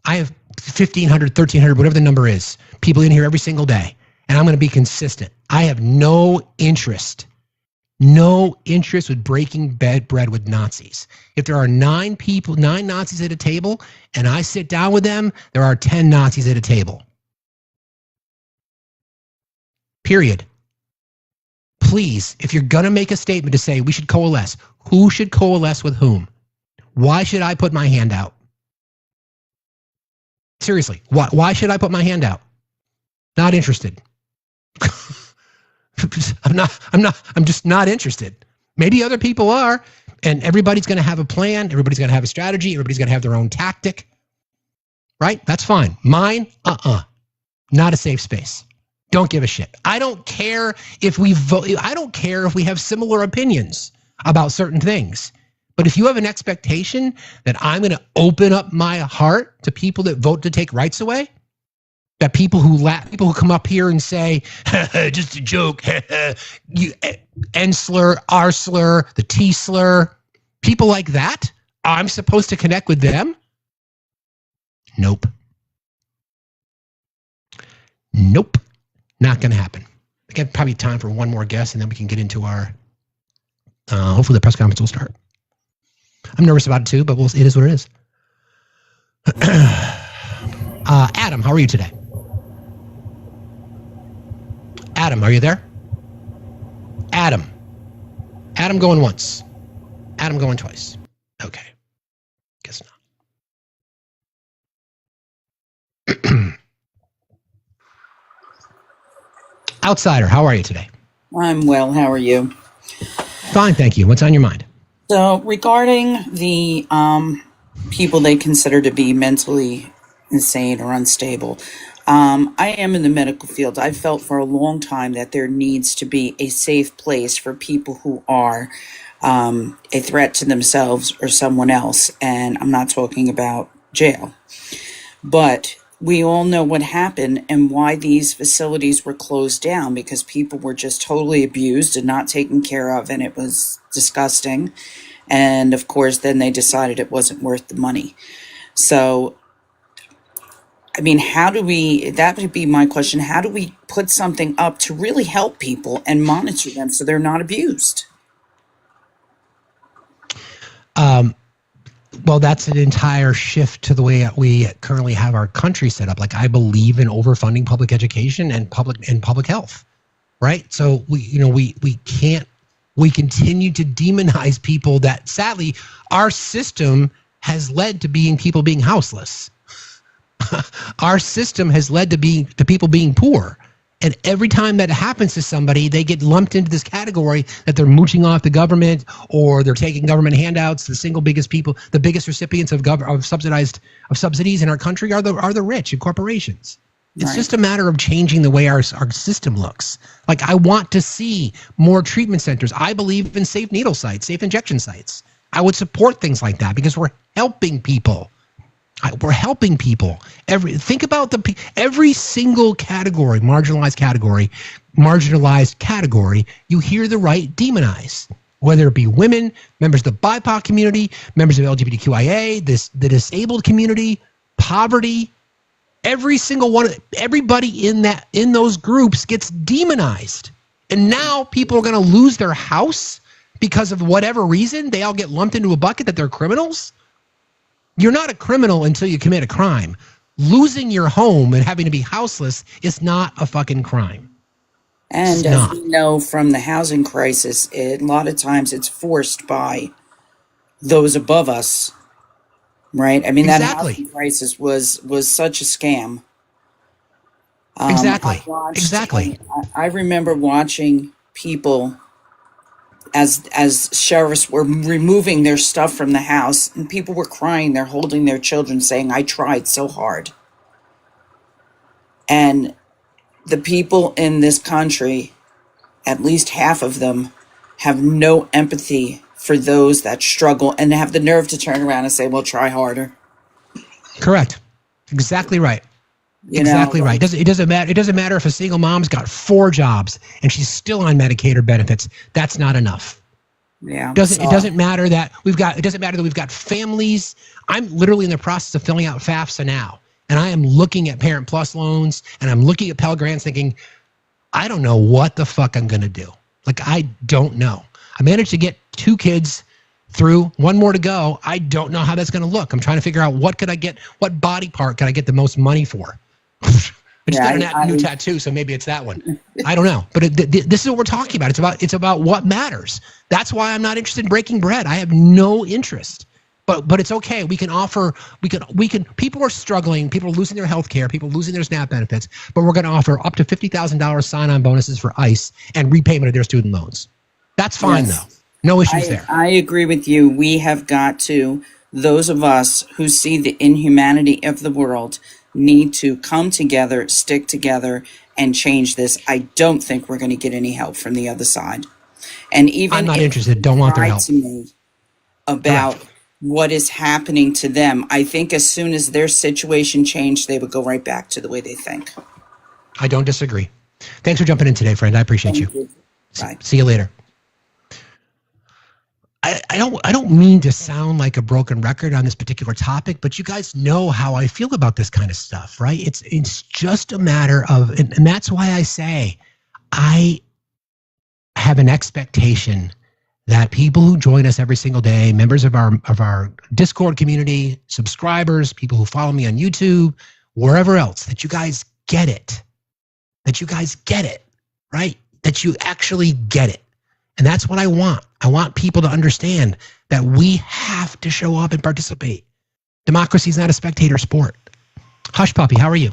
[SPEAKER 1] I have 1,500, 1,300, whatever the number is, people in here every single day, and I'm going to be consistent. I have no interest with breaking bread with Nazis. If there are 9 Nazis at a table, and I sit down with them, there are 10 Nazis at a table. Period. Please, if you're going to make a statement to say we should coalesce, who should coalesce with whom? Why should I put my hand out? Seriously, why should I put my hand out? Not interested. I'm just not interested. Maybe other people are, and everybody's going to have a plan. Everybody's going to have a strategy. Everybody's going to have their own tactic. Right? That's fine. Mine, not a safe space. Don't give a shit. I don't care if we vote. I don't care if we have similar opinions about certain things. But if you have an expectation that I'm going to open up my heart to people that vote to take rights away, that people who come up here and say, just a joke, you N slur, R slur, the T slur, people like that, I'm supposed to connect with them? Nope. Nope. Not going to happen. I got probably time for one more guess, and then we can get into our. Hopefully, the press conference will start. I'm nervous about it too, but it is what it is. Adam, how are you today? Adam, are you there? Adam going once. Adam going twice. Okay. Guess not. Outsider, how are you today?
[SPEAKER 20] I'm well. How are you?
[SPEAKER 1] Fine, thank you. What's on your mind?
[SPEAKER 20] So, regarding the people they consider to be mentally insane or unstable, I am in the medical field. I've felt for a long time that there needs to be a safe place for people who are a threat to themselves or someone else. And I'm not talking about jail. But we all know what happened and why these facilities were closed down, because people were just totally abused and not taken care of, and it was disgusting. And of course, then they decided it wasn't worth the money. So, I mean, that would be my question, how do we put something up to really help people and monitor them so they're not abused?
[SPEAKER 1] Well, that's an entire shift to the way we currently have our country set up. Like, I believe in overfunding public education and public health, right? So we continue to demonize people that, sadly, our system has led to people being houseless. Our system has led to people being poor. And every time that happens to somebody, they get lumped into this category that they're mooching off the government, or they're taking government handouts. The single biggest people, the biggest recipients of subsidies in our country are the rich and corporations. It's just a matter of changing the way our system looks. Like, I want to see more treatment centers. I believe in safe needle sites, safe injection sites. I would support things like that because we're helping people. We're helping people. Think about every single category, marginalized category, you hear the right demonized. Whether it be women, members of the BIPOC community, members of LGBTQIA, the disabled community, poverty, every single one, everybody in those groups gets demonized. And now people are going to lose their house because of whatever reason. They all get lumped into a bucket that they're criminals. You're not a criminal until you commit a crime. Losing your home and having to be houseless is not a fucking crime.
[SPEAKER 20] And as we know from the housing crisis, a lot of times it's forced by those above us, right? I mean, that housing crisis was such a scam.
[SPEAKER 1] Exactly.
[SPEAKER 20] I remember watching people as sheriffs were removing their stuff from the house, and people were crying. They're holding their children saying, I tried so hard. And the people in this country, at least half of them, have no empathy for those that struggle and have the nerve to turn around and say, well, try harder.
[SPEAKER 1] Correct. Exactly right. Exactly right. It doesn't matter if a single mom's got 4 jobs and she's still on Medicaid or benefits. That's not enough.
[SPEAKER 20] Yeah.
[SPEAKER 1] It doesn't matter that we've got families. I'm literally in the process of filling out FAFSA now, and I am looking at Parent Plus loans, and I'm looking at Pell Grants thinking, I don't know what the fuck I'm going to do. Like, I don't know. I managed to get 2 kids through, 1 more to go. I don't know how that's going to look. I'm trying to figure out what body part could I get the most money for. I just got a new tattoo, so maybe it's that one. I don't know, but this is what we're talking about. It's about what matters. That's why I'm not interested in breaking bread. I have no interest. But it's okay. We can offer. We can. People are struggling. People are losing their health care. People are losing their SNAP benefits. But we're going to offer up to $50,000 sign-on bonuses for ICE and repayment of their student loans. That's fine though. No issues there.
[SPEAKER 20] I agree with you. We have got to. Those of us who see the inhumanity of the world need to come together, stick together, and change this. I don't think we're going to get any help from the other side. And even
[SPEAKER 1] I'm not interested. Don't want their help.
[SPEAKER 20] To me about what is happening to them, I think as soon as their situation changed, they would go right back to the way they think.
[SPEAKER 1] I don't disagree. Thanks for jumping in today, friend. I appreciate you.
[SPEAKER 20] Bye.
[SPEAKER 1] See you later. I don't mean to sound like a broken record on this particular topic, but you guys know how I feel about this kind of stuff, right? It's just a matter of, and that's why I say I have an expectation that people who join us every single day, members of our Discord community, subscribers, people who follow me on YouTube, wherever else, that you guys get it. That you guys get it, right? That you actually get it. And that's what I want. I want people to understand that we have to show up and participate. Democracy is not a spectator sport. Hush Puppy, how are you?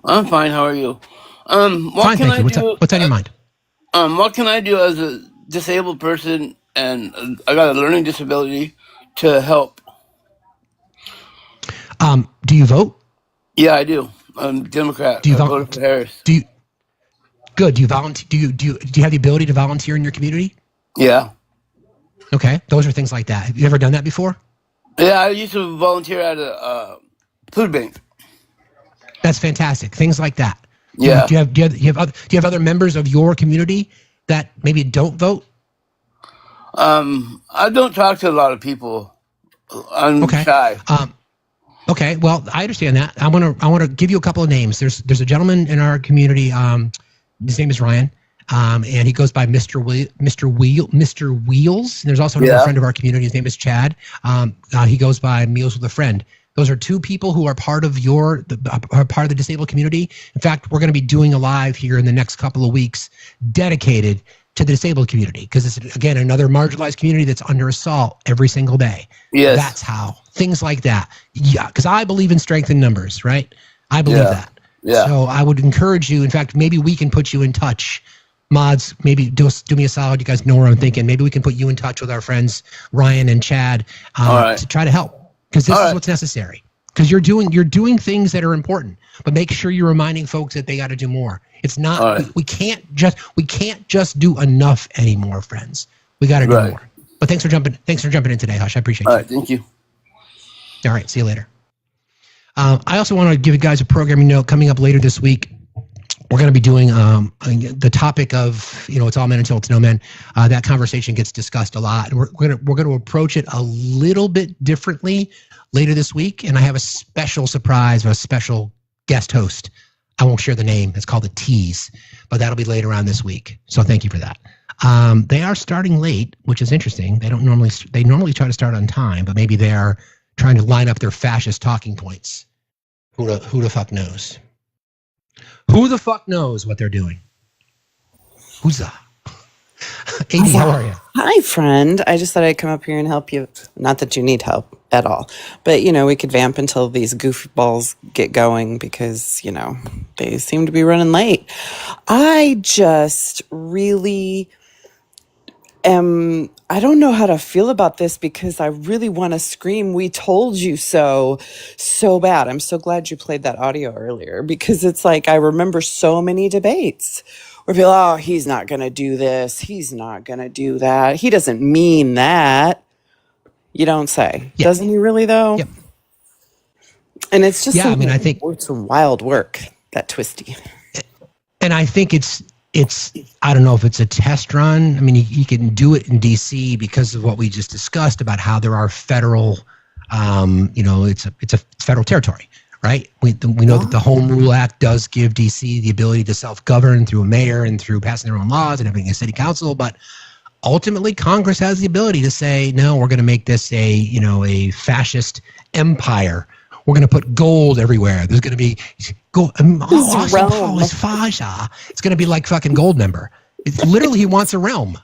[SPEAKER 7] I'm fine. How are you? What
[SPEAKER 1] Fine,
[SPEAKER 7] can
[SPEAKER 1] thank
[SPEAKER 7] I
[SPEAKER 1] you.
[SPEAKER 7] do?
[SPEAKER 1] What's on your mind?
[SPEAKER 7] What can I do as a disabled person, and I got a learning disability, to help?
[SPEAKER 1] Do you vote?
[SPEAKER 7] Yeah, I do. I'm Democrat.
[SPEAKER 1] Do you
[SPEAKER 7] I voted for Harris.
[SPEAKER 1] Good. Do you volunteer? Do you have the ability to volunteer in your community?
[SPEAKER 7] Yeah.
[SPEAKER 1] Okay, those are things like that. Have you ever done that before?
[SPEAKER 7] Yeah, I used to volunteer at a food bank.
[SPEAKER 1] That's fantastic. Things like that.
[SPEAKER 7] Yeah.
[SPEAKER 1] Do you have other members of your community that maybe don't vote?
[SPEAKER 7] I don't talk to a lot of people. I'm shy.
[SPEAKER 1] Okay. Well, I understand that. I want to give you a couple of names. There's a gentleman in our community. His name is Ryan. And he goes by Mr. Wheels. And there's also another friend of our community. His name is Chad. He goes by Meals with a Friend. Those are two people who are part of part of the disabled community. In fact, we're going to be doing a live here in the next couple of weeks dedicated to the disabled community, because it's, again, another marginalized community that's under assault every single day.
[SPEAKER 7] Yes.
[SPEAKER 1] That's how. Things like that. Yeah, because I believe in strength in numbers, right? I believe that.
[SPEAKER 7] Yeah.
[SPEAKER 1] So I would encourage you. In fact, maybe we can put you in touch. Mods, maybe do me a solid. You guys know where I'm thinking. Maybe we can put you in touch with our friends Ryan and Chad to try to help. Because this is what's necessary. Because you're doing things that are important, but make sure you're reminding folks that they got to do more. It's not we can't just do enough anymore, friends. We got to do more. But thanks for jumping in today, Hush. I appreciate you.
[SPEAKER 7] All right, thank you.
[SPEAKER 1] All right, see you later. I also want to give you guys a programming note coming up later this week. We're going to be doing the topic of, it's all men until it's no men. That conversation gets discussed a lot. And we're going to approach it a little bit differently later this week. And I have a special surprise, a special guest host. I won't share the name. It's called a tease, but that'll be later on this week. So thank you for that. They are starting late, which is interesting. They normally try to start on time, but maybe they are trying to line up their fascist talking points. Who the fuck knows? Who the fuck knows what they're doing? Who's that? AD, how are you?
[SPEAKER 21] Hi, friend. I just thought I'd come up here and help you. Not that you need help at all. But, we could vamp until these goofballs get going because, they seem to be running late. I just really I don't know how to feel about this because I really want to scream, "We told you so," so bad. I'm so glad you played that audio earlier because it's like I remember so many debates where people, "Oh, he's not going to do this. He's not going to do that. He doesn't mean that." You don't say. Yep. Doesn't he really, though?
[SPEAKER 1] Yep.
[SPEAKER 21] And it's just
[SPEAKER 1] I think
[SPEAKER 21] it's some wild work, that twisty.
[SPEAKER 1] And I think it's I don't know if it's a test run. I mean, you can do it in D.C. because of what we just discussed about how there are federal, it's a federal territory, right? We know that the Home Rule Act does give D.C. the ability to self-govern through a mayor and through passing their own laws and having a city council, but ultimately Congress has the ability to say, no, we're going to make this a fascist empire. We're going to put gold everywhere. There's going to be gold. It's going to be like fucking Goldmember. It's literally, he wants a realm.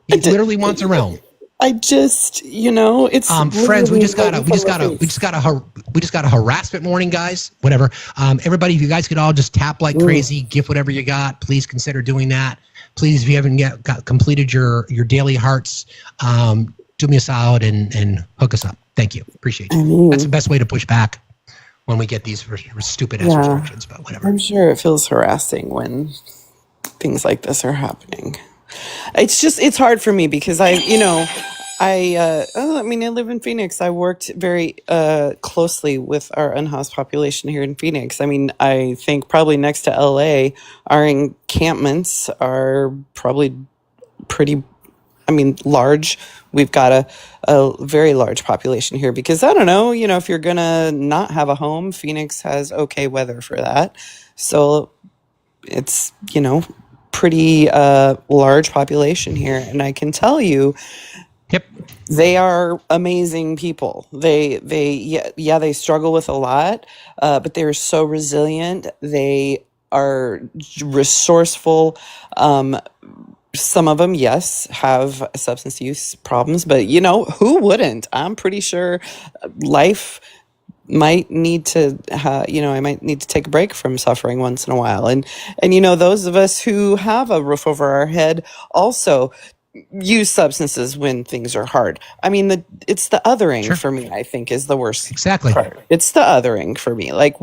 [SPEAKER 1] He literally wants a realm.
[SPEAKER 21] I just, it's
[SPEAKER 1] friends. We just got a harassment warning, guys. Whatever. Everybody, if you guys could all just tap like crazy, gift whatever you got. Please consider doing that. Please, if you haven't yet completed your daily hearts, do me a solid and hook us up. Thank you. Appreciate you. That's the best way to push back when we get these stupid ass restrictions, but whatever.
[SPEAKER 21] I'm sure it feels harassing when things like this are happening. It's hard for me because I live in Phoenix. I worked very closely with our unhoused population here in Phoenix. I mean, I think probably next to LA, our encampments are probably pretty large. We've got a very large population here because I don't know, if you're going to not have a home, Phoenix has okay weather for that. So it's, pretty large population here. And I can tell you, they are amazing people. They struggle with a lot, but they're so resilient. They are resourceful. some of them, yes, have substance use problems, but who wouldn't? I'm pretty sure life might need to, I might need to take a break from suffering once in a while. And those of us who have a roof over our head also use substances when things are hard. I mean, it's the othering for me, I think, is the worst.
[SPEAKER 1] Exactly.
[SPEAKER 21] part. It's the othering for me. Like,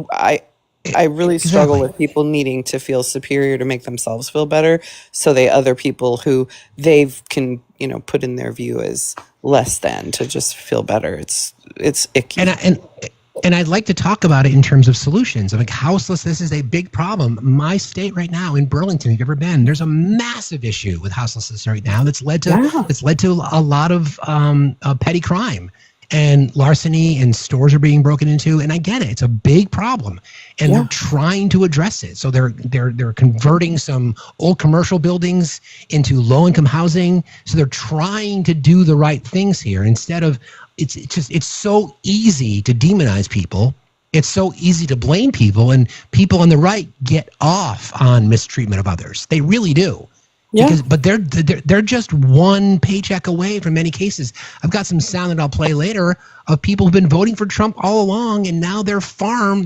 [SPEAKER 21] I really struggle with people needing to feel superior to make themselves feel better. So they other people who they can, put in their view as less than to just feel better. It's icky.
[SPEAKER 1] And I'd like to talk about it in terms of solutions. I mean, houselessness is a big problem. My state right now in Burlington, if you've ever been, there's a massive issue with houselessness right now that's led to a lot of petty crime and larceny, and stores are being broken into. And I get it; it's a big problem, and they're trying to address it. So they're converting some old commercial buildings into low-income housing. So they're trying to do the right things here instead of. It's so easy to demonize people. It's so easy to blame people, and people on the right get off on mistreatment of others. They really do. Yeah. But they're just one paycheck away from many cases. I've got some sound that I'll play later of people who've been voting for Trump all along, and now they're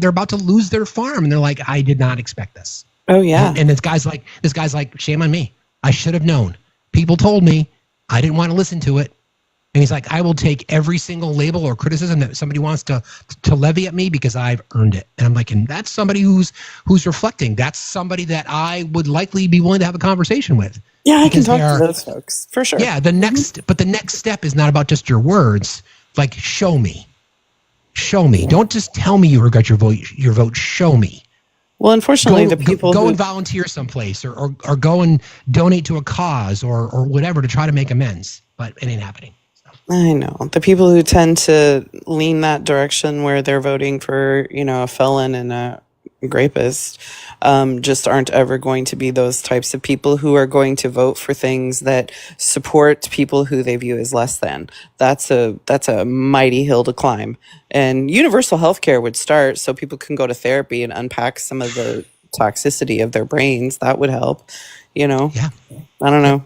[SPEAKER 1] about to lose their farm, and they're like, I did not expect this.
[SPEAKER 21] Oh yeah.
[SPEAKER 1] And this guy's like, shame on me. I should have known. People told me. I didn't want to listen to it. And he's like, I will take every single label or criticism that somebody wants to levy at me because I've earned it. And I'm like, and that's somebody who's reflecting. That's somebody that I would likely be willing to have a conversation with.
[SPEAKER 21] Yeah, I can talk to those folks for sure.
[SPEAKER 1] Yeah, the next step is not about just your words. Like, show me. Show me. Don't just tell me you regret your vote. Show me.
[SPEAKER 21] Well, unfortunately, the people
[SPEAKER 1] go and volunteer someplace or go and donate to a cause or whatever to try to make amends. But it ain't happening.
[SPEAKER 21] I know. The people who tend to lean that direction where they're voting for, a felon and a rapist, just aren't ever going to be those types of people who are going to vote for things that support people who they view as less than. That's a mighty hill to climb. And universal health care would start so people can go to therapy and unpack some of the toxicity of their brains. That would help, Yeah. I don't know.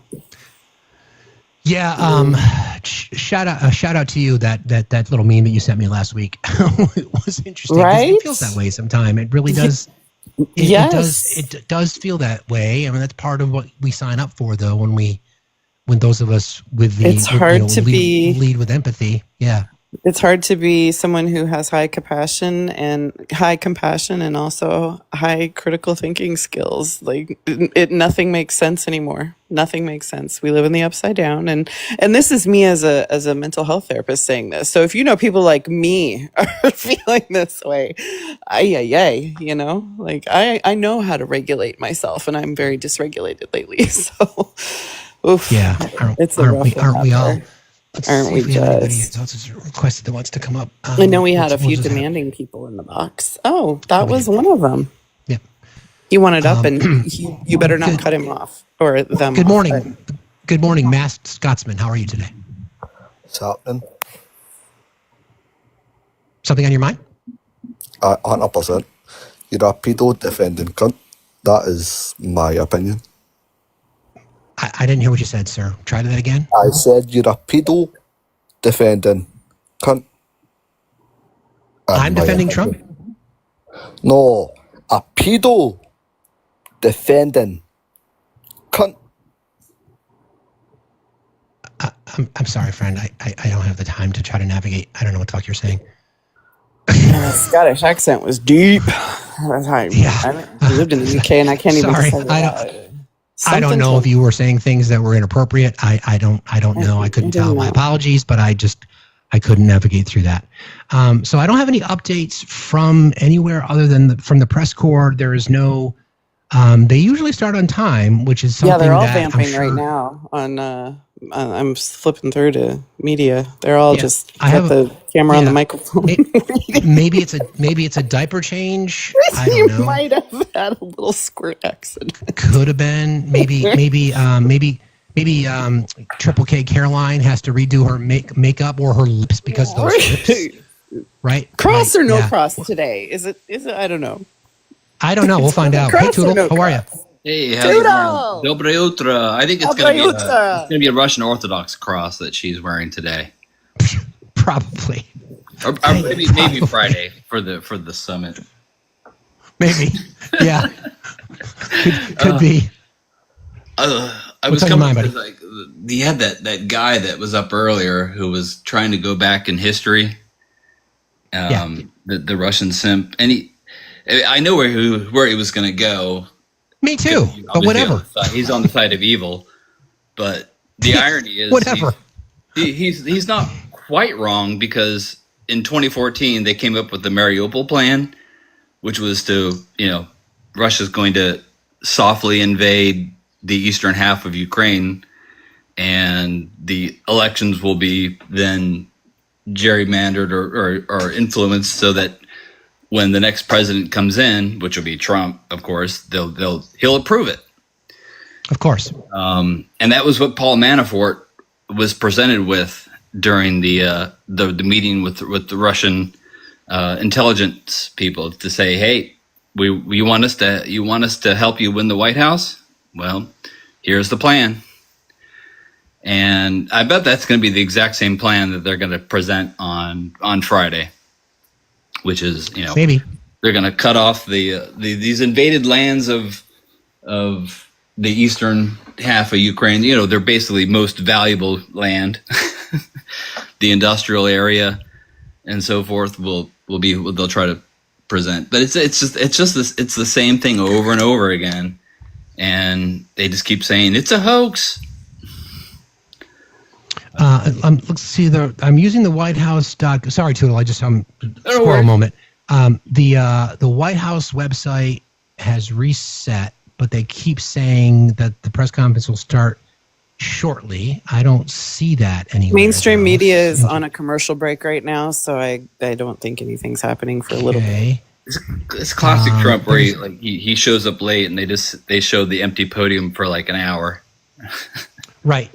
[SPEAKER 1] Yeah, shout out to you that little meme that you sent me last week. It was interesting.
[SPEAKER 21] Right?
[SPEAKER 1] It feels that way sometimes. It really does. It does feel that way. I mean, that's part of what we sign up for, though. When those of us with lead with empathy. Yeah.
[SPEAKER 21] It's hard to be someone who has high compassion and also high critical thinking skills. Like nothing makes sense anymore. Nothing makes sense. We live in the upside down, and this is me as a mental health therapist saying this. So if people like me are feeling this way, like I know how to regulate myself, and I'm very dysregulated lately. So, oof,
[SPEAKER 1] yeah, aren't we all?
[SPEAKER 21] Aren't we just?
[SPEAKER 1] Anybody else has requested that wants to come up?
[SPEAKER 21] I know we had a few demanding people in the box. Oh, that was one of them.
[SPEAKER 1] Yeah.
[SPEAKER 21] He wanted up, and you better not cut him off or them.
[SPEAKER 1] Good morning. Good morning, masked Scotsman. How are you today?
[SPEAKER 6] What's happening?
[SPEAKER 1] Something on your mind?
[SPEAKER 6] 100%. You're a pedo defending cunt. That is my opinion.
[SPEAKER 1] I didn't hear what you said, sir. Try that again.
[SPEAKER 6] I said you're a pedo defending cunt.
[SPEAKER 1] I'm defending Trump?
[SPEAKER 6] No, a pedo defending cunt.
[SPEAKER 1] I'm sorry, friend. I don't have the time to try to navigate. I don't know what the fuck you're saying.
[SPEAKER 21] The Scottish accent was deep. I lived in the UK, and I can't even say that.
[SPEAKER 1] I don't know if you were saying things that were inappropriate. I don't know. I couldn't tell. My apologies, but I couldn't navigate through that. So I don't have any updates from anywhere other than from the press corps. There is no. They usually start on time, which is something.
[SPEAKER 21] Yeah, they're all
[SPEAKER 1] that
[SPEAKER 21] vamping right now. I'm flipping through to media. They're all just got the camera on the microphone.
[SPEAKER 1] maybe it's a diaper change. I don't know.
[SPEAKER 21] You might have had a little squirt accident.
[SPEAKER 1] Could have been. Maybe Triple K Caroline has to redo her makeup or her lips because of those lips. Right?
[SPEAKER 21] Cross or cross today? Is it? I don't know.
[SPEAKER 1] I don't know. We'll find out. Hey, Toodle, how are you?
[SPEAKER 5] Hey, how you
[SPEAKER 21] Toodle!
[SPEAKER 5] doing? Dobre Utra. I think it's
[SPEAKER 21] Dobre
[SPEAKER 5] going
[SPEAKER 21] Utra!
[SPEAKER 5] to be a Russian Orthodox cross that she's wearing today.
[SPEAKER 1] Probably.
[SPEAKER 5] Or maybe Friday for the summit.
[SPEAKER 1] Maybe. Yeah. Could be.
[SPEAKER 5] I was coming up with, like, you had that guy that was up earlier who was trying to go back in history. The Russian simp, and I know where he was going to go.
[SPEAKER 1] Me too, but whatever.
[SPEAKER 5] He's on the side of evil, but the irony is,
[SPEAKER 1] whatever.
[SPEAKER 5] He's not quite wrong, because in 2014 they came up with the Mariupol plan, which was to, Russia's going to softly invade the eastern half of Ukraine, and the elections will be then gerrymandered or influenced so that when the next president comes in, which will be Trump, of course, he'll approve it.
[SPEAKER 1] Of course.
[SPEAKER 5] And that was what Paul Manafort was presented with during the meeting with the Russian intelligence people, to say, hey, you want us to help you win the White House? Well, here's the plan. And I bet that's going to be the exact same plan that they're going to present on Friday, which is,
[SPEAKER 1] maybe
[SPEAKER 5] they're going to cut off these invaded lands of the eastern half of Ukraine. They're basically most valuable land. The industrial area and so forth will be what they'll try to present. But it's the same thing over and over again, and they just keep saying it's a hoax.
[SPEAKER 1] Let's see. I'm using the White House Sorry, Toodle. Squirrel moment. The White House website has reset, but they keep saying that the press conference will start shortly. I don't see that anywhere.
[SPEAKER 21] Mainstream media is on a commercial break right now, so I don't think anything's happening for a little bit.
[SPEAKER 5] It's classic Trump, where he shows up late and they show the empty podium for like an hour.
[SPEAKER 1] Right.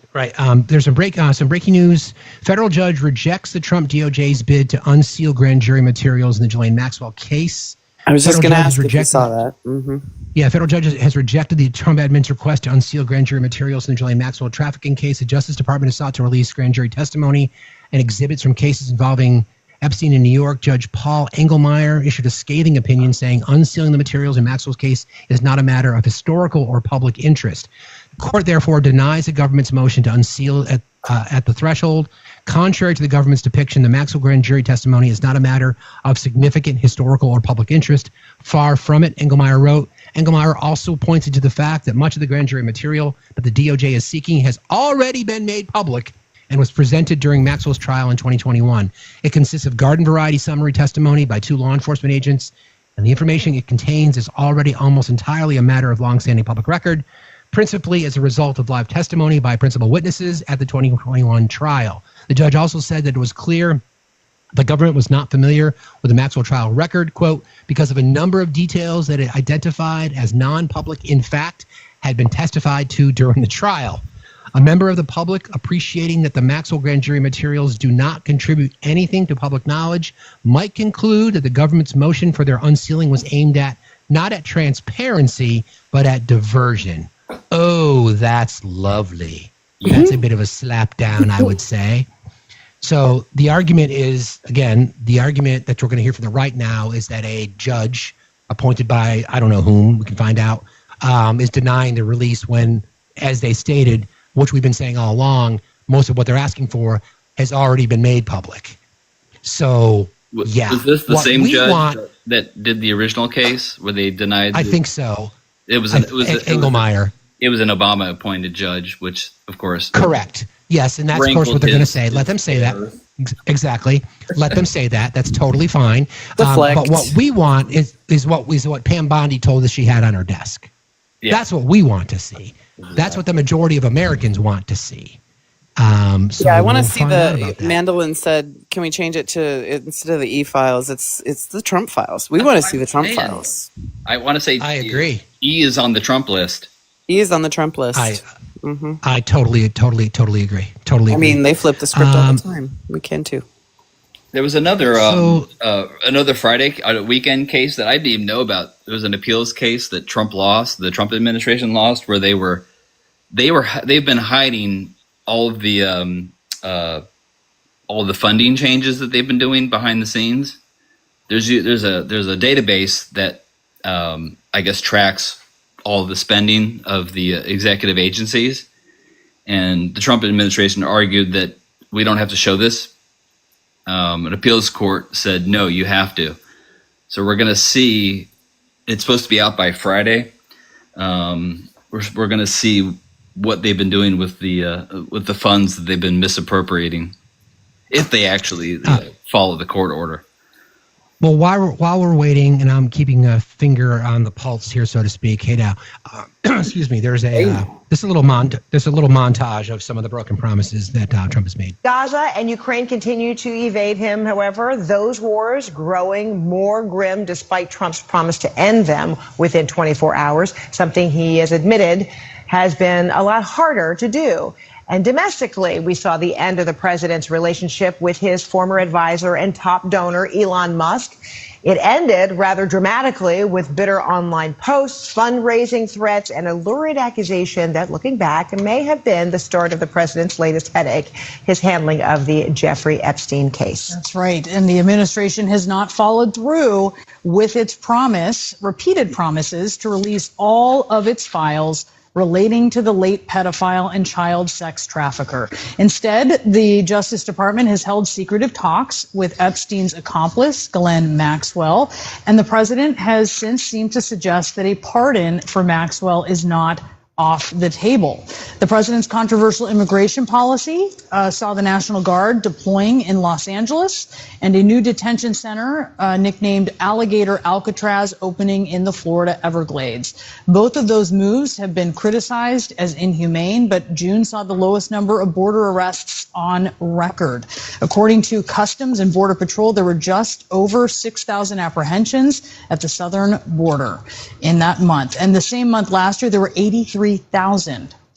[SPEAKER 1] There's some breaking news. Federal judge rejects the Trump DOJ's bid to unseal grand jury materials in the Ghislaine Maxwell case.
[SPEAKER 21] I was just going to ask if you saw that. Mm-hmm.
[SPEAKER 1] Yeah, federal judge has rejected the Trump admin's request to unseal grand jury materials in the Ghislaine Maxwell trafficking case. The Justice Department has sought to release grand jury testimony and exhibits from cases involving Epstein in New York. Judge Paul Engelmeyer issued a scathing opinion saying unsealing the materials in Maxwell's case is not a matter of historical or public interest. The court therefore denies the government's motion to unseal at the threshold. Contrary to the government's depiction, the Maxwell grand jury testimony is not a matter of significant historical or public interest. Far from it, Engelmeyer wrote. Engelmeyer also pointed to the fact that much of the grand jury material that the DOJ is seeking has already been made public and was presented during Maxwell's trial in 2021. It consists of garden variety summary testimony by 2 law enforcement agents, and the information it contains is already almost entirely a matter of longstanding public record, principally as a result of live testimony by principal witnesses at the 2021 trial. The judge also said that it was clear the government was not familiar with the Maxwell trial record, quote, because of a number of details that it identified as non-public, in fact, had been testified to during the trial. A member of the public appreciating that the Maxwell grand jury materials do not contribute anything to public knowledge might conclude that the government's motion for their unsealing was aimed at not at transparency, but at diversion. Oh, that's lovely. That's a bit of a slap down, I would say. So the argument is, again, the argument that we're going to hear from the right now is that a judge appointed by, I don't know whom, we can find out, is denying the release when, as they stated, which we've been saying all along, most of what they're asking for has already been made public. So, yeah.
[SPEAKER 5] Was this the same judge that did the original case where they denied?
[SPEAKER 1] I think so.
[SPEAKER 5] It was
[SPEAKER 1] Engelmeyer.
[SPEAKER 5] It was an Obama-appointed judge, which, of course...
[SPEAKER 1] Correct. Yes, and that's, of course, what they're going to say. Let them say that. Exactly. Let them say that. That's totally fine. But what we want is what Pam Bondi told us she had on her desk. Yeah. That's what we want to see. That's what the majority of Americans want to see. So
[SPEAKER 21] I want to see the Mandolin said, can we change it to, instead of the E-files, it's the Trump files. We want to see the Trump files.
[SPEAKER 5] I want to say
[SPEAKER 1] I agree.
[SPEAKER 5] E is on the Trump list.
[SPEAKER 21] E is on the Trump list.
[SPEAKER 1] I totally agree. Totally agree.
[SPEAKER 21] I mean, they flip the script all the time. We can too.
[SPEAKER 5] There was another another Friday weekend case that I didn't even know about. It was an appeals case that Trump lost, the Trump administration lost, where they've been hiding all of the funding changes that they've been doing behind the scenes. There's a database that I guess tracks all of the spending of the executive agencies, and the Trump administration argued that we don't have to show this. An appeals court said, no, you have to. So we're going to see, it's supposed to be out by Friday. We're going to see what they've been doing with the funds that they've been misappropriating, if they actually follow the court order.
[SPEAKER 1] Well, while we're waiting, and I'm keeping a finger on the pulse here, so to speak. Hey, now, excuse me. There's a little montage of some of the broken promises that Trump has made.
[SPEAKER 3] Gaza and Ukraine continue to evade him. However, those wars growing more grim despite Trump's promise to end them within 24 hours. Something he has admitted has been a lot harder to do. And domestically, we saw the end of the president's relationship with his former advisor and top donor, Elon Musk. It ended rather dramatically with bitter online posts, fundraising threats, and a lurid accusation that, looking back, may have been the start of the president's latest headache, his handling of the Jeffrey Epstein case.
[SPEAKER 22] That's right. And the administration has not followed through with its repeated promises, to release all of its files relating to the late pedophile and child sex trafficker. Instead, the Justice Department has held secretive talks with Epstein's accomplice, Ghislaine Maxwell, and the president has since seemed to suggest that a pardon for Maxwell is not off the table. The president's controversial immigration policy saw the National Guard deploying in Los Angeles, and a new detention center nicknamed Alligator Alcatraz opening in the Florida Everglades. Both of those moves have been criticized as inhumane, but June saw the lowest number of border arrests on record. According to Customs and Border Patrol, there were just over 6,000 apprehensions at the southern border in that month. And the same month last year, there were 83,000.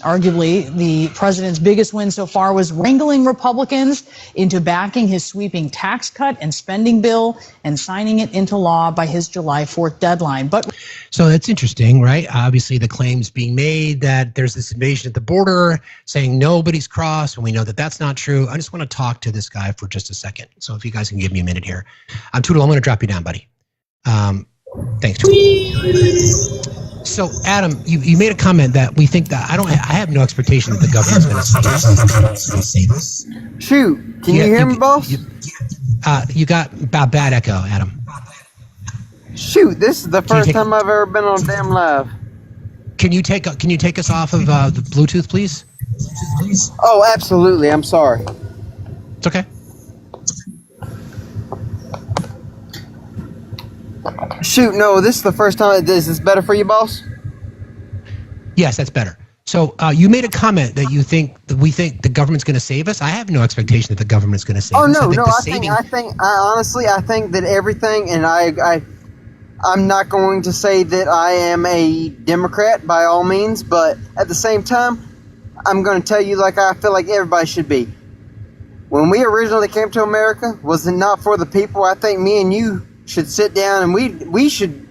[SPEAKER 22] Arguably, the president's biggest win so far was wrangling Republicans into backing his sweeping tax cut and spending bill and signing it into law by his July 4th deadline.
[SPEAKER 1] So that's interesting, right? Obviously, the claims being made that there's this invasion at the border, saying nobody's crossed, and we know that that's not true. I just want to talk to this guy for just a second. So if you guys can give me a minute here. Toodle, I'm going to drop you down, buddy. Thanks, Toodle. So, Adam, you made a comment that we think that I have no expectation that the government's going to say this.
[SPEAKER 23] Shoot, can you hear me, boss?
[SPEAKER 1] You got about bad echo, Adam.
[SPEAKER 23] Shoot, this is the first time I've ever been on damn live.
[SPEAKER 1] Can you take us off of the Bluetooth, please?
[SPEAKER 23] Oh, absolutely. I'm sorry.
[SPEAKER 1] It's okay.
[SPEAKER 23] Shoot, no, this is the first time. Is this better for you, boss?
[SPEAKER 1] Yes, that's better. So you made a comment that we think the government's going to save us. I have no expectation that the government's going to save us.
[SPEAKER 23] Oh no, I think that everything, and I'm not going to say that I am a Democrat by all means, but at the same time, I'm going to tell you like I feel like everybody should be. When we originally came to America, was it not for the people? I think me and you should sit down and we should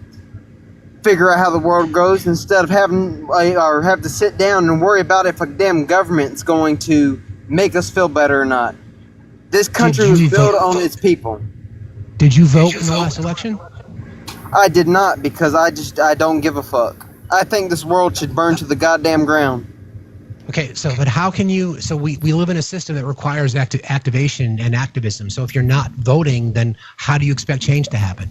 [SPEAKER 23] figure out how the world goes instead of have to sit down and worry about if a damn government's going to make us feel better or not. This country was built on its people.
[SPEAKER 1] Did you vote in the last election?
[SPEAKER 23] I did not, because I don't give a fuck. I think this world should burn to the goddamn ground.
[SPEAKER 1] Okay, but how can you? So we live in a system that requires activation and activism. So if you're not voting, then how do you expect change to happen?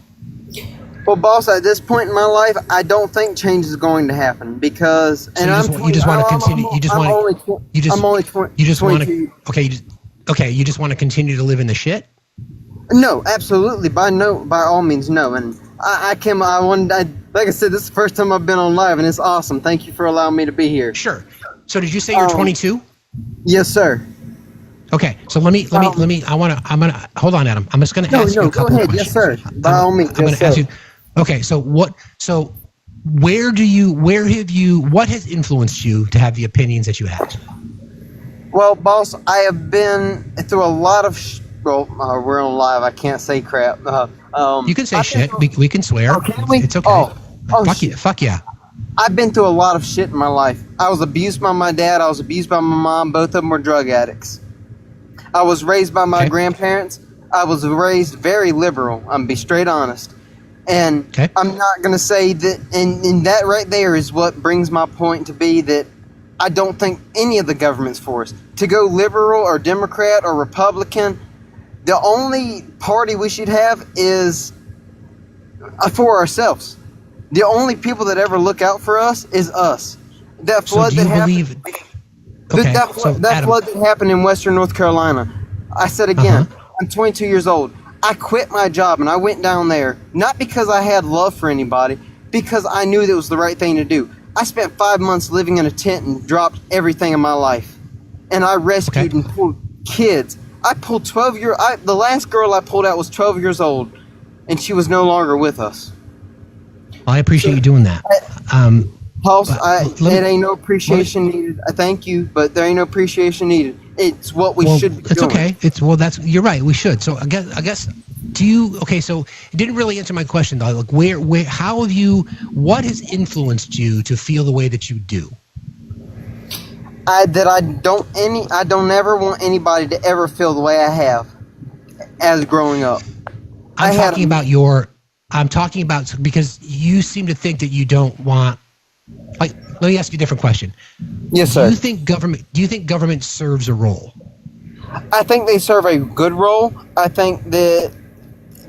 [SPEAKER 23] Well, boss, at this point in my life, I don't think change is going to happen because.
[SPEAKER 1] So you just want to continue. You just want to continue to live in the shit.
[SPEAKER 23] No, absolutely, by all means, no. And like I said, this is the first time I've been on live, and it's awesome. Thank you for allowing me to be here.
[SPEAKER 1] Sure. So did you say you're 22?
[SPEAKER 23] Yes, sir.
[SPEAKER 1] Okay, so I'm gonna hold on, Adam. I'm just gonna ask you a couple of questions.
[SPEAKER 23] Yes, sir. By all means,
[SPEAKER 1] I'm gonna ask you. Okay, so what has influenced you to have the opinions that you have?
[SPEAKER 23] Well, boss, I have been through a lot of well, we're on live. I can't say crap.
[SPEAKER 1] You can say shit. We can swear. It's okay. Fuck yeah.
[SPEAKER 23] I've been through a lot of shit in my life. I was abused by my dad. I was abused by my mom. Both of them were drug addicts. I was raised by my grandparents. I was raised very liberal. I'm gonna be straight honest. And I'm not going to say that, and that right there is what brings my point to be that I don't think any of the government's for us. To go liberal or Democrat or Republican, the only party we should have is for ourselves. The only people that ever look out for us is us. That flood that happened. That flood that happened in Western North Carolina. I said again, I'm 22 years old. I quit my job and I went down there, not because I had love for anybody, because I knew that it was the right thing to do. I spent 5 months living in a tent and dropped everything in my life. And I rescued and pulled kids. I pulled the last girl I pulled out was 12 years old, and she was no longer with us.
[SPEAKER 1] Well, I appreciate you doing that.
[SPEAKER 23] Pulse, it ain't no appreciation needed. I thank you, but there ain't no appreciation needed. It's what we should be doing.
[SPEAKER 1] It's okay. You're right. We should. So I guess. So it didn't really answer my question though. Like what has influenced you to feel the way that you do?
[SPEAKER 23] I don't ever want anybody to ever feel the way I have as growing up.
[SPEAKER 1] I'm talking about because you seem to think that you don't want. Like, let me ask you a different question.
[SPEAKER 23] Yes, sir.
[SPEAKER 1] Do you think government serves a role?
[SPEAKER 23] I think they serve a good role. I think that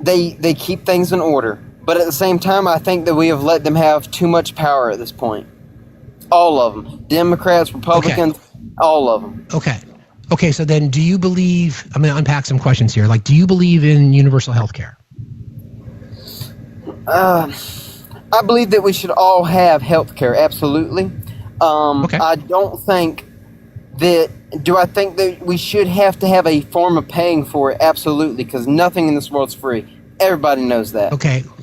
[SPEAKER 23] they keep things in order. But at the same time, I think that we have let them have too much power at this point. All of them. Democrats, Republicans, all of them.
[SPEAKER 1] Okay, so then do you believe, I'm going to unpack some questions here. Like, do you believe in universal health care?
[SPEAKER 23] I believe that we should all have health care, absolutely. I don't think that... Do I think that we should have to have a form of paying for it? Absolutely, because nothing in this world's free. Everybody knows that.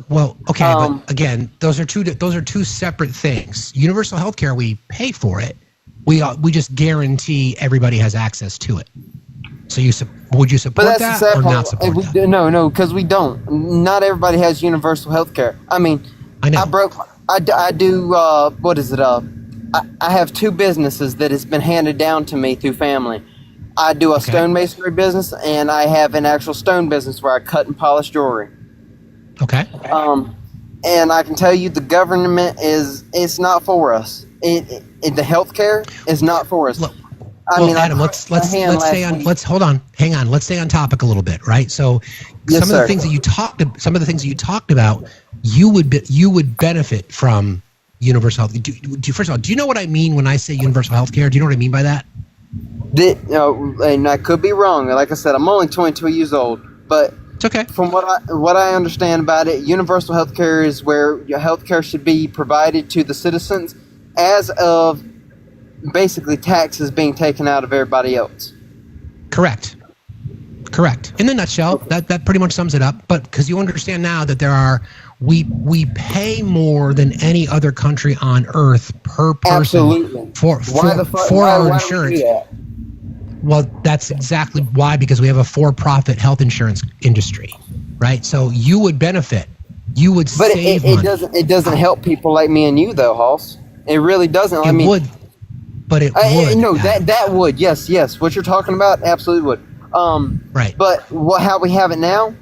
[SPEAKER 1] But again, those are two separate things. Universal health care, we pay for it. We just guarantee everybody has access to it. So would you support that or not support that?
[SPEAKER 23] No, because we don't. Not everybody has universal health care. I mean... I know. I do, what is it, I have two businesses that has been handed down to me through family. I do a stonemasonry business, and I have an actual stone business where I cut and polish jewelry.
[SPEAKER 1] Okay.
[SPEAKER 23] And I can tell you the government it's not for us. The healthcare is not for us.
[SPEAKER 1] Adam, let's stay on topic a little bit, right? So some of the things that you talked about, you would benefit from universal health. First of all, do you know what I mean when I say universal health care? Do you know what I mean by that?
[SPEAKER 23] And I could be wrong. Like I said, I'm only 22 years old, but
[SPEAKER 1] it's okay.
[SPEAKER 23] From what I understand about it, universal health care is where your health care should be provided to the citizens as of basically taxes being taken out of everybody else.
[SPEAKER 1] Correct. In the nutshell, that pretty much sums it up. But because you understand now that we pay more than any other country on earth per person for our insurance. Well, that's exactly why, because we have a for-profit health insurance industry, right? So you would benefit. You would save money.
[SPEAKER 23] It doesn't help people like me and you, though, Hoss. It really doesn't.
[SPEAKER 1] It would.
[SPEAKER 23] No, that would. Yes. What you're talking about, absolutely would.
[SPEAKER 1] Right.
[SPEAKER 23] But how we have it now,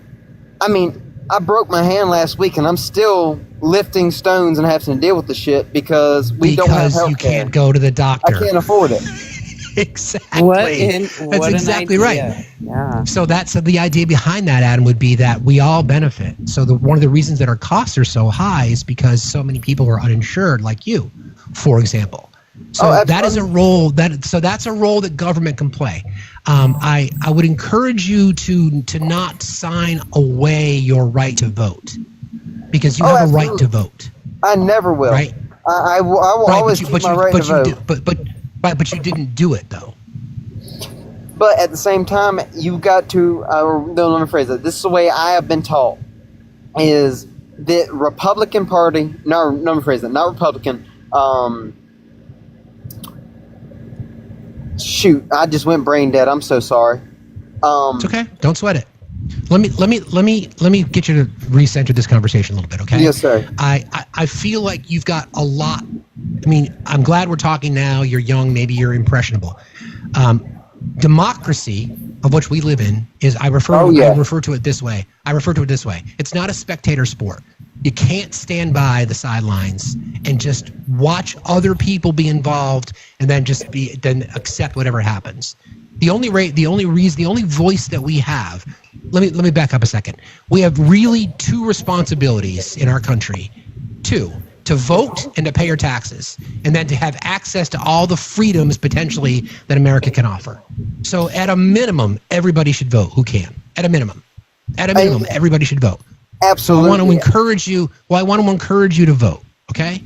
[SPEAKER 23] I mean, I broke my hand last week, and I'm still lifting stones and having to deal with the shit because don't have health care.
[SPEAKER 1] You can't go to the doctor.
[SPEAKER 23] I can't afford it.
[SPEAKER 1] Exactly. That's exactly right. Yeah. So the idea behind that, Adam, would be that we all benefit. So one of the reasons that our costs are so high is because so many people are uninsured, like you, for example. So that is a role that's a role that government can play. I would encourage you to not sign away your right to vote, because you have a right to vote.
[SPEAKER 23] I never will.
[SPEAKER 1] Right.
[SPEAKER 23] I will always keep my right to vote. But you didn't do it though. But at the same time, you've got to. Let me rephrase it. This is the way I have been taught: is the Republican Party? No, let me rephrase it. Not Republican. Shoot, I just went brain dead. I'm so sorry.
[SPEAKER 1] It's okay. Don't sweat it. Let me get you to recenter this conversation a little bit, okay?
[SPEAKER 23] Yes, sir.
[SPEAKER 1] I feel like you've got a lot. I mean, I'm glad we're talking now. You're young, maybe you're impressionable. Democracy, of which we live in, is I refer to it this way. It's not a spectator sport. You can't stand by the sidelines and just watch other people be involved and then then accept whatever happens. The only voice that we have. Let me back up a second. We have really two responsibilities in our country. Two: to vote and to pay your taxes, and then to have access to all the freedoms potentially that America can offer. So at a minimum, everybody should vote who can. At a minimum, everybody should vote.
[SPEAKER 23] Absolutely.
[SPEAKER 1] So I want to encourage you. Well, I want to encourage you to vote. Okay.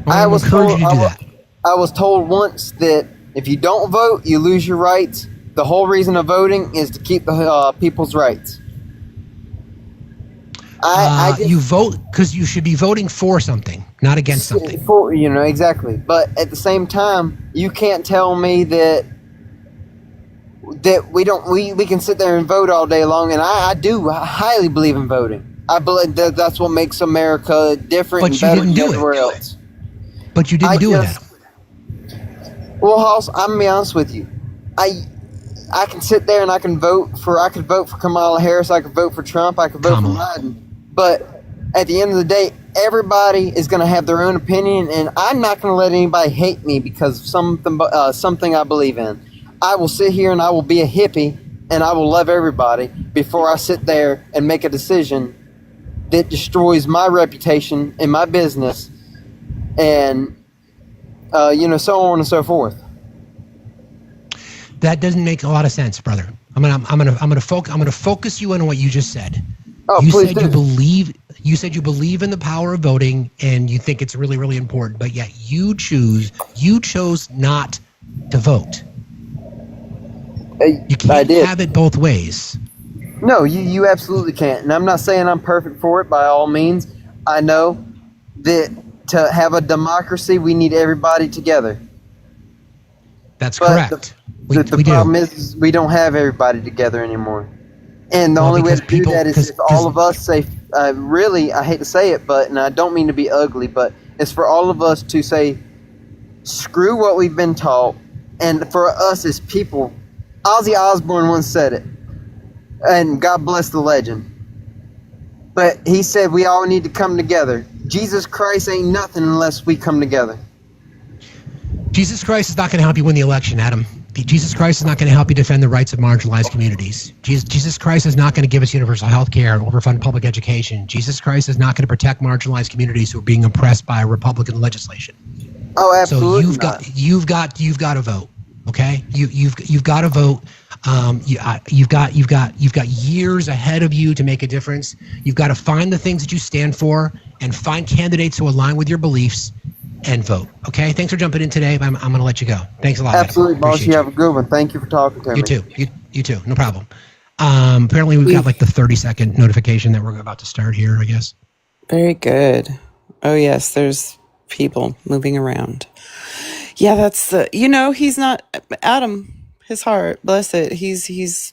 [SPEAKER 1] I was told you to do that.
[SPEAKER 23] I was told once that if you don't vote, you lose your rights. The whole reason of voting is to keep the people's rights.
[SPEAKER 1] You vote because you should be voting for something, not against something.
[SPEAKER 23] Exactly. But at the same time, you can't tell me that we can sit there and vote all day long, and I highly believe in voting. I believe that's what makes America different and better than everywhere else.
[SPEAKER 1] But you didn't do it, Adam.
[SPEAKER 23] Well, Hoss, I'm gonna be honest with you. I can sit there and I could vote for Kamala Harris, I could vote for Trump, I could vote for Biden. But at the end of the day, everybody is going to have their own opinion, and I'm not going to let anybody hate me because of something I believe in. I will sit here and I will be a hippie, and I will love everybody before I sit there and make a decision that destroys my reputation and my business, and so on and so forth.
[SPEAKER 1] That doesn't make a lot of sense, brother. I'm gonna focus you on what you just said.
[SPEAKER 23] Oh,
[SPEAKER 1] you
[SPEAKER 23] please
[SPEAKER 1] said
[SPEAKER 23] do.
[SPEAKER 1] You said you believe in the power of voting and you think it's really, really important, but yet you chose not to vote. You can't have it both ways.
[SPEAKER 23] No, you absolutely can't. And I'm not saying I'm perfect for it by all means. I know that to have a democracy, we need everybody together.
[SPEAKER 1] That's correct.
[SPEAKER 23] The problem is we don't have everybody together anymore. And the only way to do that is if all of us say, really, I hate to say it, and I don't mean to be ugly, but it's for all of us to say, screw what we've been taught. And for us as people, Ozzy Osbourne once said it, and God bless the legend. But he said we all need to come together. Jesus Christ ain't nothing unless we come together.
[SPEAKER 1] Jesus Christ is not going to help you win the election, Adam. Jesus Christ is not going to help you defend the rights of marginalized communities. Jesus Christ is not going to give us universal health care and overfund public education. Jesus Christ is not going to protect marginalized communities who are being oppressed by Republican legislation.
[SPEAKER 23] Oh, absolutely.
[SPEAKER 1] So you've got to vote. Okay, you've got to vote. You've got years ahead of you to make a difference. You've got to find the things that you stand for and find candidates who align with your beliefs and vote. Okay, thanks for jumping in today. I'm going to let you go. Thanks a lot.
[SPEAKER 23] Absolutely, boss. You have a good one. Thank you for talking to me.
[SPEAKER 1] You too. You too. No problem. Apparently we've got like the 30-second notification that we're about to start here, I guess.
[SPEAKER 21] Very good. Oh yes, there's people moving around. Yeah, that's he's not Adam. His heart, bless it. He's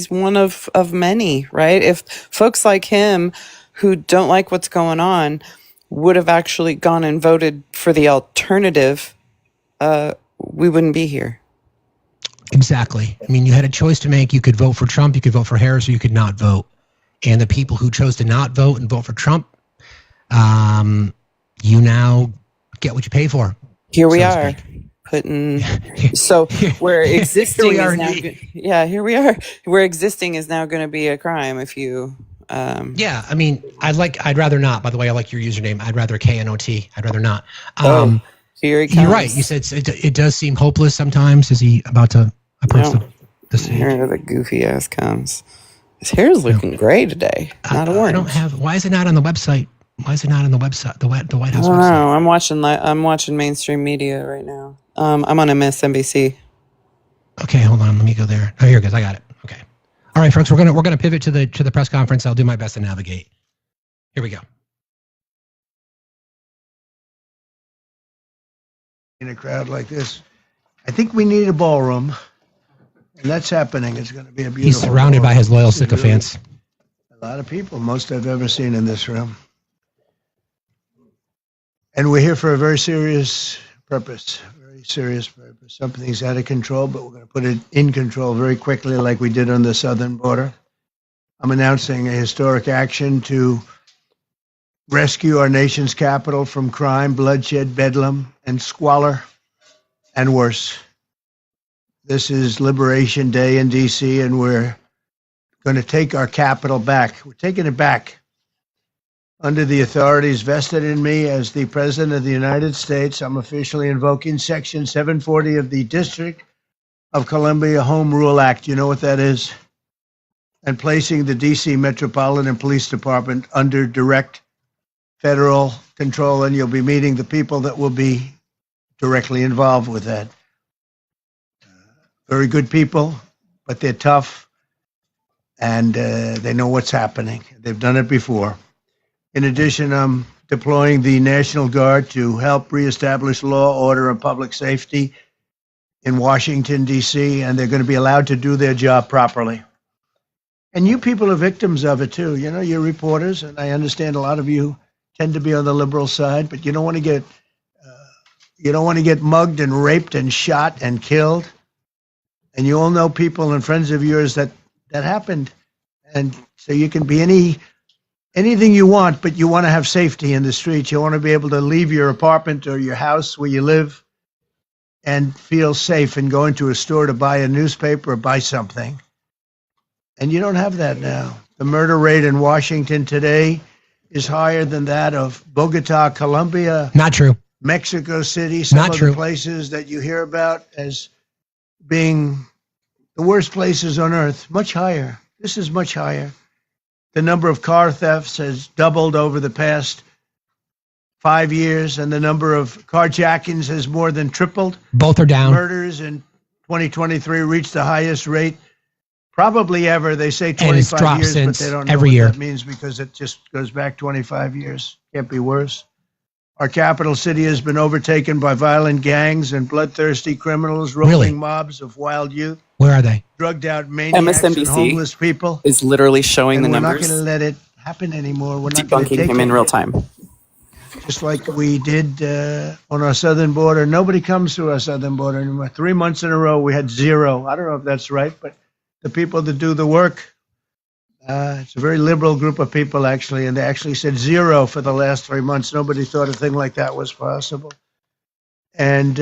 [SPEAKER 21] one of many, right? If folks like him who don't like what's going on would have actually gone and voted for the alternative, we wouldn't be here.
[SPEAKER 1] Exactly. I mean, you had a choice to make. You could vote for Trump, you could vote for Harris, or you could not vote. And the people who chose to not vote and vote for Trump, you now get what you pay for.
[SPEAKER 21] Here we are. So where existing is now, here we are. Where existing is now going to be a crime if you.
[SPEAKER 1] Yeah, I mean, I'd rather not. By the way, I like your username. I'd rather KNOT. I'd rather not.
[SPEAKER 21] Here he comes.
[SPEAKER 1] You're right. You said it does seem hopeless sometimes. Is he about to approach the stage?
[SPEAKER 21] Here the goofy ass comes. His hair's looking gray today. Not orange.
[SPEAKER 1] I don't have. Why is it not on the website? Why is it not on the website? The White House
[SPEAKER 21] I don't
[SPEAKER 1] website.
[SPEAKER 21] know. I'm watching mainstream media right now. I'm on MSNBC.
[SPEAKER 1] Okay, hold on. Let me go there. Oh, here it goes. I got it. Okay. All right, folks. We're gonna pivot to the press conference. I'll do my best to navigate. Here we go.
[SPEAKER 4] In a crowd like this, I think we need a ballroom. And that's happening. It's going to be a beautiful
[SPEAKER 1] He's surrounded
[SPEAKER 4] war.
[SPEAKER 1] by his loyal
[SPEAKER 4] This is really
[SPEAKER 1] sycophants.
[SPEAKER 4] a lot of people, most I've ever seen in this room. And we're here for a very serious purpose, very serious purpose. Something's out of control, but we're going to put it in control very quickly like we did on the southern border. I'm announcing a historic action to rescue our nation's capital from crime, bloodshed, bedlam, and squalor, and worse. This is Liberation Day in D.C., and we're going to take our capital back. We're taking it back. Under the authorities vested in me as the President of the United States, I'm officially invoking Section 740 of the District of Columbia Home Rule Act. You know what that is? And placing the D.C. Metropolitan Police Department under direct federal control, and you'll be meeting the people that will be directly involved with that. Very good people, but they're tough, and they know what's happening. They've done it before. In addition, I'm deploying the National Guard to help reestablish law, order, and public safety in Washington, D.C., and they're going to be allowed to do their job properly. And you people are victims of it, too. You know, you're reporters, and I understand a lot of you tend to be on the liberal side, but you don't want to get mugged and raped and shot and killed. And you all know people and friends of yours that happened. And so you can be anything you want, but you want to have safety in the streets. You want to be able to leave your apartment or your house where you live and feel safe and go into a store to buy a newspaper or buy something. And you don't have that now. The murder rate in Washington today is higher than that of Bogota, Colombia.
[SPEAKER 1] Not true.
[SPEAKER 4] Mexico City, some
[SPEAKER 1] Not
[SPEAKER 4] of
[SPEAKER 1] true.
[SPEAKER 4] the places that you hear about as being the worst places on earth, much higher. This is much higher. The number of car thefts has doubled over the past 5 years, and the number of carjackings has more than tripled.
[SPEAKER 1] Both are down.
[SPEAKER 4] Murders in 2023 reached the highest rate probably ever. They say
[SPEAKER 1] And it's
[SPEAKER 4] 25
[SPEAKER 1] dropped
[SPEAKER 4] years, but
[SPEAKER 1] since
[SPEAKER 4] they don't know
[SPEAKER 1] every
[SPEAKER 4] what
[SPEAKER 1] year.
[SPEAKER 4] that means because it just goes back 25 years. Can't be worse. Our capital city has been overtaken by violent gangs and bloodthirsty criminals, roving
[SPEAKER 1] Really?
[SPEAKER 4] mobs of wild youth,
[SPEAKER 1] Where are they?
[SPEAKER 4] drugged out maniacs and
[SPEAKER 2] MSNBC
[SPEAKER 4] homeless people.
[SPEAKER 2] is literally showing
[SPEAKER 4] And
[SPEAKER 2] the
[SPEAKER 4] we're not
[SPEAKER 2] numbers,
[SPEAKER 4] going to let it happen anymore. We're not going to
[SPEAKER 2] debunking
[SPEAKER 4] take
[SPEAKER 2] him in
[SPEAKER 4] it.
[SPEAKER 2] real time.
[SPEAKER 4] Just like we did on our southern border. Nobody comes through our southern border anymore. 3 months in a row, we had zero. I don't know if that's right, but the people that do the work, it's a very liberal group of people, actually, and they actually said zero for the last 3 months. Nobody thought a thing like that was possible. And,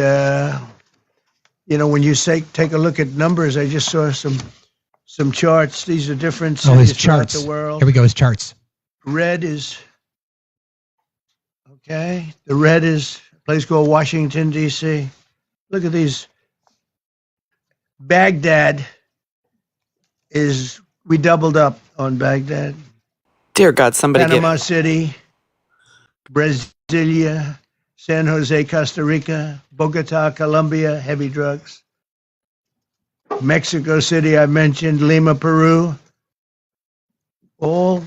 [SPEAKER 4] when you take a look at numbers, I just saw some charts. These are different
[SPEAKER 1] Oh, his
[SPEAKER 4] cities throughout
[SPEAKER 1] charts.
[SPEAKER 4] the world.
[SPEAKER 1] Here we go, his charts.
[SPEAKER 4] Red is, okay, the red is a place called Washington, D.C. Look at these. Baghdad we doubled up on Baghdad.
[SPEAKER 2] Dear God, somebody
[SPEAKER 4] Panama City, Brasilia, San Jose, Costa Rica, Bogota, Colombia, heavy drugs. Mexico City, I mentioned, Lima, Peru, all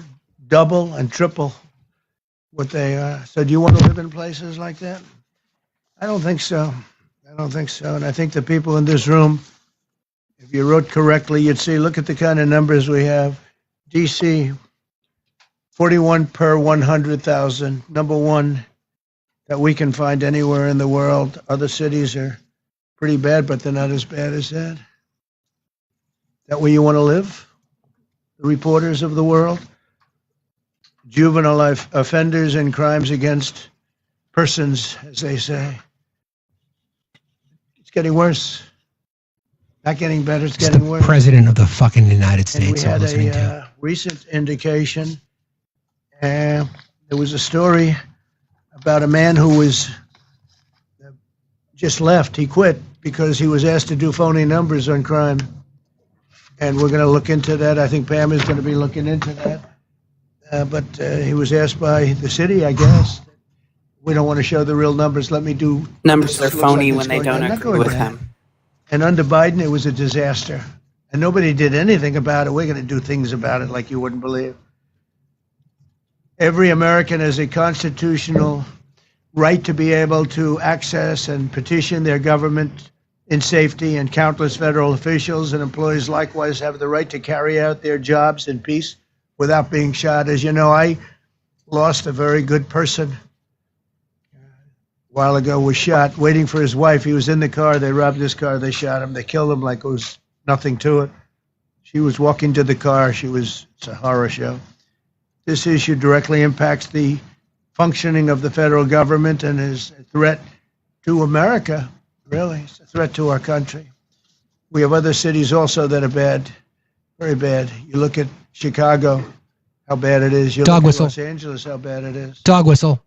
[SPEAKER 4] double and triple what they are. So do you want to live in places like that? I don't think so. I don't think so. And I think the people in this room, if you wrote correctly, you'd see, look at the kind of numbers we have. D.C., 41 per 100,000, number one that we can find anywhere in the world. Other cities are pretty bad, but they're not as bad as that. That where you want to live? The reporters of the world? Juvenile offenders and crimes against persons, as they say. It's getting worse. Not getting better, it's getting worse.
[SPEAKER 1] President of the fucking United
[SPEAKER 4] And
[SPEAKER 1] States.
[SPEAKER 4] we
[SPEAKER 1] I'm
[SPEAKER 4] had
[SPEAKER 1] listening to.
[SPEAKER 4] a recent indication. There was a story about a man who was just left. He quit because he was asked to do phony numbers on crime. And we're going to look into that. I think Pam is going to be looking into that. But he was asked by the city, I guess. We don't want to show the real numbers. Let me do.
[SPEAKER 2] Numbers are
[SPEAKER 4] Looks
[SPEAKER 2] phony
[SPEAKER 4] like
[SPEAKER 2] when
[SPEAKER 4] it's
[SPEAKER 2] they
[SPEAKER 4] going
[SPEAKER 2] don't
[SPEAKER 4] down. Not
[SPEAKER 2] agree
[SPEAKER 4] going
[SPEAKER 2] with
[SPEAKER 4] down.
[SPEAKER 2] them.
[SPEAKER 4] And under Biden, it was a disaster. And nobody did anything about it. We're going to do things about it like you wouldn't believe. Every American has a constitutional right to be able to access and petition their government
[SPEAKER 8] in safety, and countless federal officials and employees likewise have the right to carry out their jobs in peace without being shot. As you know, I lost a very good person a while ago, was shot waiting for his wife. He was in the car. They robbed his car. They shot him. They killed him like it was nothing to it. She was walking to the car. It's a horror show. This issue directly impacts the functioning of the federal government and is a threat to America, really. It's a threat to our country. We have other cities also that are bad, very bad. You look at Chicago, how bad it is. You
[SPEAKER 1] Dog
[SPEAKER 8] look
[SPEAKER 1] whistle.
[SPEAKER 8] at Los Angeles, how bad it is.
[SPEAKER 1] Dog whistle.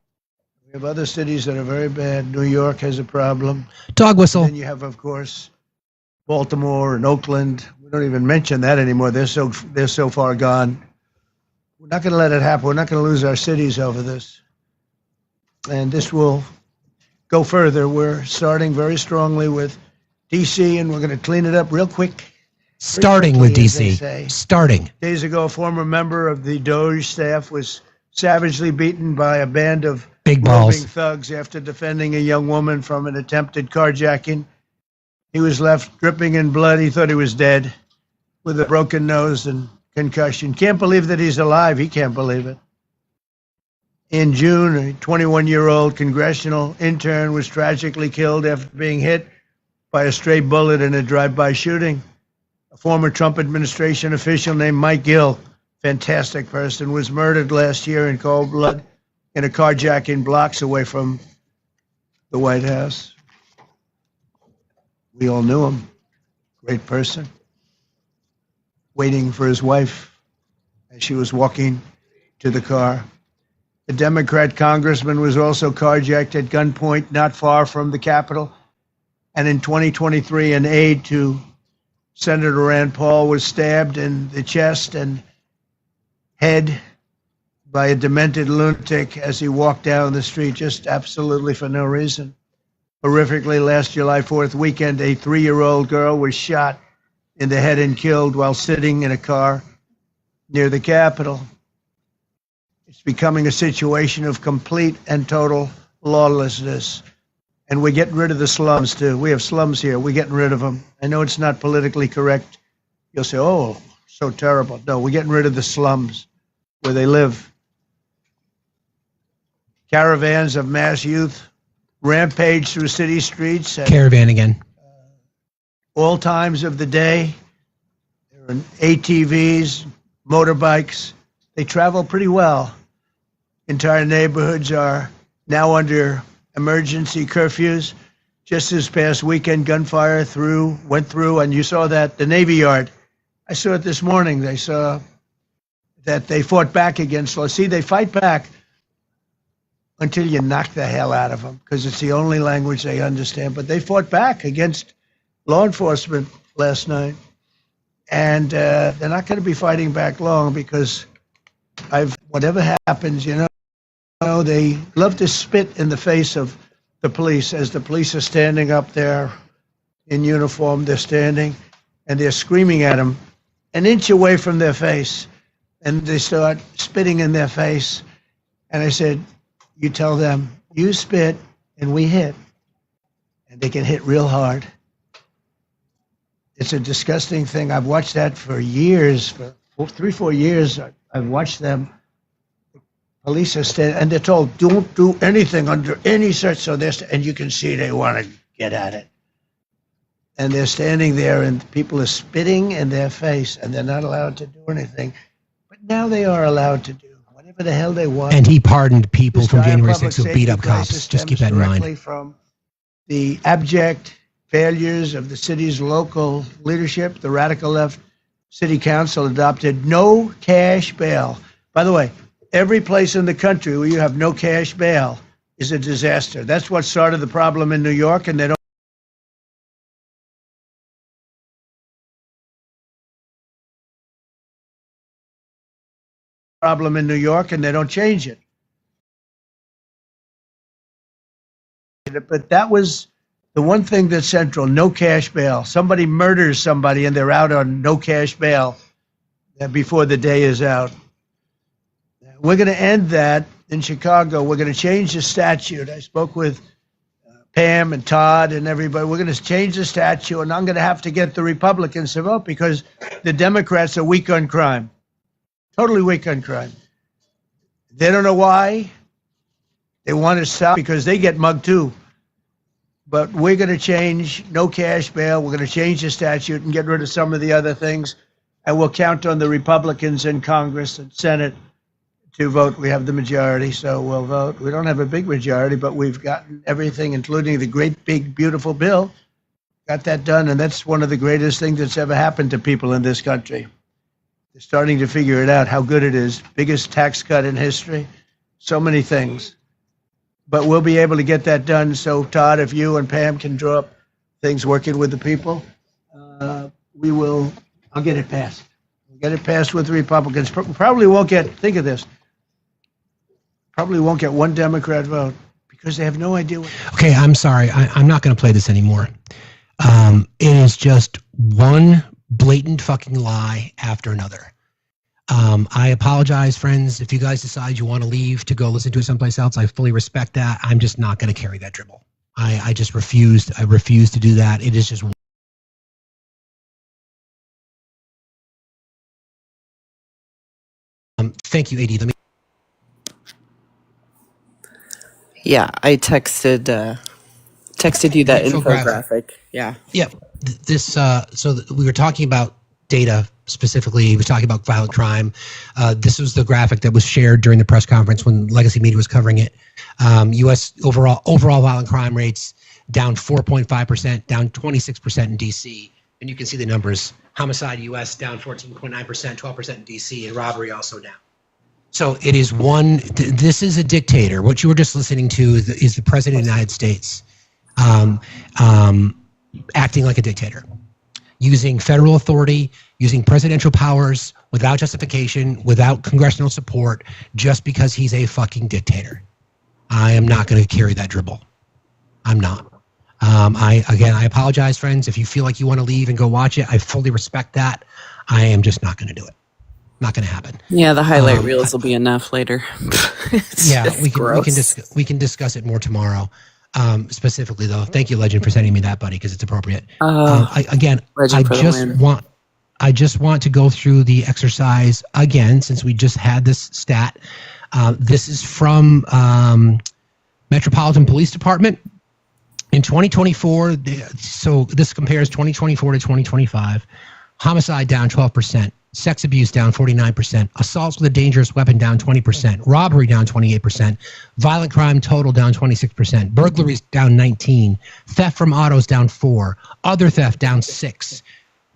[SPEAKER 8] We have other cities that are very bad. New York has a problem.
[SPEAKER 1] Dog whistle.
[SPEAKER 8] And then you have, of course, Baltimore and Oakland. We don't even mention that anymore. They're so far gone. We're not going to let it happen. We're not going to lose our cities over this. And this will go further. We're starting very strongly with D.C., and we're going to clean it up real quick.
[SPEAKER 1] Starting with D.C. Starting.
[SPEAKER 8] Days ago, a former member of the Doge staff was savagely beaten by a band of
[SPEAKER 1] big balls
[SPEAKER 8] roving thugs after defending a young woman from an attempted carjacking. He was left dripping in blood. He thought he was dead with a broken nose and concussion. Can't believe that he's alive. He can't believe it. In June, a 21-year-old congressional intern was tragically killed after being hit by a stray bullet in a drive-by shooting. A former Trump administration official named Mike Gill, fantastic person, was murdered last year in cold blood in a carjacking blocks away from the White House. We all knew him. Great person. Waiting for his wife as she was walking to the car. The Democrat congressman was also carjacked at gunpoint not far from the Capitol. And in 2023, an aide to Senator Rand Paul was stabbed in the chest and head by a demented lunatic as he walked down the street, just absolutely for no reason. Horrifically, last July 4th weekend, a 3-year-old girl was shot in the head and killed while sitting in a car near the Capitol. It's becoming a situation of complete and total lawlessness. And we're getting rid of the slums, too. We have slums here. We're getting rid of them. I know it's not politically correct. You'll say, oh, so terrible. No, we're getting rid of the slums where they live. Caravans of mass youth rampage through city streets.
[SPEAKER 1] Caravan again.
[SPEAKER 8] All times of the day. There are ATVs, motorbikes. They travel pretty well. Entire neighborhoods are now under emergency curfews. Just this past weekend, gunfire went through, and you saw that, the Navy Yard. I saw it this morning. They saw that they fought back against law. See, they fight back until you knock the hell out of them, because it's the only language they understand. But they fought back against law enforcement last night. And they're not going to be fighting back long, because whatever happens, they love to spit in the face of the police. As the police are standing up there in uniform, they're standing and they're screaming at them an inch away from their face, and they start spitting in their face. And I said, you tell them, you spit and we hit, and they can hit real hard. It's a disgusting thing. I've watched that for years, for 3-4 years. I've watched them. Police are standing, and they're told, don't do anything under any such, and you can see they want to get at it. And they're standing there, and people are spitting in their face, and they're not allowed to do anything. But now they are allowed to do whatever the hell they want.
[SPEAKER 1] And he pardoned people from January 6th who beat up cops. Just keep that in mind.
[SPEAKER 8] From the abject failures of the city's local leadership, the radical left city council adopted no cash bail. By the way, every place in the country where you have no cash bail is a disaster. That's what started the problem in New York, and they don't change it. But that was the one thing that's central, no cash bail. Somebody murders somebody and they're out on no cash bail before the day is out. We're going to end that in Chicago. We're going to change the statute. I spoke with Pam and Todd and everybody, we're going to change the statute, and I'm going to have to get the Republicans to vote because the Democrats are weak on crime. Totally weak on crime. They don't know why. They want to stop because they get mugged too. But we're going to change no cash bail. We're going to change the statute and get rid of some of the other things. And we'll count on the Republicans in Congress and Senate to vote. We have the majority, so we'll vote. We don't have a big majority, but we've gotten everything, including the great, big, beautiful bill. Got that done, and that's one of the greatest things that's ever happened to people in this country. They're starting to figure it out, how good it is. Biggest tax cut in history. So many things. But we'll be able to get that done. So, Todd, if you and Pam can draw up things working with the people, we will. I'll get it passed. We'll get it passed with the Republicans. Probably won't get, think of this, probably won't get one Democrat vote because they have no idea what.
[SPEAKER 1] Okay, I'm sorry. I'm not going to play this anymore. It is just one blatant fucking lie after another. I apologize, friends. If you guys decide you want to leave to go listen to it someplace else, I fully respect that. I'm just not going to carry that dribble. I just refused. I refuse to do that. It is just. Thank you, AD. Let me.
[SPEAKER 2] Yeah, I texted you that infographic. Yeah.
[SPEAKER 1] Yeah. This. So we were talking about data specifically. We were talking about violent crime. This was the graphic that was shared during the press conference when Legacy Media was covering it. U.S. overall violent crime rates down 4.5%, down 26% in D.C. And you can see the numbers. Homicide U.S. down 14.9%, 12% in D.C., and robbery also down. So it is one. This is a dictator. What you were just listening to is the president of the United States acting like a dictator, using federal authority, using presidential powers without justification, without congressional support, just because he's a fucking dictator. I am not going to carry that dribble. I'm not. I apologize, friends. If you feel like you want to leave and go watch it, I fully respect that. I am just not going to do it. Not going to happen.
[SPEAKER 2] Yeah, the highlight reels will be enough later.
[SPEAKER 1] Yeah, we can discuss it more tomorrow. Specifically, though, thank you, Legend, for sending me that, buddy, because it's appropriate. I just want to go through the exercise again, since we just had this stat. This is from Metropolitan Police Department. In 2024, so this compares 2024 to 2025, homicide down 12%, sex abuse down 49%, assaults with a dangerous weapon down 20%, robbery down 28%, violent crime total down 26%, burglaries down 19%, theft from autos down 4%, other theft down 6%,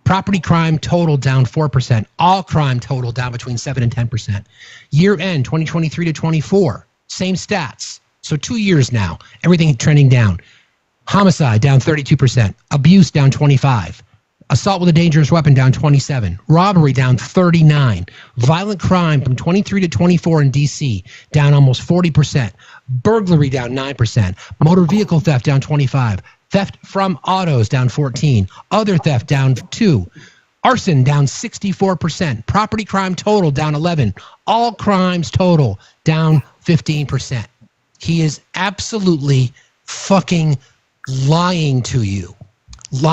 [SPEAKER 1] property crime total down 4%, all crime total down between 7 and 10%. Year end 2023 to 24, same stats. So 2 years now, everything trending down. Homicide down 32%, abuse down 25%, assault with a dangerous weapon down 27%, robbery down 39%, violent crime from 23 to 24 in DC down almost 40%, burglary down 9%, motor vehicle theft down 25%, theft from autos down 14%, other theft down 2%, arson down 64%, property crime total down 11%, all crimes total down 15%. He is absolutely fucking lying to you,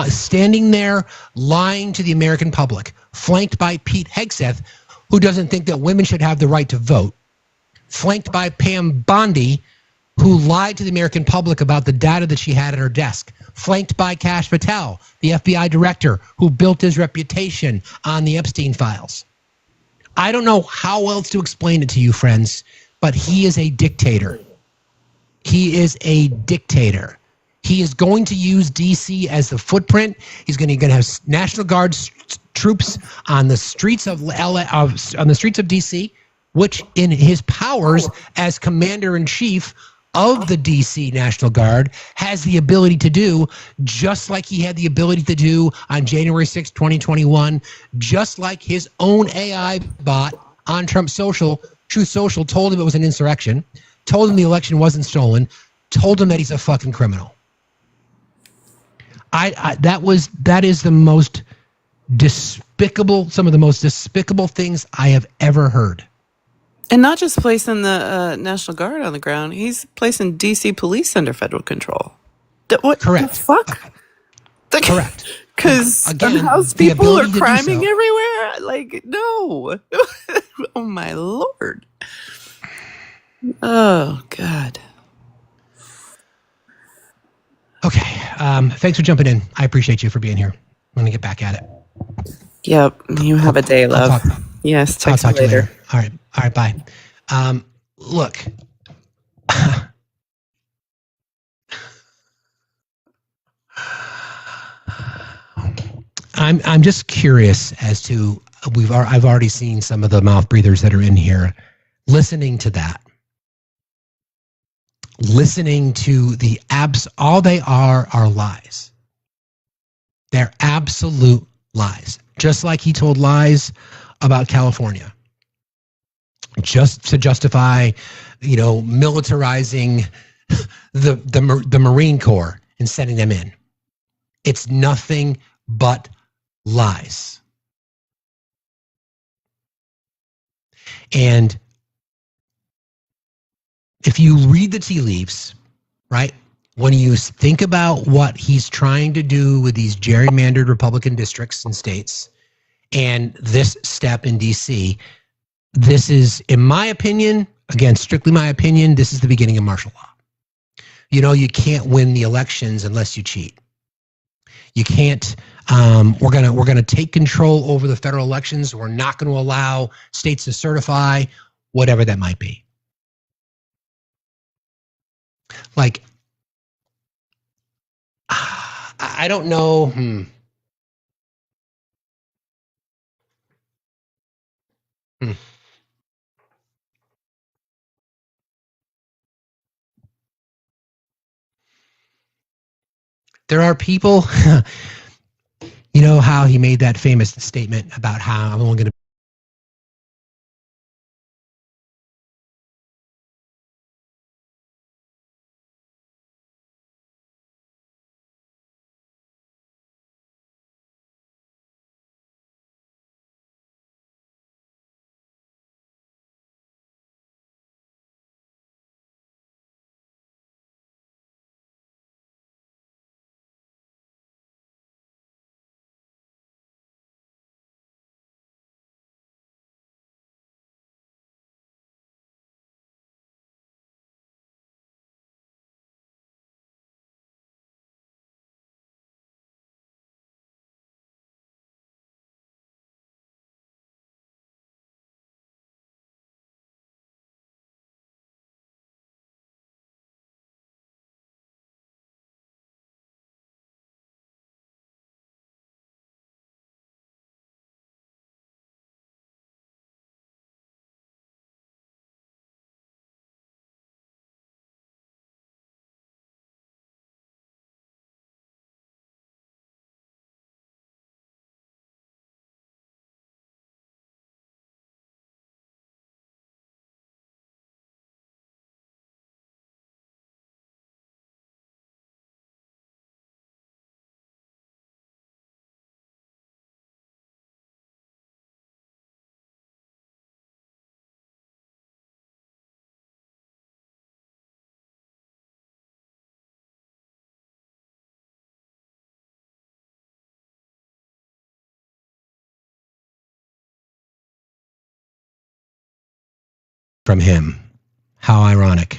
[SPEAKER 1] standing there lying to the American public, flanked by Pete Hegseth, who doesn't think that women should have the right to vote, flanked by Pam Bondi, who lied to the American public about the data that she had at her desk, flanked by Kash Patel, the FBI director, who built his reputation on the Epstein files. I don't know how else to explain it to you, friends, but he is a dictator. He is a dictator. He is going to use D.C. as the footprint. He's going to have National Guard troops on the streets of on the streets of D.C., which in his powers as commander-in-chief of the D.C. National Guard has the ability to do, just like he had the ability to do on January 6, 2021, just like his own AI bot on Trump's Truth Social told him it was an insurrection, told him the election wasn't stolen, told him that he's a fucking criminal. That is the most despicable, some of the most despicable things I have ever heard.
[SPEAKER 2] And not just placing the National Guard on the ground, he's placing DC police under federal control. What
[SPEAKER 1] Correct.
[SPEAKER 2] the fuck?
[SPEAKER 1] Correct.
[SPEAKER 2] Because
[SPEAKER 1] Again,
[SPEAKER 2] unhoused
[SPEAKER 1] the
[SPEAKER 2] people are
[SPEAKER 1] ability to do
[SPEAKER 2] criming
[SPEAKER 1] so.
[SPEAKER 2] everywhere. Like, no. Oh my lord. Oh god.
[SPEAKER 1] Okay. Thanks for jumping in. I appreciate you for being here. I'm going to get back at it.
[SPEAKER 2] Yep. You have a day, love.
[SPEAKER 1] I'll talk.
[SPEAKER 2] Yes.
[SPEAKER 1] I'll
[SPEAKER 2] Text
[SPEAKER 1] talk
[SPEAKER 2] me
[SPEAKER 1] to you
[SPEAKER 2] later.
[SPEAKER 1] later. All right. All right. Bye. Look. I'm just curious as to I've already seen some of the mouth breathers that are in here. Listening to that. Listening to the all they are lies. They're absolute lies. Just like he told lies about California. Just to justify, militarizing the Marine Corps and sending them in. It's nothing but lies. And if you read the tea leaves, right, when you think about what he's trying to do with these gerrymandered Republican districts and states and this step in D.C., this is, in my opinion, again, strictly my opinion, this is the beginning of martial law. You can't win the elections unless you cheat. You can't. We're gonna take control over the federal elections. We're not going to allow states to certify, whatever that might be. Like, I don't know. There are people. You know how he made that famous statement about how I'm only going to. From him. How ironic.